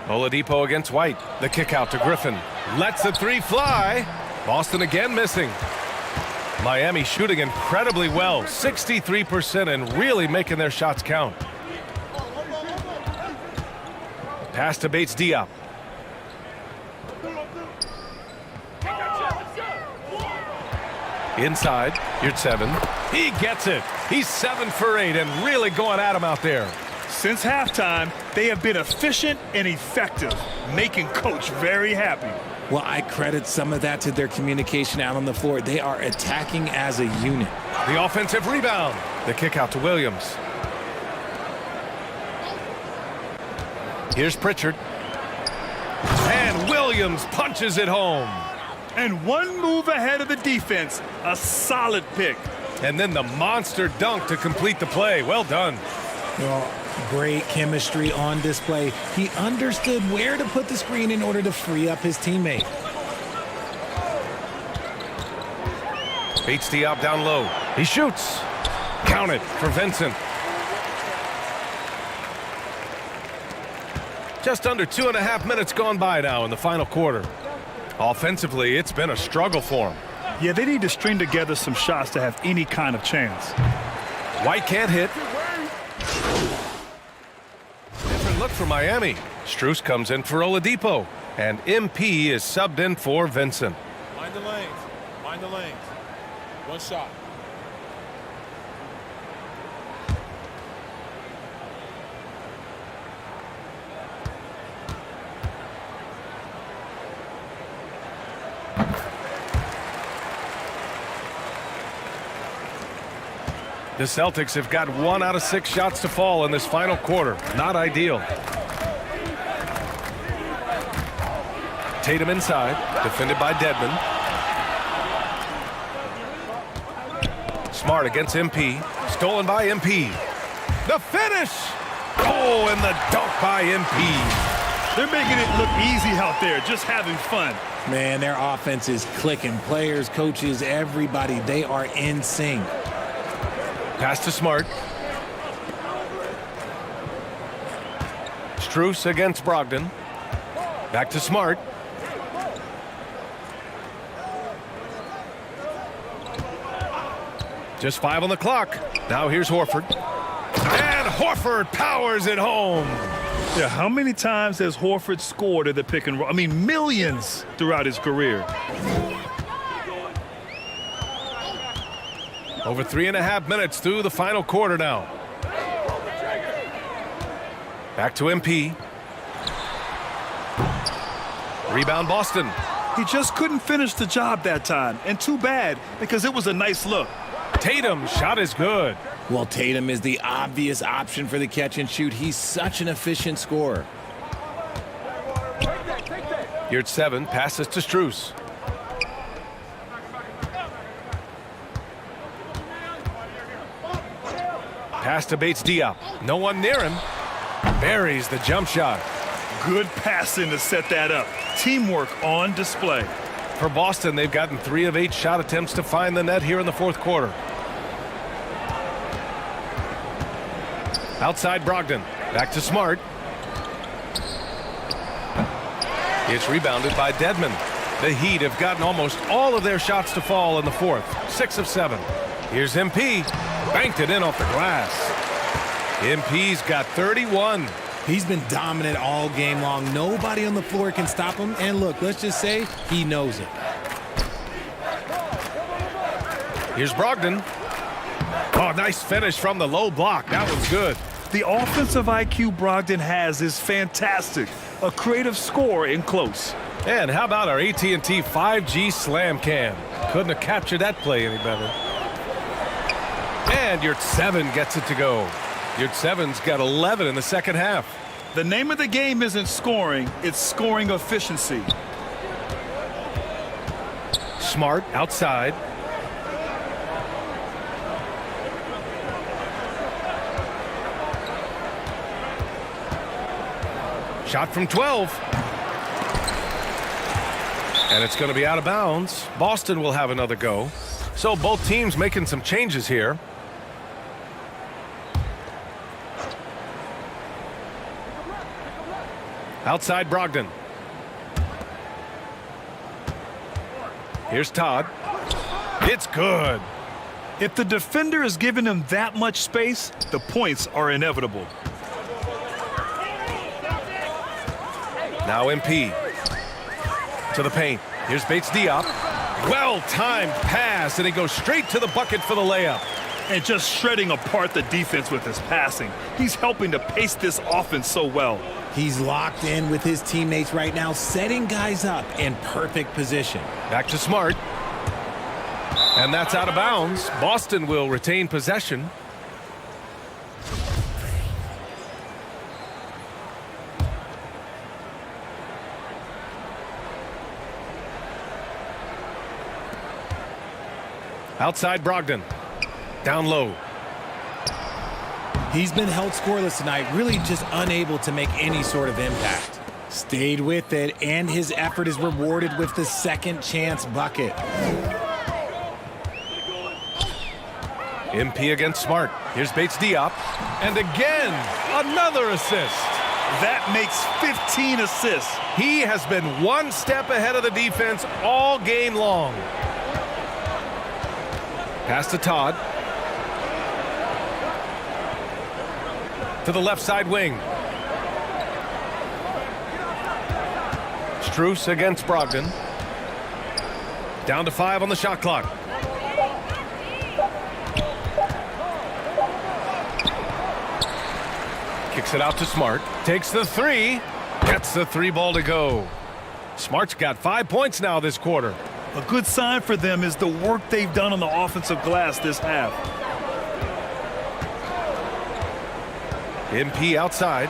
Oladipo against White. The kick out to Griffin. Lets the 3 fly. Boston again missing. Miami shooting incredibly well. 63% and really making their shots count. Pass to Bates Diop. Inside, you're 7. He gets it. He's 7 for 8 and really going at him out there. Since halftime, they have been efficient and effective, making Coach very happy. Well, I credit some of that to their communication out on the floor. They are attacking as a unit. The offensive rebound. The kick out to Williams. Here's Pritchard. And Williams punches it home. And one move ahead of the defense. A solid pick. And then the monster dunk to complete the play. Well done. Well, great chemistry on display. He understood where to put the screen in order to free up his teammate. Bates Diop down low. He shoots. Count it for Vincent. Just under 2.5 minutes gone by now in the final quarter. Offensively, it's been a struggle for him. Yeah, they need to string together some shots to have any kind of chance. White can't hit. Different look for Miami. Strus comes in for Oladipo. And MP is subbed in for Vincent. Mind the lanes. Mind the lanes. One shot. The Celtics have got 1 out of 6 shots to fall in this final quarter. Not ideal. Tatum inside, defended by Dedmon. Smart against MP, stolen by MP. The finish! Oh, and the dunk by MP. They're making it look easy out there, just having fun. Man, their offense is clicking. Players, coaches, everybody, they are in sync. Pass to Smart. Strus against Brogdon. Back to Smart. Just 5 on the clock. Now here's Horford. And Horford powers it home. Yeah, how many times has Horford scored at the pick and roll? I mean, millions throughout his career. Over 3.5 minutes through the final quarter now. Back to MP. Rebound Boston. He just couldn't finish the job that time. And too bad, because it was a nice look. Tatum, shot is good. Well, Tatum is the obvious option for the catch and shoot. He's such an efficient scorer. You're at 7, passes to Strus. Pass to Bates Diop. No one near him. Buries the jump shot. Good passing to set that up. Teamwork on display. For Boston, they've gotten 3 of 8 shot attempts to find the net here in the fourth quarter. Outside Brogdon. Back to Smart. It's rebounded by Dedmon. The Heat have gotten almost all of their shots to fall in the fourth. 6 of 7. Here's MP. Banked it in off the glass. MP's got 31. He's been dominant all game long. Nobody on the floor can stop him. And look, let's just say he knows it. Here's Brogdon. Oh, nice finish from the low block. That one's good. The offensive IQ Brogdon has is fantastic. A creative scorer in close. And how about our AT&T 5G Slam Cam? Couldn't have captured that play any better. And Yurtseven gets it to go. Yurtseven's got 11 in the second half. The name of the game isn't scoring, it's scoring efficiency. Smart outside. Shot from 12. And it's going to be out of bounds. Boston will have another go. So both teams making some changes here. Outside Brogdon. Here's Todd. It's good. If the defender is giving him that much space, the points are inevitable. Now MP. To the paint. Here's Bates Diop. Well-timed pass, and he goes straight to the bucket for the layup. And just shredding apart the defense with his passing. He's helping to pace this offense so well. He's locked in with his teammates right now, setting guys up in perfect position. Back to Smart. And that's out of bounds. Boston will retain possession. Outside Brogdon. Down low. He's been held scoreless tonight, really just unable to make any sort of impact. Stayed with it, and his effort is rewarded with the second chance bucket. MP against Smart. Here's Bates Diop. And again, another assist. That makes 15 assists. He has been one step ahead of the defense all game long. Pass to Todd. To the left side wing. Strus against Brogdon. Down to 5 on the shot clock. Kicks it out to Smart. Takes the 3. Gets the 3 ball to go. Smart's got 5 points now this quarter. A good sign for them is the work they've done on the offensive glass this half. MP outside.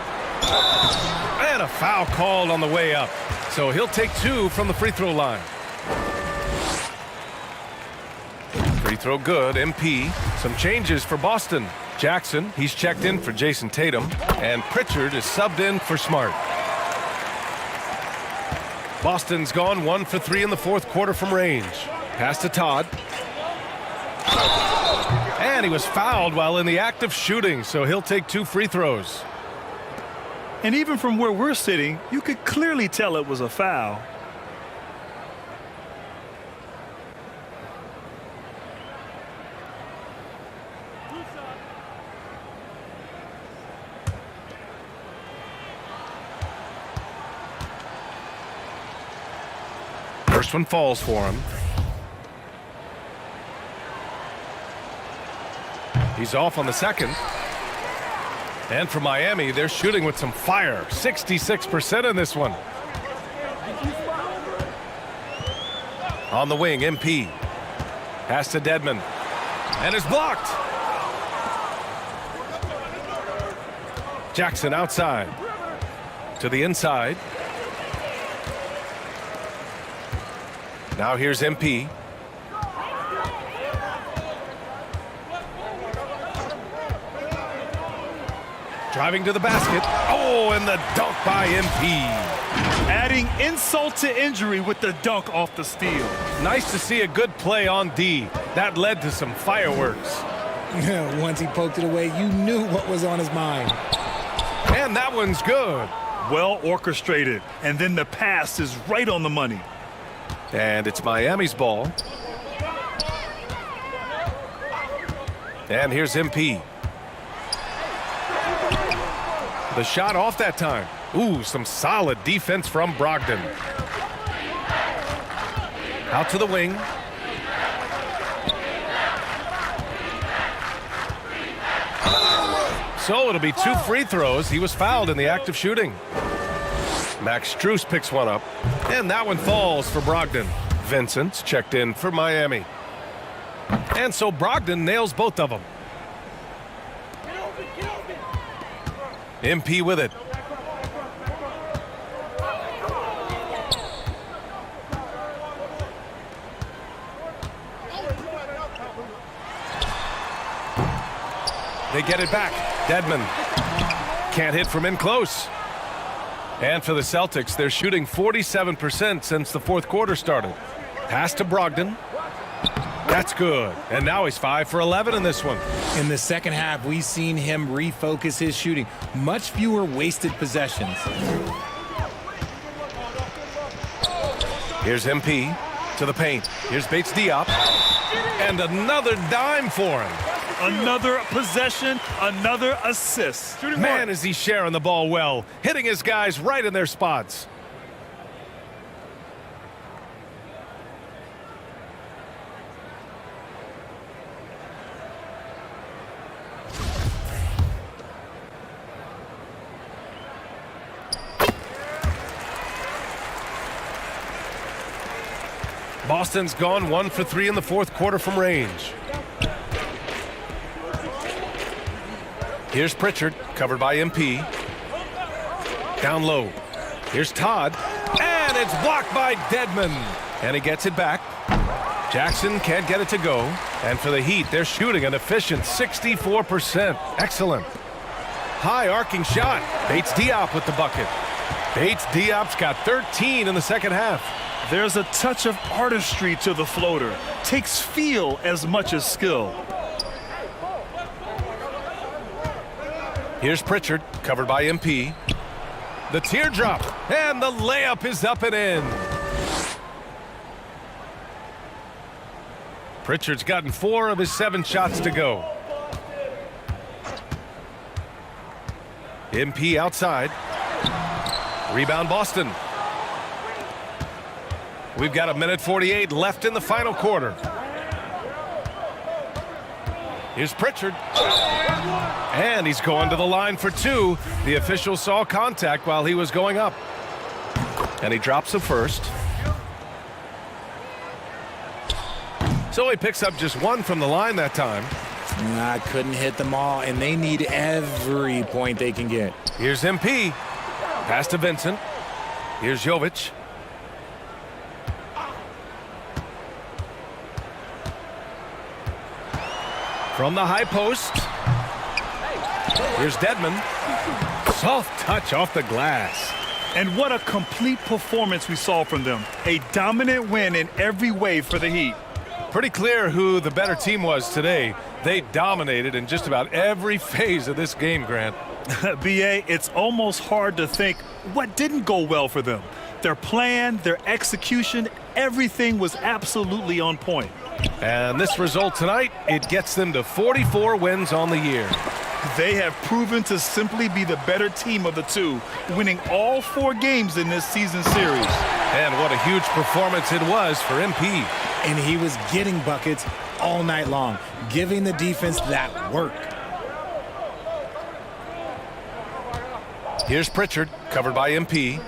And a foul called on the way up. So he'll take 2 from the free throw line. Free throw good. MP. Some changes for Boston. Jackson, he's checked in for Jason Tatum. And Pritchard is subbed in for Smart. Boston's gone 1 for 3 in the fourth quarter from range. Pass to Todd. And he was fouled while in the act of shooting, so he'll take 2 free throws. And even from where we're sitting, you could clearly tell it was a foul. First one falls for him. He's off on the second. And for Miami, they're shooting with some fire. 66% in this one. On the wing, MP. Pass to Dedmon. And is blocked. Jackson outside. To the inside. Now here's MP. Driving to the basket. Oh, and the dunk by MP. Adding insult to injury with the dunk off the steal. Nice to see a good play on D. That led to some fireworks. Once he poked it away, you knew what was on his mind. And that one's good. Well orchestrated. And then the pass is right on the money. And it's Miami's ball. And here's MP. The shot off that time. Ooh, some solid defense from Brogdon. Out to the wing. So it'll be 2 free throws. He was fouled in the act of shooting. Max Strus picks one up. And that one falls for Brogdon. Vincent's checked in for Miami. And so Brogdon nails both of them. MP with it. They get it back. Dedmon can't hit from in close. And for the Celtics, they're shooting 47% since the fourth quarter started. Pass to Brogdon. That's good. And now he's 5 for 11 in this one. In the second half, we've seen him refocus his shooting. Much fewer wasted possessions. Here's MP to the paint. Here's Bates Diop. And another dime for him. Another possession, another assist. Man, is he sharing the ball well, hitting his guys right in their spots. Boston's gone 1 for 3 in the fourth quarter from range. Here's Pritchard, covered by MP. Down low. Here's Todd. And it's blocked by Dedmon. And he gets it back. Jackson can't get it to go. And for the Heat, they're shooting an efficient 64%. Excellent. High arcing shot. Bates Diop with the bucket. Bates Diop's got 13 in the second half. There's a touch of artistry to the floater. Takes feel as much as skill. Here's Pritchard, covered by MP. The teardrop, and the layup is up and in. Pritchard's gotten 4 of his 7 shots to go. MP outside. Rebound Boston. We've got 1:48 left in the final quarter. Here's Pritchard. And he's going to the line for 2. The official saw contact while he was going up. And he drops the first. So he picks up just 1 from the line that time. I couldn't hit them all, and they need every point they can get. Here's MP. Pass to Vincent. Here's Jovic. From the high post. Here's Dedmon. Soft touch off the glass. And what a complete performance we saw from them. A dominant win in every way for the Heat. Pretty clear who the better team was today. They dominated in just about every phase of this game, Grant. B.A., it's almost hard to think what didn't go well for them. Their plan, their execution, everything was absolutely on point. And this result tonight, it gets them to 44 wins on the year. They have proven to simply be the better team of the two, winning all 4 games in this season series. And what a huge performance it was for MP. And he was getting buckets all night long, giving the defense that work. Here's Pritchard, covered by MP.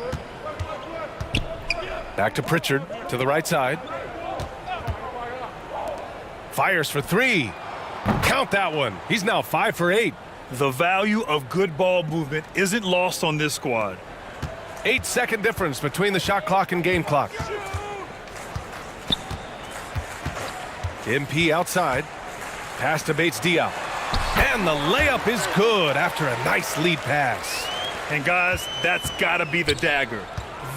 Back to Pritchard, to the right side. Fires for 3. Count that one. He's now 5 for 8. The value of good ball movement isn't lost on this squad. 8-second difference between the shot clock and game clock. MP outside. Pass to Bates Diop. And the layup is good after a nice lead pass. And guys, that's got to be the dagger.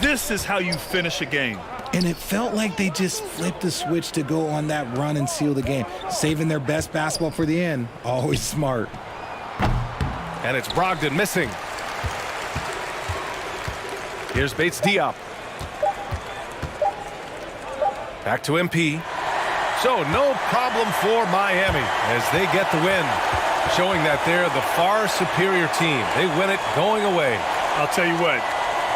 This is how you finish a game. And it felt like they just flipped the switch to go on that run and seal the game, saving their best basketball for the end. Always smart. And it's Brogdon missing. Here's Bates Diop. Back to MP. So no problem for Miami as they get the win, showing that they're the far superior team. They win it going away. I'll tell you what,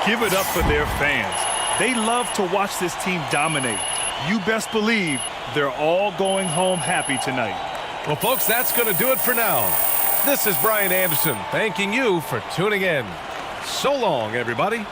give it up for their fans. They love to watch this team dominate. You best believe they're all going home happy tonight. Well, folks, that's going to do it for now. This is Brian Anderson thanking you for tuning in. So long, everybody.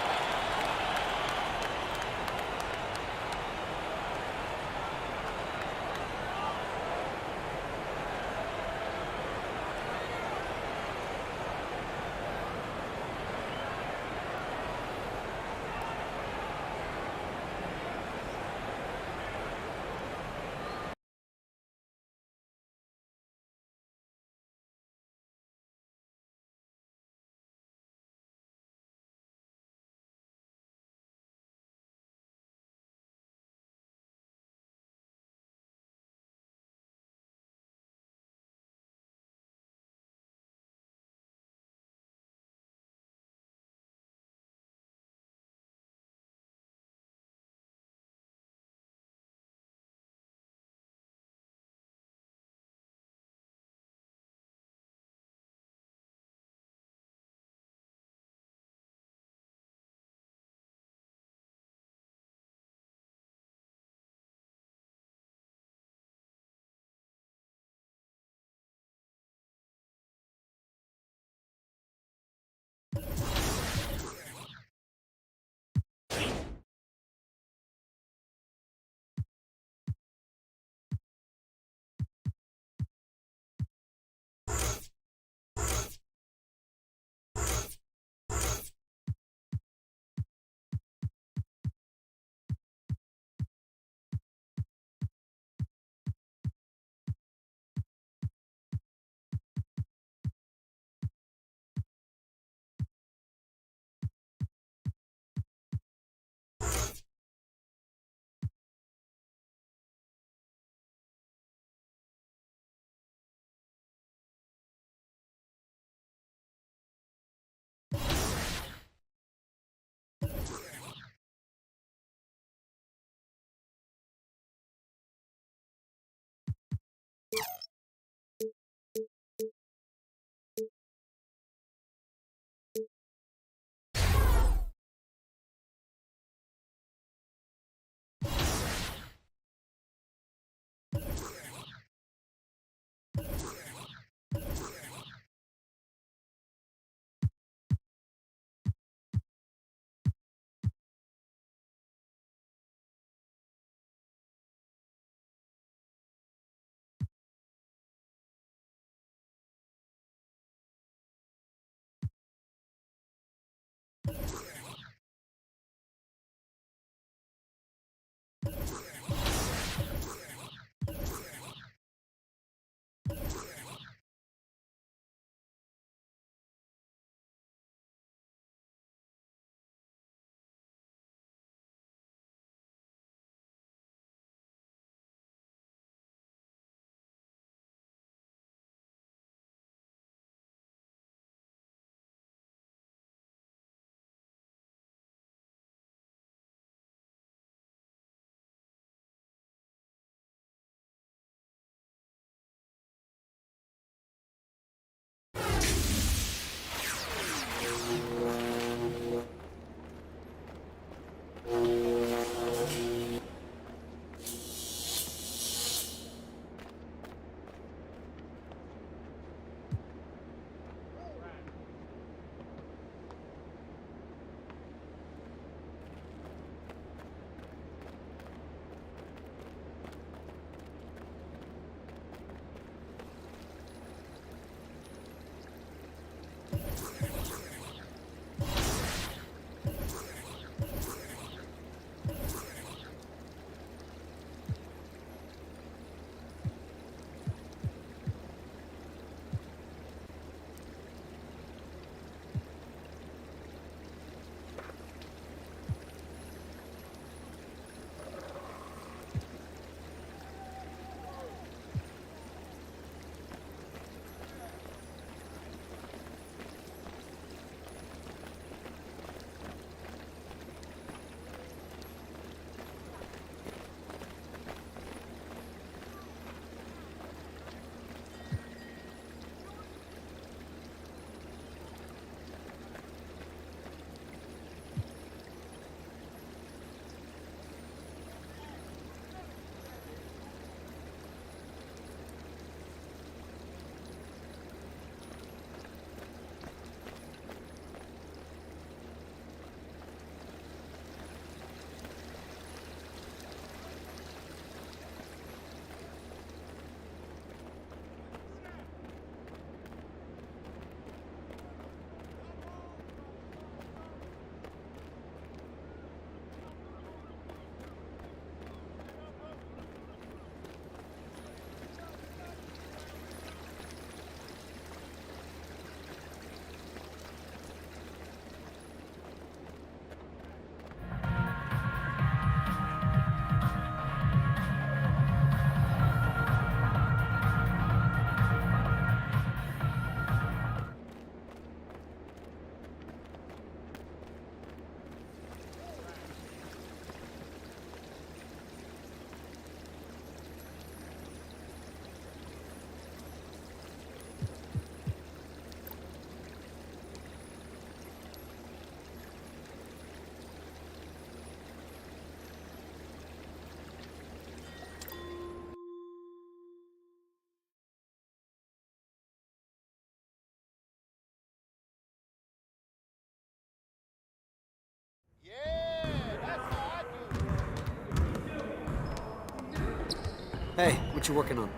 Hey, what you working on?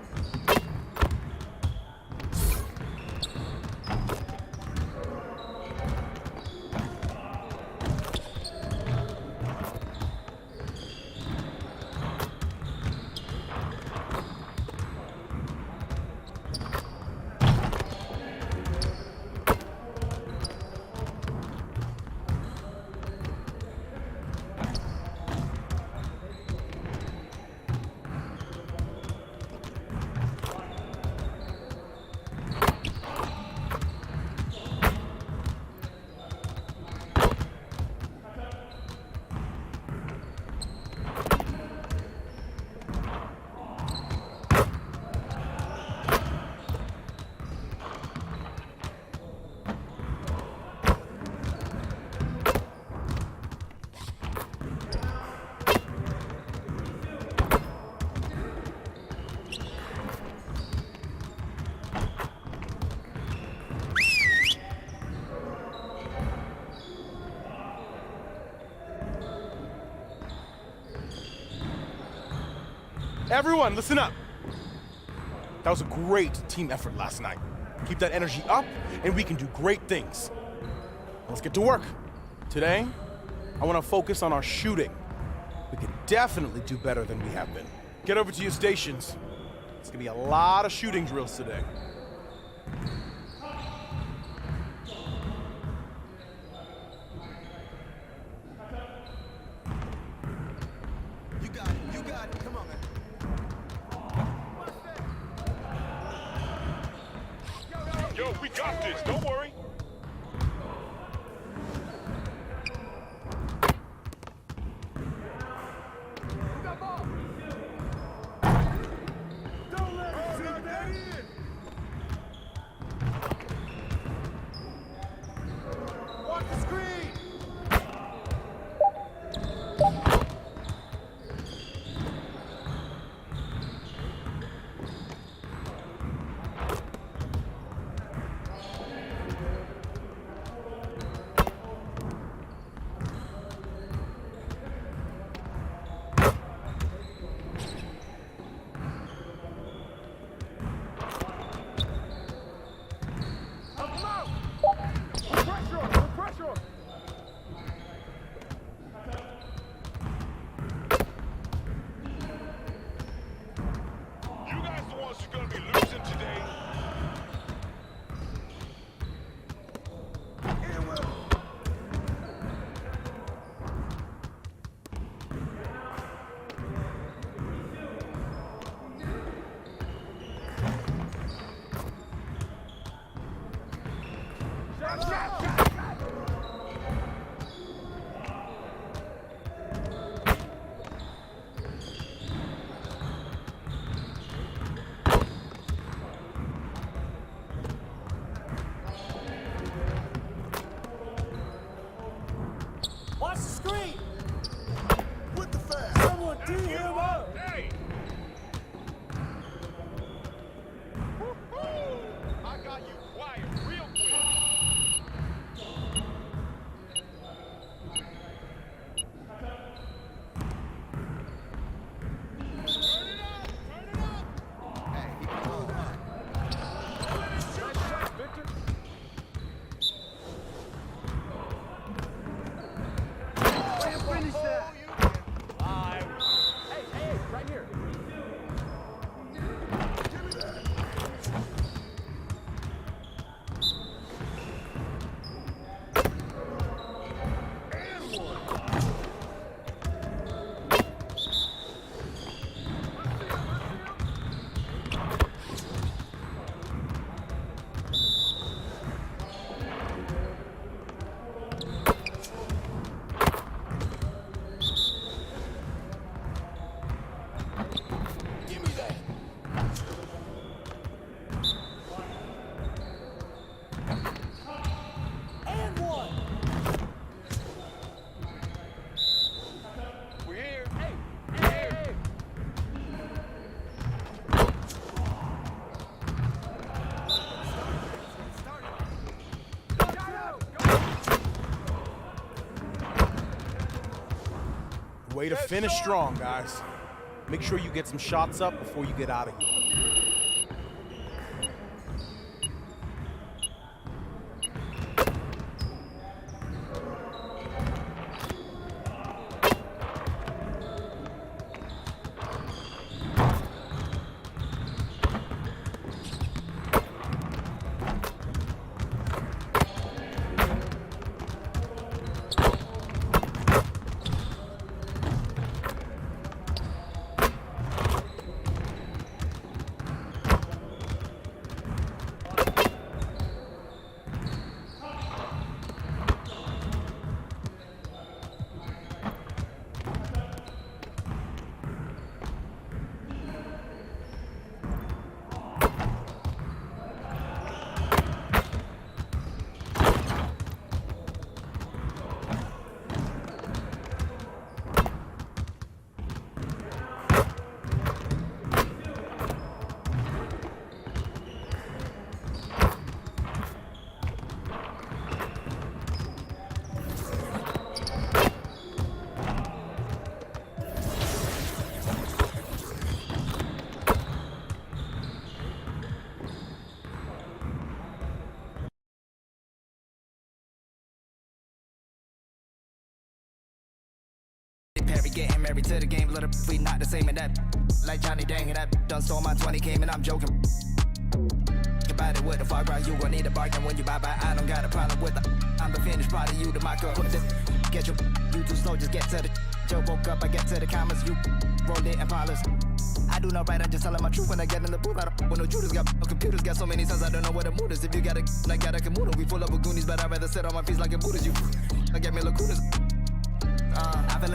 Everyone, listen up. That was a great team effort last night. Keep that energy up, and we can do great things. Let's get to work. Today, I want to focus on our shooting. We can definitely do better than we have been. Get over to your stations. It's gonna be a lot of shooting drills today. You got it, you got it. Come on, man. Yo, we got this. Don't worry. Watch the screen! What the fuck? Someone D him up! Hey! I got you quiet real quick. Finish that! Hey, right here. Give me that. And one. Give me that. And one. We're here. Hey. Way to finish strong, guys. Make sure you get some shots up before you get out of here. Perry getting married to the game, little we not the same in that. Like Johnny Dang, and that done stole my 20 came and I'm joking. About it with the far ground, you gon' need a bargain when you buy. I don't got a problem with the. I'm the finished product, you the mock up. Get your, you too slow, just get to the. Joe woke up, I get to the commas, you rolled it and polish. I do not write, I'm just telling my truth when I get in the booth. I don't when no Judas got no computers, got so many sons, I don't know what the mood is. If you got a, I got a Kamuda, we full up with Goonies, but I'd rather sit on my feet like a Buddhist. You, I get me lacunas. I feel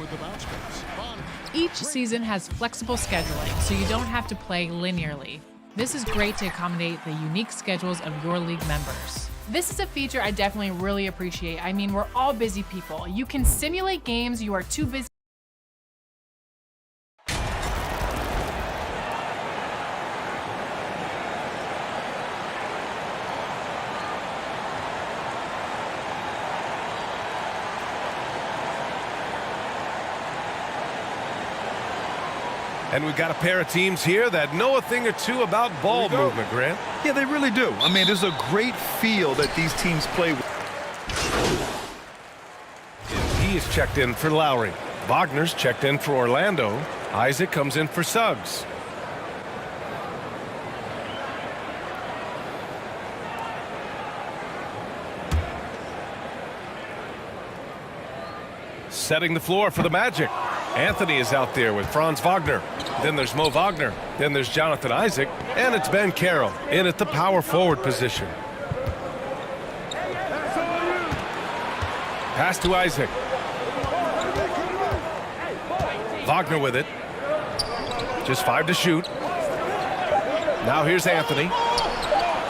with the bounce pass. Each season has flexible scheduling, so you don't have to play linearly. This is great to accommodate the unique schedules of your league members. This is a feature I definitely really appreciate. I mean, we're all busy people. You can simulate games you are too busy. And we've got a pair of teams here that know a thing or two about ball movement, Grant. Yeah, they really do. I mean, there's a great feel that these teams play with. He is checked in for Lowry. Wagner's checked in for Orlando. Isaac comes in for Suggs. Setting the floor for the Magic. Anthony is out there with Franz Wagner. Then there's Mo Wagner. Then there's Jonathan Isaac. And it's Banchero in at the power forward position. Pass to Isaac. Wagner with it. Just 5 to shoot. Now here's Anthony.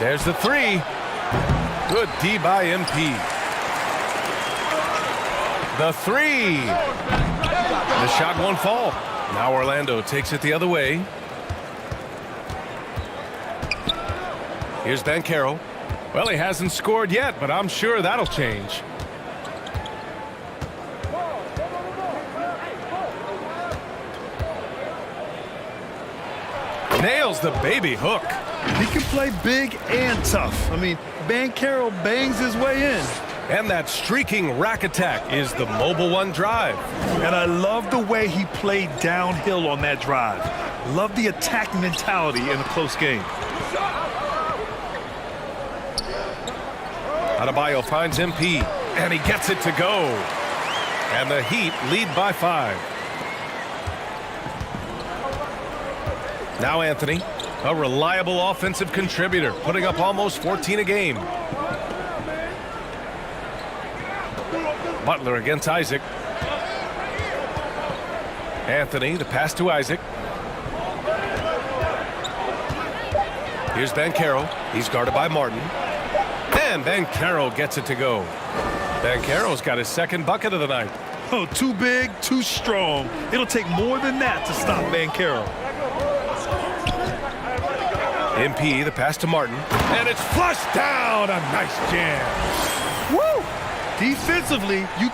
There's the 3. Good D by MP. The 3. The shot won't fall. Now Orlando takes it the other way. Here's Banchero. Well, he hasn't scored yet, but I'm sure that'll change. Nails the baby hook. He can play big and tough. I mean, Banchero bangs his way in. And that streaking rack attack is the Mobile One drive. And I love the way he played downhill on that drive. Love the attack mentality in a close game. Adebayo finds MP, and he gets it to go. And the Heat lead by 5. Now Anthony, a reliable offensive contributor, putting up almost 14 a game. Butler against Isaac. Anthony, the pass to Isaac. Here's Banchero. He's guarded by Martin. And Banchero gets it to go. Banchero's got his second bucket of the night. Oh, too big, too strong. It'll take more than that to stop Banchero. MP, the pass to Martin. And it's flushed down. A nice jam. Woo! Defensively, you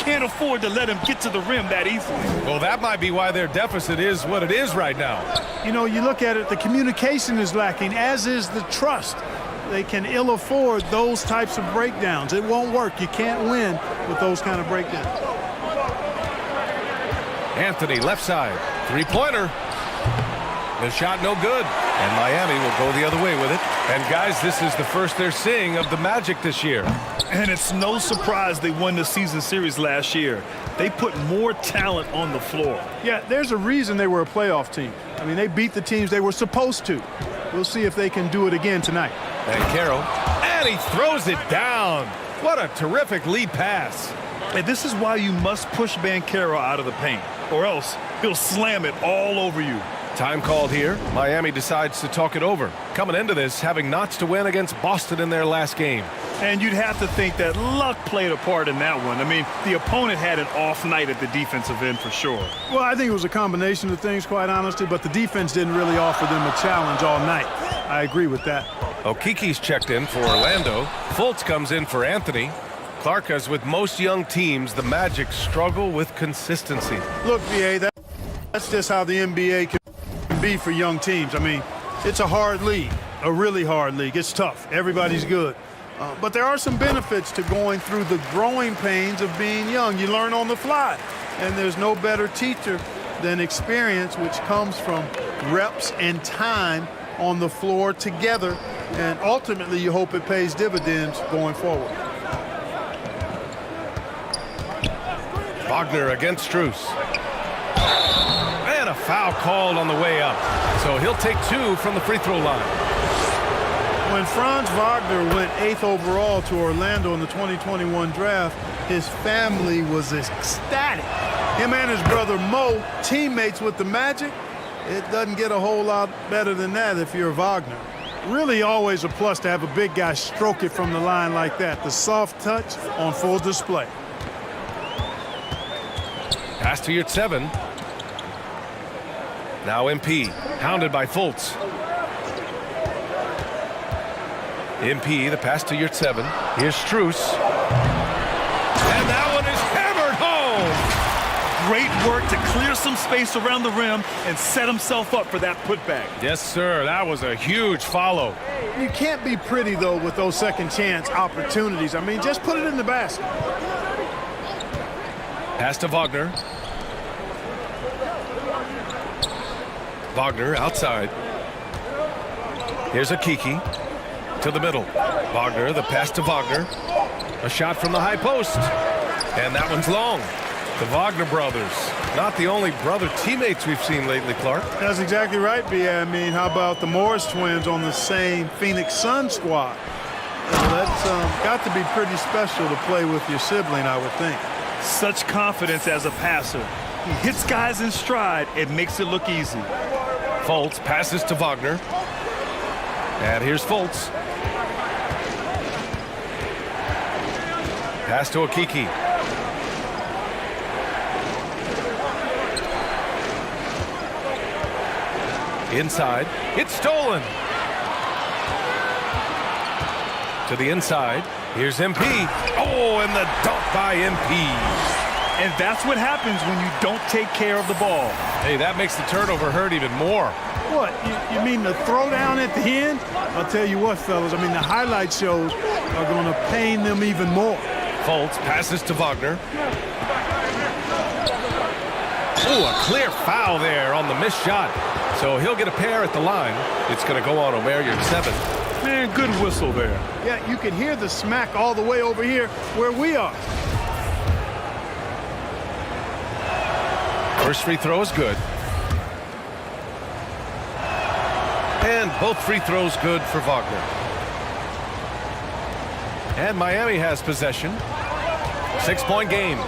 can't afford to let him get to the rim that easily. Well, that might be why their deficit is what it is right now. You know, you look at it, the communication is lacking, as is the trust. They can ill afford those types of breakdowns. It won't work. You can't win with those kind of breakdowns. Anthony, left side, three-pointer. The shot no good, and Miami will go the other way with it. And guys, this is the first they're seeing of the Magic this year. And it's no surprise they won the season series last year. They put more talent on the floor. Yeah, there's a reason they were a playoff team. I mean, they beat the teams they were supposed to. We'll see if they can do it again tonight. And Carroll, and he throws it down. What a terrific lead pass. And this is why you must push Banchero out of the paint, or else he'll slam it all over you. Time called here. Miami decides to talk it over. Coming into this, having not to win against Boston in their last game. And you'd have to think that luck played a part in that one. I mean, the opponent had an off night at the defensive end for sure. Well, I think it was a combination of things, quite honestly, but the defense didn't really offer them a challenge all night. I agree with that. Okiki's checked in for Orlando. Fultz comes in for Anthony. Clark, as with most young teams, the Magic struggle with consistency. Look, VA, that's just how the NBA can be for young teams. I mean, it's a hard league, a really hard league. It's tough. Everybody's good. But there are some benefits to going through the growing pains of being young. You learn on the fly. And there's no better teacher than experience, which comes from reps and time on the floor together. And ultimately, you hope it pays dividends going forward. Wagner against Strus. And a foul called on the way up. So he'll take two from the free throw line. When Franz Wagner went 8th overall to Orlando in the 2021 draft, his family was ecstatic. Him and his brother Mo, teammates with the Magic. It doesn't get a whole lot better than that if you're Wagner. Really always a plus to have a big guy stroke it from the line like that. The soft touch on full display. Pass to Yurtseven. Now MP, hounded by Fultz. MP, the pass to Yurtseven. Here's Strus. And that one is hammered home. Great work to clear some space around the rim and set himself up for that putback. Yes, sir. That was a huge follow. You can't be pretty, though, with those second chance opportunities. I mean, just put it in the basket. Pass to Wagner. Wagner outside. Here's Okiki to the middle. Wagner, the pass to Wagner. A shot from the high post. And that one's long. The Wagner brothers, not the only brother teammates we've seen lately, Clark. That's exactly right, B.A. I mean, how about the Morris twins on the same Phoenix Suns squad? That's got to be pretty special to play with your sibling, I would think. Such confidence as a passer. He hits guys in stride. It makes it look easy. Fultz passes to Wagner. And here's Fultz. Pass to Okiki. Inside. It's stolen. To the inside. Here's MP. Oh, and the dunk by MP. And that's what happens when you don't take care of the ball. Hey, that makes the turnover hurt even more. What? You mean the throwdown at the end? I'll tell you what, fellas. I mean, the highlight shows are going to pain them even more. Fultz passes to Wagner. Oh, a clear foul there on the missed shot. So he'll get a pair at the line. It's going to go on Omer Yurtseven. Man, good whistle there. Yeah, you can hear the smack all the way over here where we are. First free throw is good. And both free throws good for Wagner. And Miami has possession. 6-point game.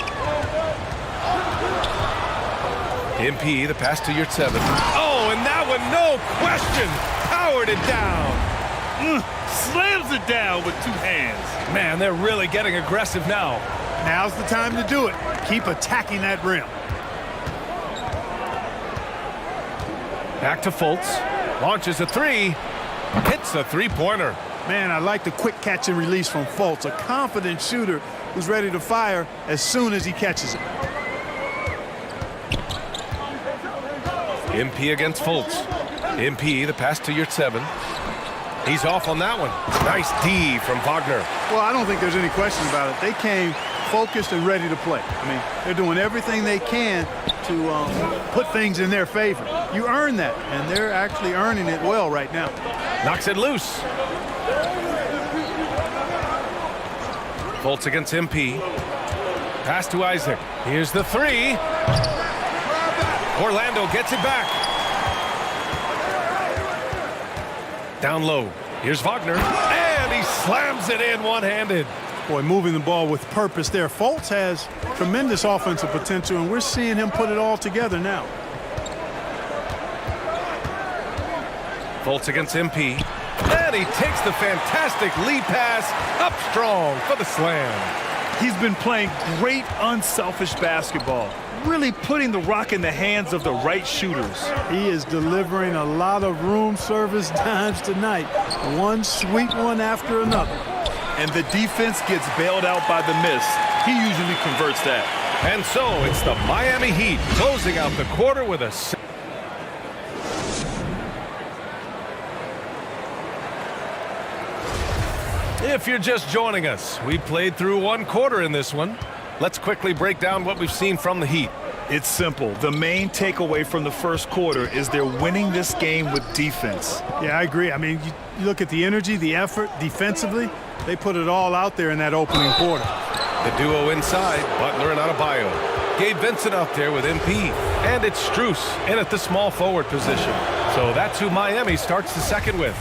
MP, the pass to Yurtseven. Oh, and that one, no question, powered it down. Slams it down with two hands. Man, they're really getting aggressive now. Now's the time to do it. Keep attacking that rim. Back to Fultz. Launches a three. Hits a three-pointer. Man, I like the quick catch and release from Fultz. A confident shooter who's ready to fire as soon as he catches it. MP against Fultz. MP, the pass to Yurtseven. He's off on that one. Nice D from Wagner. Well, I don't think there's any question about it. They came focused and ready to play. I mean, they're doing everything they can to put things in their favor. You earn that, and they're actually earning it well right now. Knocks it loose. Fultz against MP. Pass to Isaac. Here's the three. Orlando gets it back. Down low. Here's Wagner. And he slams it in one-handed. Boy, moving the ball with purpose there. Fultz has tremendous offensive potential, and we're seeing him put it all together now. Fultz against MP. And he takes the fantastic lead pass up strong for the slam. He's been playing great unselfish basketball, really putting the rock in the hands of the right shooters. He is delivering a lot of room service dimes tonight. One sweet one after another. And the defense gets bailed out by the miss. He usually converts that. And so it's the Miami Heat closing out the quarter with a... If you're just joining us, we played through one quarter in this one. Let's quickly break down what we've seen from the Heat. It's simple. The main takeaway from the first quarter is they're winning this game with defense. Yeah, I agree. I mean, you look at the energy, the effort defensively, they put it all out there in that opening quarter. The duo inside, Butler and Adebayo. Gabe Vincent out there with MP. And it's Strus in at the small forward position. So that's who Miami starts the second with.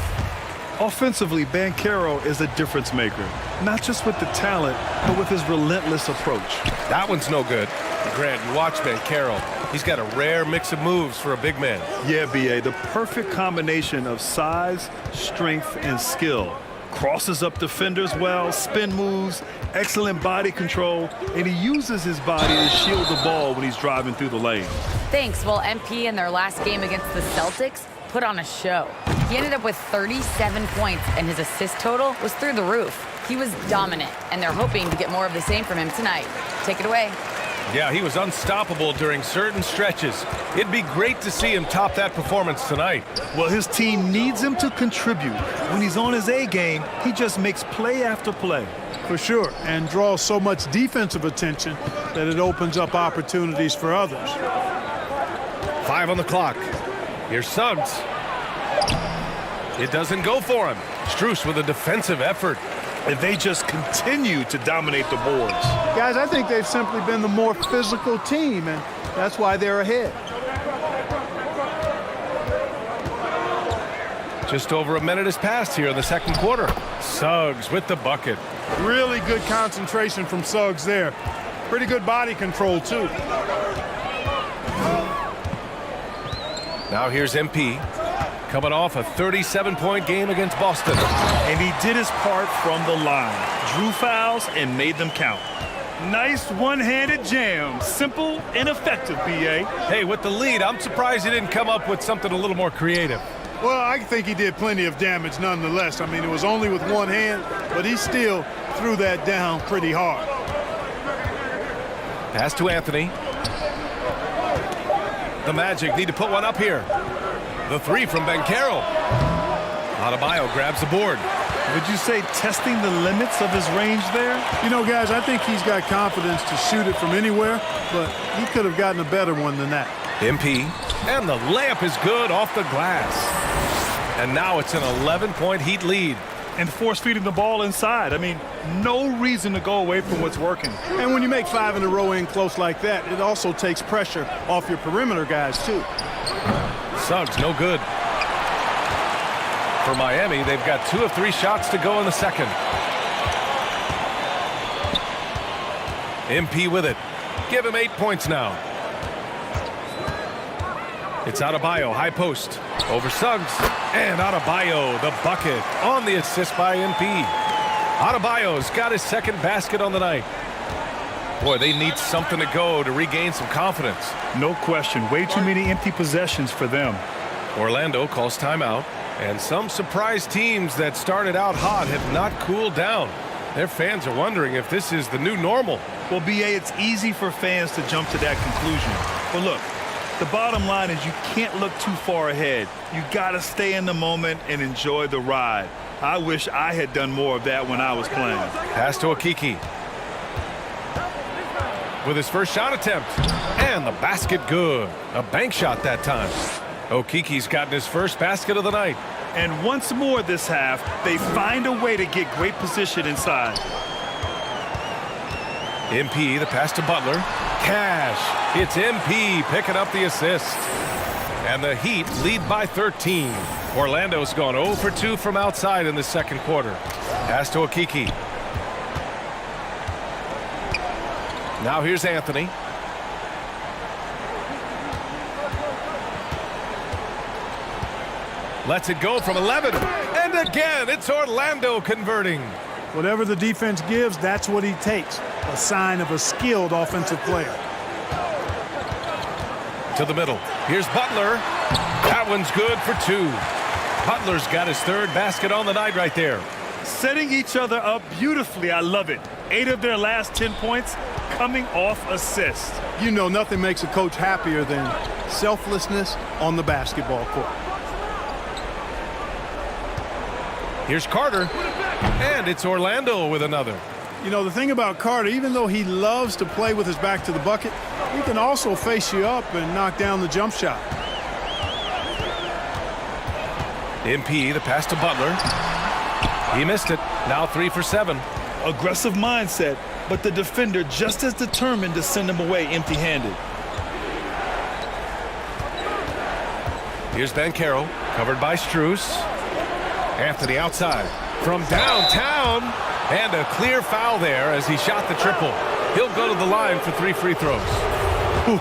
Offensively, Banchero is a difference maker, not just with the talent, but with his relentless approach. That one's no good. Grant, you watch Banchero. He's got a rare mix of moves for a big man. Yeah, B.A., the perfect combination of size, strength, and skill. Crosses up defenders well, spin moves, excellent body control, and he uses his body to shield the ball when he's driving through the lane. Thanks. Well, MP in their last game against the Celtics put on a show. He ended up with 37 points, and his assist total was through the roof. He was dominant, and they're hoping to get more of the same from him tonight. Take it away. Yeah, he was unstoppable during certain stretches. It'd be great to see him top that performance tonight. Well, his team needs him to contribute. When he's on his A game, he just makes play after play. For sure, and draws so much defensive attention that it opens up opportunities for others. 5 on the clock. Here's Suggs. It doesn't go for him. Strus with a defensive effort. And they just continue to dominate the boards. Guys, I think they've simply been the more physical team, and that's why they're ahead. Just over a minute has passed here in the second quarter. Suggs with the bucket. Really good concentration from Suggs there. Pretty good body control, too. Now here's MP. Coming off a 37-point game against Boston. And he did his part from the line. Drew fouls and made them count. Nice one-handed jam. Simple and effective, B.A. Hey, with the lead, I'm surprised he didn't come up with something a little more creative. Well, I think he did plenty of damage nonetheless. I mean, it was only with one hand, but he still threw that down pretty hard. Pass to Anthony. The Magic need to put one up here. The three from Banchero. Adebayo grabs the board. Would you say testing the limits of his range there? You know, guys, I think he's got confidence to shoot it from anywhere, but he could have gotten a better one than that. MP, and the layup is good off the glass. And now it's an 11-point Heat lead. And force-feeding the ball inside. I mean, no reason to go away from what's working. And when you make 5 in a row in close like that, it also takes pressure off your perimeter guys, too. Suggs, no good. For Miami, they've got 2 of 3 shots to go in the second. MP with it. Give him 8 points now. It's Adebayo, high post. Over Suggs. And Adebayo, the bucket, on the assist by MP. Adebayo's got his second basket on the night. Boy, they need something to go to regain some confidence. No question. Way too many empty possessions for them. Orlando calls timeout. And some surprise teams that started out hot have not cooled down. Their fans are wondering if this is the new normal. Well, BA, it's easy for fans to jump to that conclusion. But look, the bottom line is you can't look too far ahead. You got to stay in the moment and enjoy the ride. I wish I had done more of that when I was playing. Pass to Okeke. With his first shot attempt. And the basket good. A bank shot that time. Okeke's gotten his first basket of the night. And once more this half, they find a way to get great position inside. MP, the pass to Butler. Cash. It's MP picking up the assist. And the Heat lead by 13. Orlando's gone 0 for 2 from outside in the second quarter. Pass to Okeke. Now here's Anthony. Lets it go from 11. And again, it's Orlando converting. Whatever the defense gives, that's what he takes. A sign of a skilled offensive player. To the middle. Here's Butler. That one's good for 2. Butler's got his third basket on the night right there. Setting each other up beautifully. I love it. 8 of their last 10 points coming off assists. You know, nothing makes a coach happier than selflessness on the basketball court. Here's Carter. And it's Orlando with another. You know, the thing about Carter, even though he loves to play with his back to the bucket, he can also face you up and knock down the jump shot. MP, the pass to Butler. He missed it. Now 3 for 7. Aggressive mindset, but the defender just as determined to send him away empty-handed. Here's Banchero, covered by Strus. Anthony outside from downtown, and a clear foul there as he shot the triple. He'll go to the line for 3 free throws.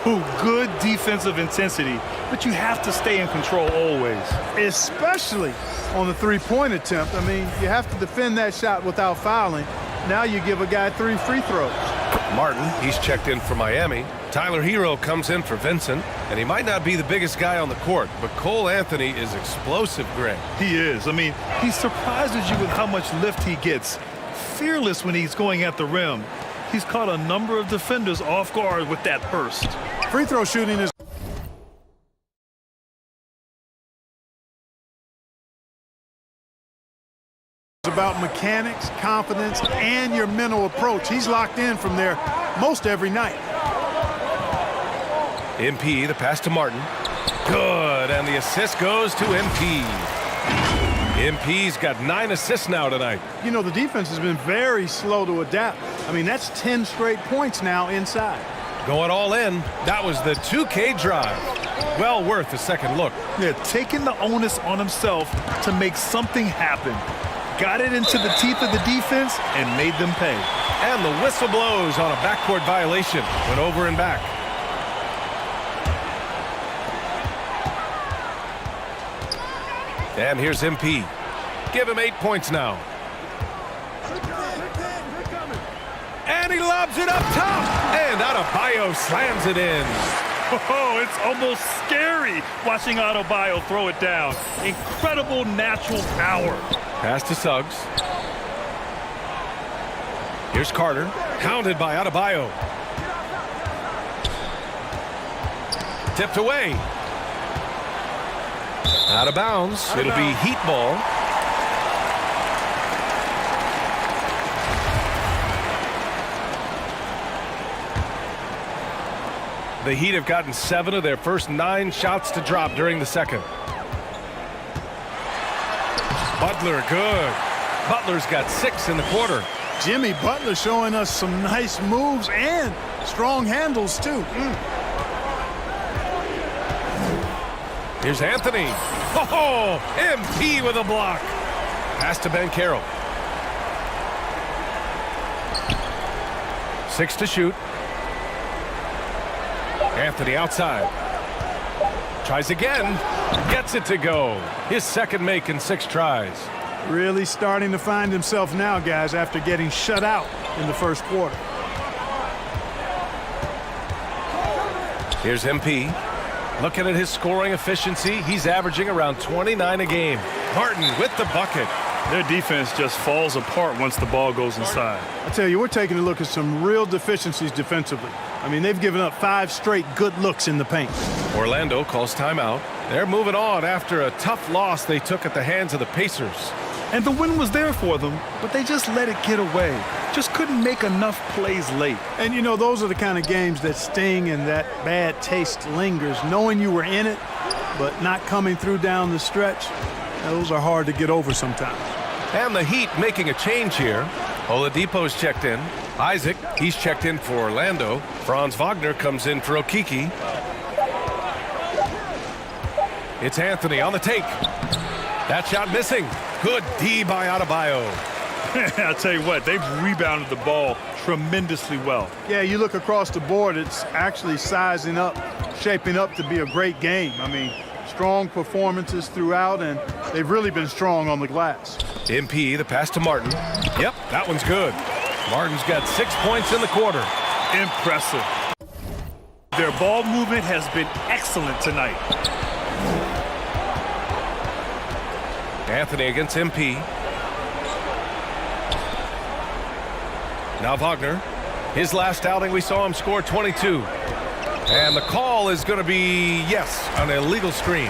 Ooh, good defensive intensity, but you have to stay in control always. Especially on the three-point attempt. I mean, you have to defend that shot without fouling. Now you give a guy 3 free throws. Martin, he's checked in for Miami. Tyler Hero comes in for Vincent, and he might not be the biggest guy on the court, but Cole Anthony is explosive, Greg. He is. I mean, he surprises you with how much lift he gets. Fearless when he's going at the rim. He's caught a number of defenders off guard with that burst. Free throw shooting is about mechanics, confidence, and your mental approach. He's locked in from there most every night. MP, the pass to Martin. Good, and the assist goes to MP. MP's got 9 assists now tonight. You know, the defense has been very slow to adapt. I mean, that's 10 straight points now inside. Going all in. That was the 2K drive. Well worth a second look. Yeah, taking the onus on himself to make something happen. Got it into the teeth of the defense and made them pay. And the whistle blows on a backcourt violation. Went over and back. And here's MP. Give him 8 points now. And he lobs it up top. And Adebayo slams it in. Oh, it's almost scary watching Adebayo throw it down. Incredible natural power. Pass to Suggs. Here's Carter. Hounded by Adebayo. Tipped away. Out of bounds. It'll be Heat ball. The Heat have gotten 7 of their first 9 shots to drop during the second. Butler, good. Butler's got 6 in the quarter. Jimmy Butler showing us some nice moves and strong handles, too. Here's Anthony. Oh, MP with a block. Pass to Banchero. 6 to shoot. Anthony outside. Tries again. Gets it to go. His second make in 6 tries. Really starting to find himself now, guys, after getting shut out in the first quarter. Here's MP. Looking at his scoring efficiency, he's averaging around 29 a game. Martin with the bucket. Their defense just falls apart once the ball goes inside. I tell you, we're taking a look at some real deficiencies defensively. I mean, they've given up 5 straight good looks in the paint. Orlando calls timeout. They're moving on after a tough loss they took at the hands of the Pacers. And the win was there for them, but they just let it get away. Just couldn't make enough plays late. And, you know, those are the kind of games that sting and that bad taste lingers. Knowing you were in it, but not coming through down the stretch, those are hard to get over sometimes. And the Heat making a change here. Oladipo's checked in. Isaac, he's checked in for Orlando. Franz Wagner comes in for Okeke. It's Anthony on the take. That shot missing. Good D by Adebayo. I'll tell you what, they've rebounded the ball tremendously well. Yeah, you look across the board, it's actually sizing up, shaping up to be a great game. I mean, strong performances throughout, and they've really been strong on the glass. MP, the pass to Martin. Yep, that one's good. Martin's got 6 points in the quarter. Impressive. Their ball movement has been excellent tonight. Anthony against MP. Now Wagner. His last outing, we saw him score 22. And the call is going to be, yes, an illegal screen.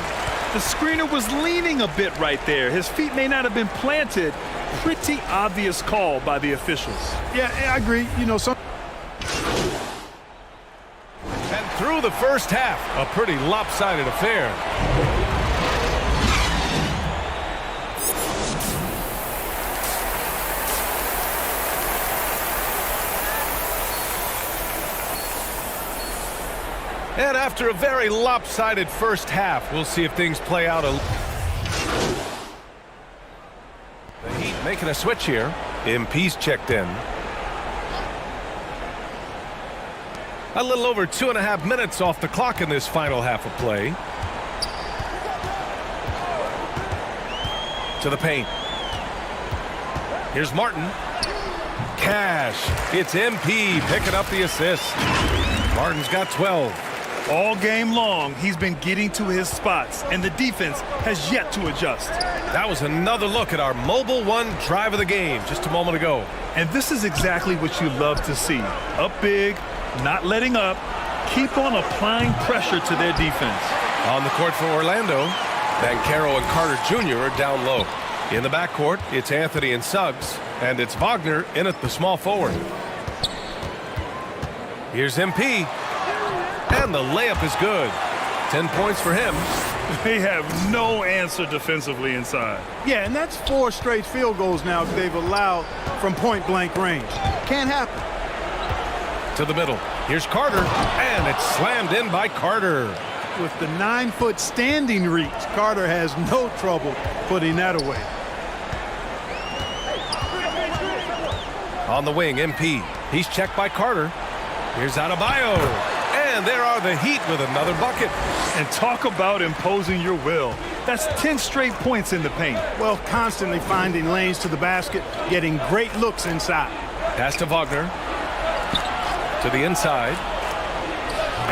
The screener was leaning a bit right there. His feet may not have been planted. Pretty obvious call by the officials. Yeah, I agree. You know, some. And through the first half, a pretty lopsided affair. And after a very lopsided first half, we'll see if things play out. The Heat making a switch here. MP's checked in. A little over 2.5 minutes off the clock in this final half of play. To the paint. Here's Martin. Cash. It's MP picking up the assist. Martin's got 12. All game long, he's been getting to his spots, and the defense has yet to adjust. That was another look at our Mobile One drive of the game just a moment ago. And this is exactly what you love to see. Up big, not letting up, keep on applying pressure to their defense. On the court for Orlando, Banchero and Carter Jr. are down low. In the backcourt, it's Anthony and Suggs, and it's Wagner in at the small forward. Here's MP. And the layup is good. 10 points for him. They have no answer defensively inside. Yeah, and that's 4 straight field goals now they've allowed from point-blank range. Can't happen. To the middle. Here's Carter, and it's slammed in by Carter. With the 9-foot standing reach, Carter has no trouble putting that away. On the wing, MP. He's checked by Carter. Here's Adebayo. And there are the Heat with another bucket. And talk about imposing your will. That's 10 straight points in the paint. Well, constantly finding lanes to the basket, getting great looks inside. Pass to Wagner. To the inside.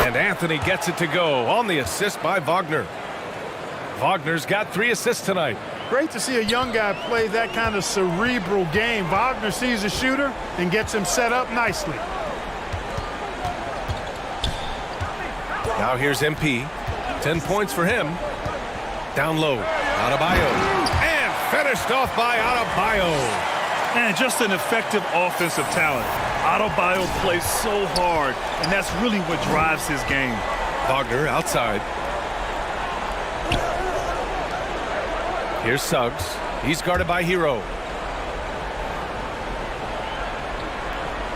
And Anthony gets it to go on the assist by Wagner. Wagner's got 3 assists tonight. Great to see a young guy play that kind of cerebral game. Wagner sees a shooter and gets him set up nicely. Now here's MP. 10 points for him. Down low. Adebayo. And finished off by Adebayo. And just an effective offensive talent. Adebayo plays so hard, and that's really what drives his game. Wagner outside. Here's Suggs. He's guarded by Hero.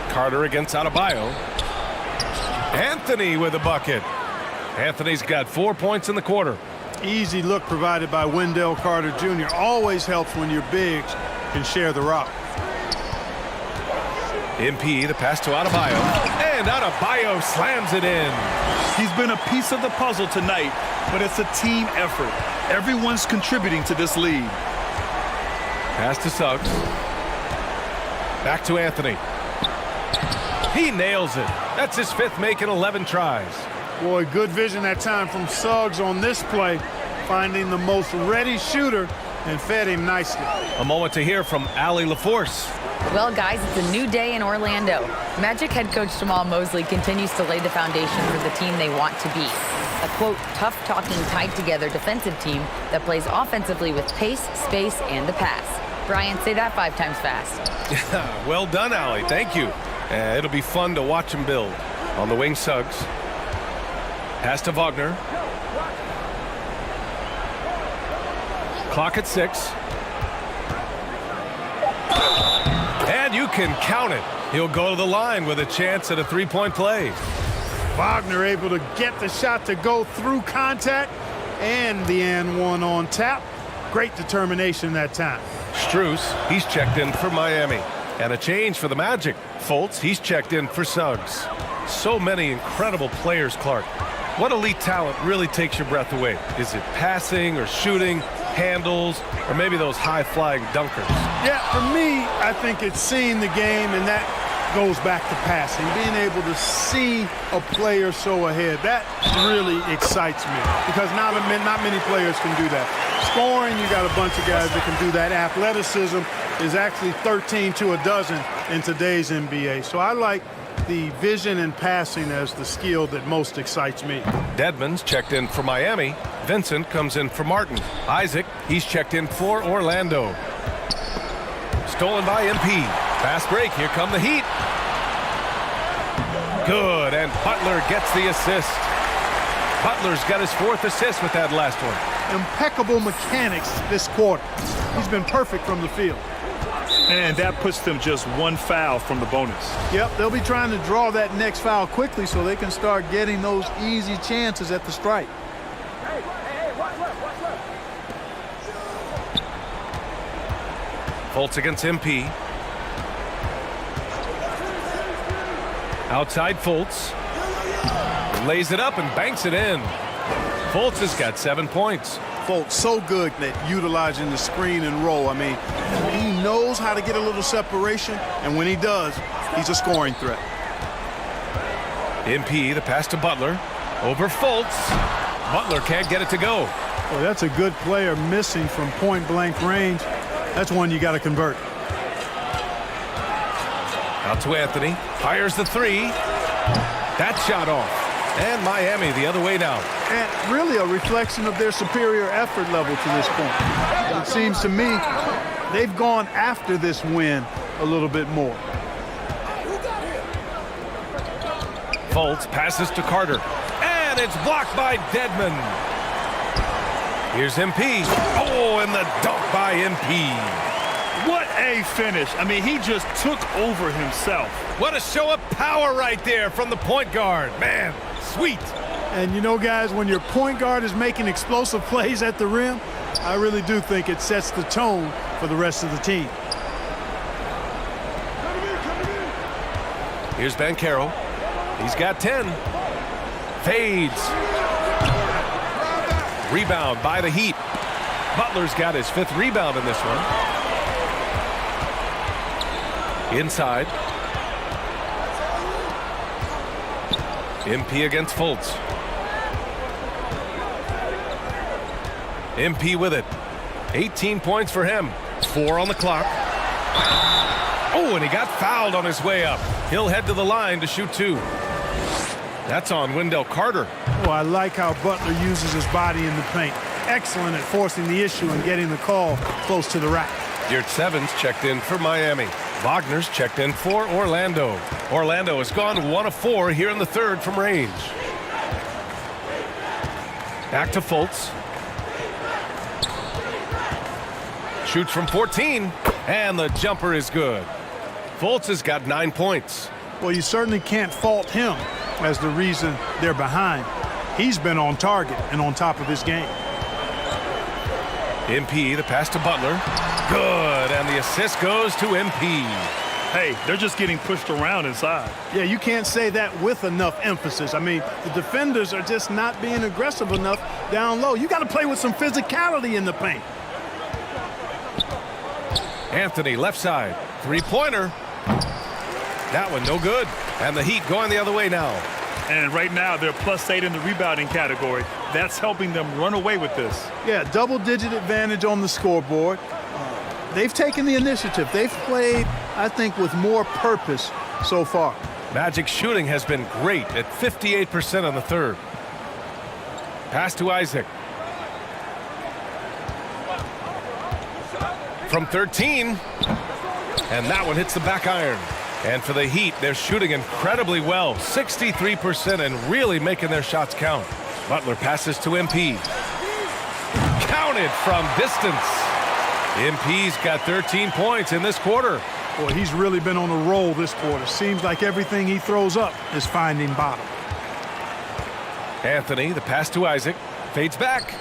Carter against Adebayo. Anthony with a bucket. Anthony's got 4 points in the quarter. Easy look provided by Wendell Carter Jr. Always helps when your bigs can share the rock. MP, the pass to Adebayo. And Adebayo slams it in. He's been a piece of the puzzle tonight, but it's a team effort. Everyone's contributing to this lead. Pass to Suggs. Back to Anthony. He nails it. That's his 5th make in 11 tries. Boy, good vision that time from Suggs on this play, finding the most ready shooter and fed him nicely. A moment to hear from Allie LaForce. Well, guys, it's a new day in Orlando. Magic head coach Jamal Mosley continues to lay the foundation for the team they want to be. A, quote, tough-talking, tied-together defensive team that plays offensively with pace, space, and the pass. Brian, say that 5 times fast. Well done, Allie. Thank you. It'll be fun to watch him build. On the wing, Suggs. Pass to Wagner. Clock at 6. And you can count it. He'll go to the line with a chance at a 3-point play. Wagner able to get the shot to go through contact and the and one on tap. Great determination that time. Strus, he's checked in for Miami. And a change for the Magic. Fultz, he's checked in for Suggs. So many incredible players, Clark. What elite talent really takes your breath away? Is it passing or shooting, handles, or maybe those high-flying dunkers? Yeah, for me, I think it's seeing the game, and that goes back to passing. Being able to see a player so ahead, that really excites me because not many players can do that. Scoring, you got a bunch of guys that can do that. Athleticism is actually 13 to a dozen in today's NBA. So I like the vision and passing as the skill that most excites me. Dedmon's checked in for Miami. Vincent comes in for Martin. Isaac, he's checked in for Orlando. Stolen by MP. Fast break. Here come the Heat. Good, and Butler gets the assist. Butler's got his 4th assist with that last one. Impeccable mechanics this quarter. He's been perfect from the field. And that puts them just 1 foul from the bonus. Yep, they'll be trying to draw that next foul quickly so they can start getting those easy chances at the strike. Fultz against MP. Outside Fultz. Lays it up and banks it in. Fultz has got 7 points. Fultz so good at utilizing the screen and roll. I mean, he knows how to get a little separation, and when he does, he's a scoring threat. MP, the pass to Butler. Over Fultz. Butler can't get it to go. Well, that's a good player missing from point-blank range. That's one you got to convert. Out to Anthony. Fires the 3. That shot off. And Miami the other way now. And really a reflection of their superior effort level to this point. It seems to me they've gone after this win a little bit more. Fultz passes to Carter. And it's blocked by Dedmon. Here's MP. Oh, and the dunk by MP. What a finish. I mean, he just took over himself. What a show of power right there from the point guard. Man, sweet. And you know, guys, when your point guard is making explosive plays at the rim, I really do think it sets the tone for the rest of the team. Here's Banchero. He's got 10. Fades. Rebound by the Heat. Butler's got his 5th rebound in this one. Inside. MP against Fultz. MP with it. 18 points for him. 4 on the clock. Oh, and he got fouled on his way up. He'll head to the line to shoot 2. That's on Wendell Carter. Oh, I like how Butler uses his body in the paint. Excellent at forcing the issue and getting the call close to the rack. Yurtseven's checked in for Miami. Wagner's checked in for Orlando. Orlando has gone 1 of 4 here in the 3rd from range. Back to Fultz. Shoots from 14, and the jumper is good. Fultz has got 9 points. Well, you certainly can't fault him as the reason they're behind. He's been on target and on top of his game. MP, the pass to Butler. Good, and the assist goes to MP. Hey, they're just getting pushed around inside. Yeah, you can't say that with enough emphasis. I mean, the defenders are just not being aggressive enough down low. You got to play with some physicality in the paint. Anthony, left side. 3-pointer. That one no good. And the Heat going the other way now. And right now, they're +8 in the rebounding category. That's helping them run away with this. Yeah, double-digit advantage on the scoreboard. They've taken the initiative. They've played, I think, with more purpose so far. Magic shooting has been great at 58% on the third. Pass to Isaac. From 13. And that one hits the back iron. And for the Heat, they're shooting incredibly well. 63% and really making their shots count. Butler passes to MP. Counted from distance. MP's got 13 points in this quarter. Boy, he's really been on a roll this quarter. Seems like everything he throws up is finding bottom. Anthony, the pass to Isaac. Fades back.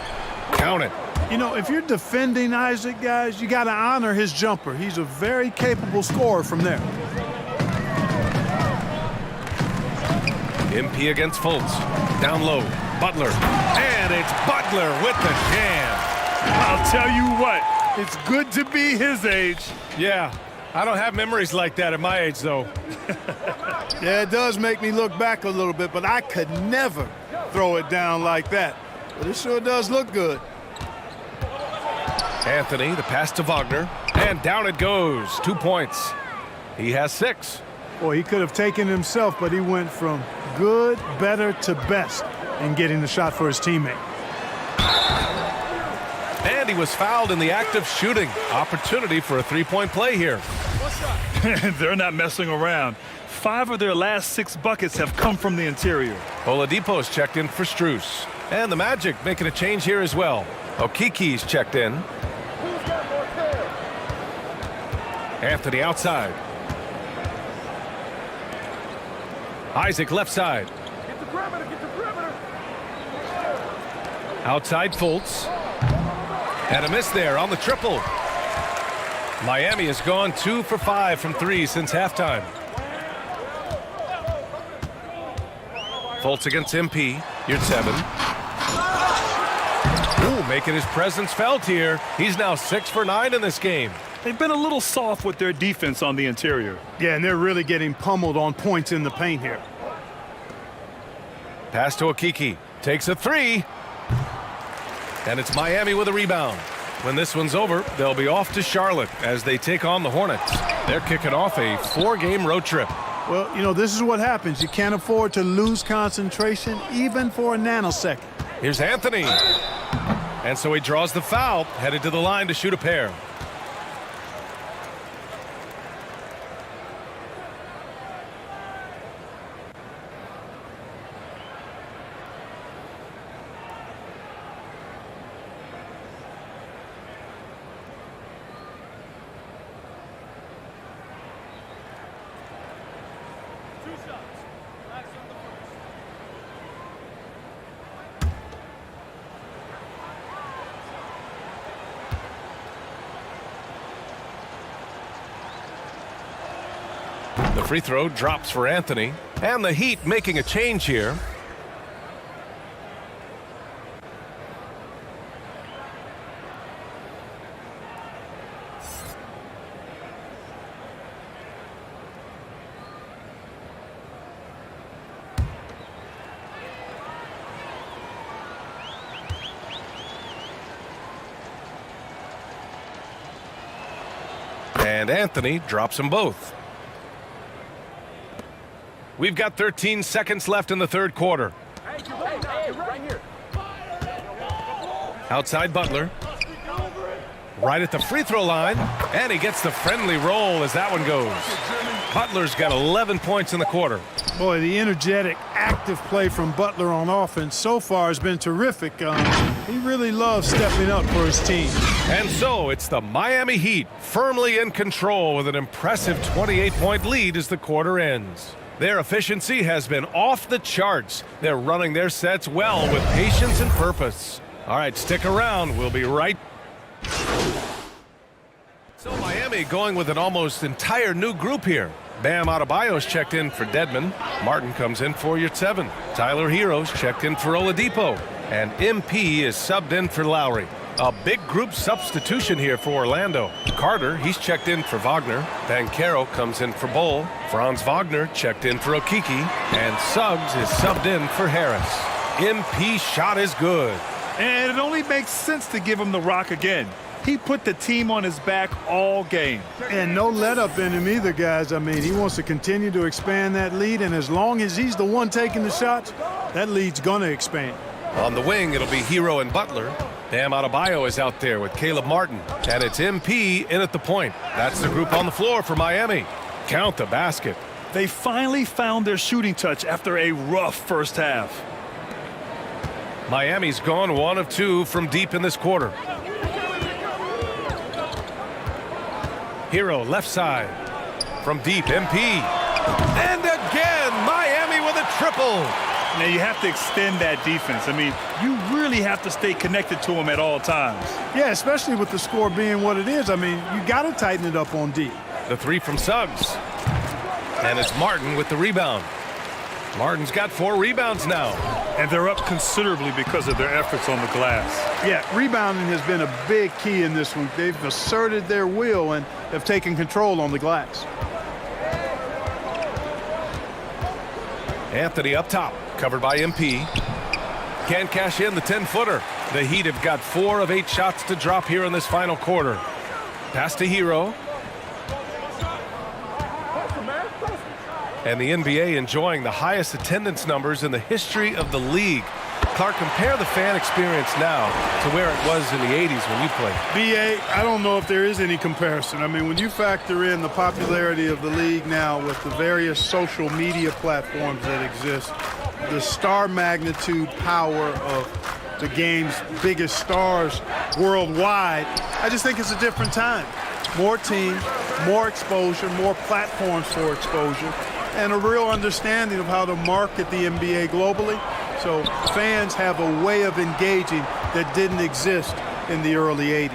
Count it. You know, if you're defending Isaac, guys, you got to honor his jumper. He's a very capable scorer from there. MP against Fultz. Down low. Butler. And it's Butler with the jam. I'll tell you what, it's good to be his age. Yeah, I don't have memories like that at my age, though. Yeah, it does make me look back a little bit, but I could never throw it down like that. But it sure does look good. Anthony, the pass to Wagner. And down it goes. 2 points. He has 6. Boy, he could have taken himself, but he went from good, better to best in getting the shot for his teammate. And he was fouled in the act of shooting. Opportunity for a three-point play here. They're not messing around. 5 of their last 6 buckets have come from the interior. Oladipo's checked in for Strus. And the Magic making a change here as well. Okiki's checked in. Anthony outside. Isaac left side. Get the perimeter, get the perimeter. Outside Fultz. And a miss there on the triple. Miami has gone 2 for 5 from 3 since halftime. Fultz against MP. You're 7. Ooh, making his presence felt here. He's now 6 for 9 in this game. They've been a little soft with their defense on the interior. Yeah, and they're really getting pummeled on points in the paint here. Pass to Okiki. Takes a 3. And it's Miami with a rebound. When this one's over, they'll be off to Charlotte as they take on the Hornets. They're kicking off a 4-game road trip. Well, you know, this is what happens. You can't afford to lose concentration even for a nanosecond. Here's Anthony. And so he draws the foul, headed to the line to shoot a pair. The free throw drops for Anthony. And the Heat making a change here. And Anthony drops them both. We've got 13 seconds left in the third quarter. Outside Butler. Right at the free throw line. And he gets the friendly roll as that one goes. Butler's got 11 points in the quarter. Boy, the energetic, active play from Butler on offense so far has been terrific. He really loves stepping up for his team. And so it's the Miami Heat firmly in control with an impressive 28-point lead as the quarter ends. Their efficiency has been off the charts. They're running their sets well with patience and purpose. All right, stick around. We'll be right. So Miami going with an almost entire new group here. Bam Adebayo's checked in for Dedmon. Martin comes in for your 7. Tyler Hero's checked in for Oladipo. And MP is subbed in for Lowry. A big group substitution here for Orlando. Carter, he's checked in for Wagner. Banchero comes in for Bull. Franz Wagner checked in for Okiki. And Suggs is subbed in for Harris. MP shot is good. And it only makes sense to give him the rock again. He put the team on his back all game. And no let up in him either, guys. I mean, he wants to continue to expand that lead, and as long as he's the one taking the shots, that lead's going to expand. On the wing, it'll be Hero and Butler. Bam Adebayo is out there with Caleb Martin. And it's MP in at the point. That's the group on the floor for Miami. Count the basket. They finally found their shooting touch after a rough first half. Miami's gone 1 of 2 from deep in this quarter. Hero left side. From deep, MP. And again, Miami with a triple. Now you have to extend that defense. I mean, you really have to stay connected to them at all times. Yeah, especially with the score being what it is. I mean, you got to tighten it up on D. The 3 from Suggs. And it's Martin with the rebound. Martin's got 4 rebounds now. And they're up considerably because of their efforts on the glass. Yeah, rebounding has been a big key in this one. They've asserted their will and have taken control on the glass. Anthony up top, covered by MP. Can't cash in the 10-footer. The Heat have got 4 of 8 shots to drop here in this final quarter. Pass to Hero. And the NBA enjoying the highest attendance numbers in the history of the league. Clark, compare the fan experience now to where it was in the 80s when you played. BA, I don't know if there is any comparison. I mean, when you factor in the popularity of the league now with the various social media platforms that exist, the star magnitude power of the game's biggest stars worldwide, I just think it's a different time. More teams, more exposure, more platforms for exposure, and a real understanding of how to market the NBA globally. So fans have a way of engaging that didn't exist in the early 80s.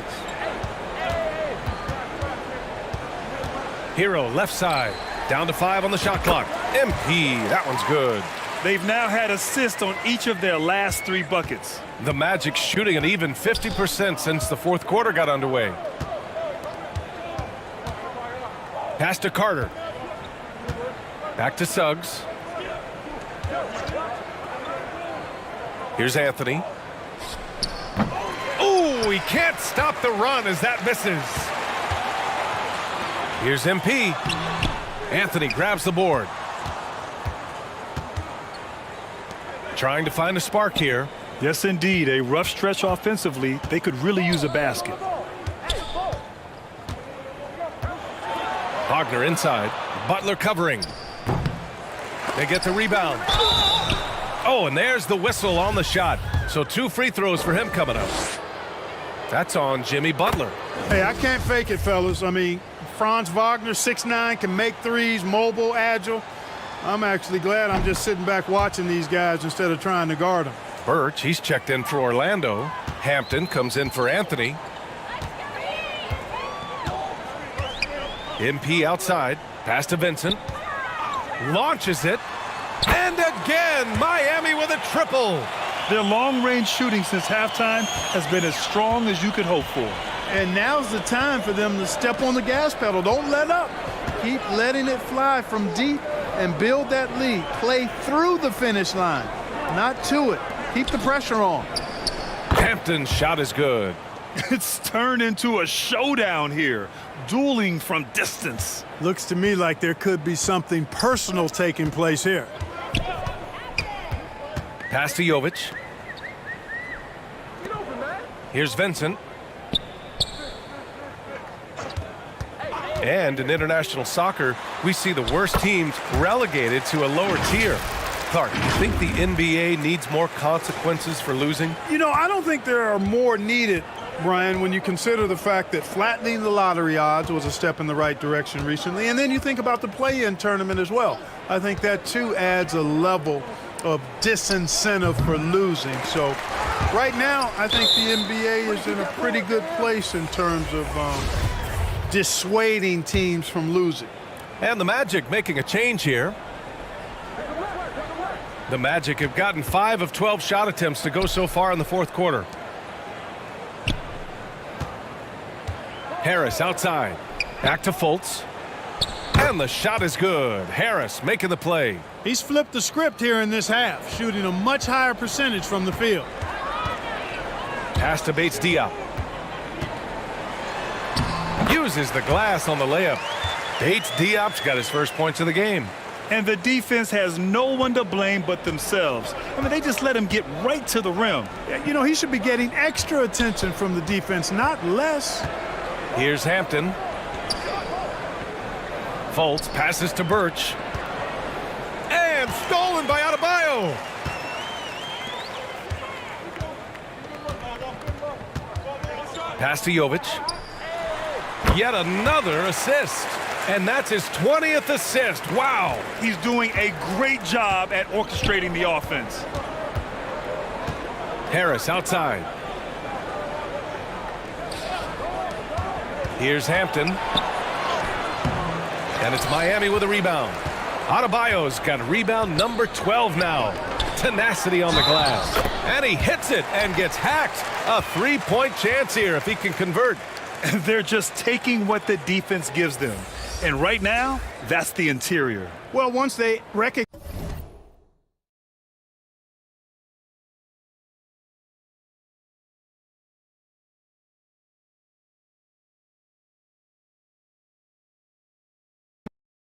Hero left side, down to 5 on the shot clock. MP, that one's good. They've now had assists on each of their last 3 buckets. The Magic shooting an even 50% since the 4th quarter got underway. Pass to Carter. Back to Suggs. Here's Anthony. Oh, he can't stop the run as that misses. Here's MP. Anthony grabs the board. Trying to find a spark here. Yes, indeed. A rough stretch offensively. They could really use a basket. Wagner inside. Butler covering. They get the rebound. Oh, and there's the whistle on the shot. So 2 free throws for him coming up. That's on Jimmy Butler. Hey, I can't fake it, fellas. I mean, Franz Wagner, 6'9", can make threes, mobile, agile. I'm actually glad I'm just sitting back watching these guys instead of trying to guard them. Birch, he's checked in for Orlando. Hampton comes in for Anthony. MP outside. Pass to Vincent. Launches it. And again, Miami with a triple. Their long-range shooting since halftime has been as strong as you could hope for. And now's the time for them to step on the gas pedal. Don't let up. Keep letting it fly from deep and build that lead. Play through the finish line, not to it. Keep the pressure on. Hampton's shot is good. It's turned into a showdown here. Dueling from distance. Looks to me like there could be something personal taking place here. Pass to Jovic. Here's Vincent. And in international soccer, we see the worst teams relegated to a lower tier. Clark, do you think the NBA needs more consequences for losing? You know, I don't think there are more needed, Brian, when you consider the fact that flattening the lottery odds was a step in the right direction recently. And then you think about the play-in tournament as well. I think that, too, adds a level of disincentive for losing. So right now, I think the NBA is in a pretty good place in terms of dissuading teams from losing. And the Magic making a change here. The Magic have gotten 5 of 12 shot attempts to go so far in the 4th quarter. Harris outside. Back to Fultz. And the shot is good. Harris making the play. He's flipped the script here in this half, shooting a much higher percentage from the field. Pass to Bates Diop. Uses the glass on the layup. Bates Diop's got his first points of the game. And the defense has no one to blame but themselves. I mean, they just let him get right to the rim. You know, he should be getting extra attention from the defense, not less. Here's Hampton. Fultz passes to Birch. And stolen by Adebayo. Pass to Jovic. Yet another assist. And that's his 20th assist. Wow. He's doing a great job at orchestrating the offense. Harris outside. Here's Hampton. And it's Miami with a rebound. Adebayo's got rebound number 12 now. Tenacity on the glass. And he hits it and gets hacked. A three-point chance here if he can convert. They're just taking what the defense gives them. And right now, that's the interior. Well, once they recognize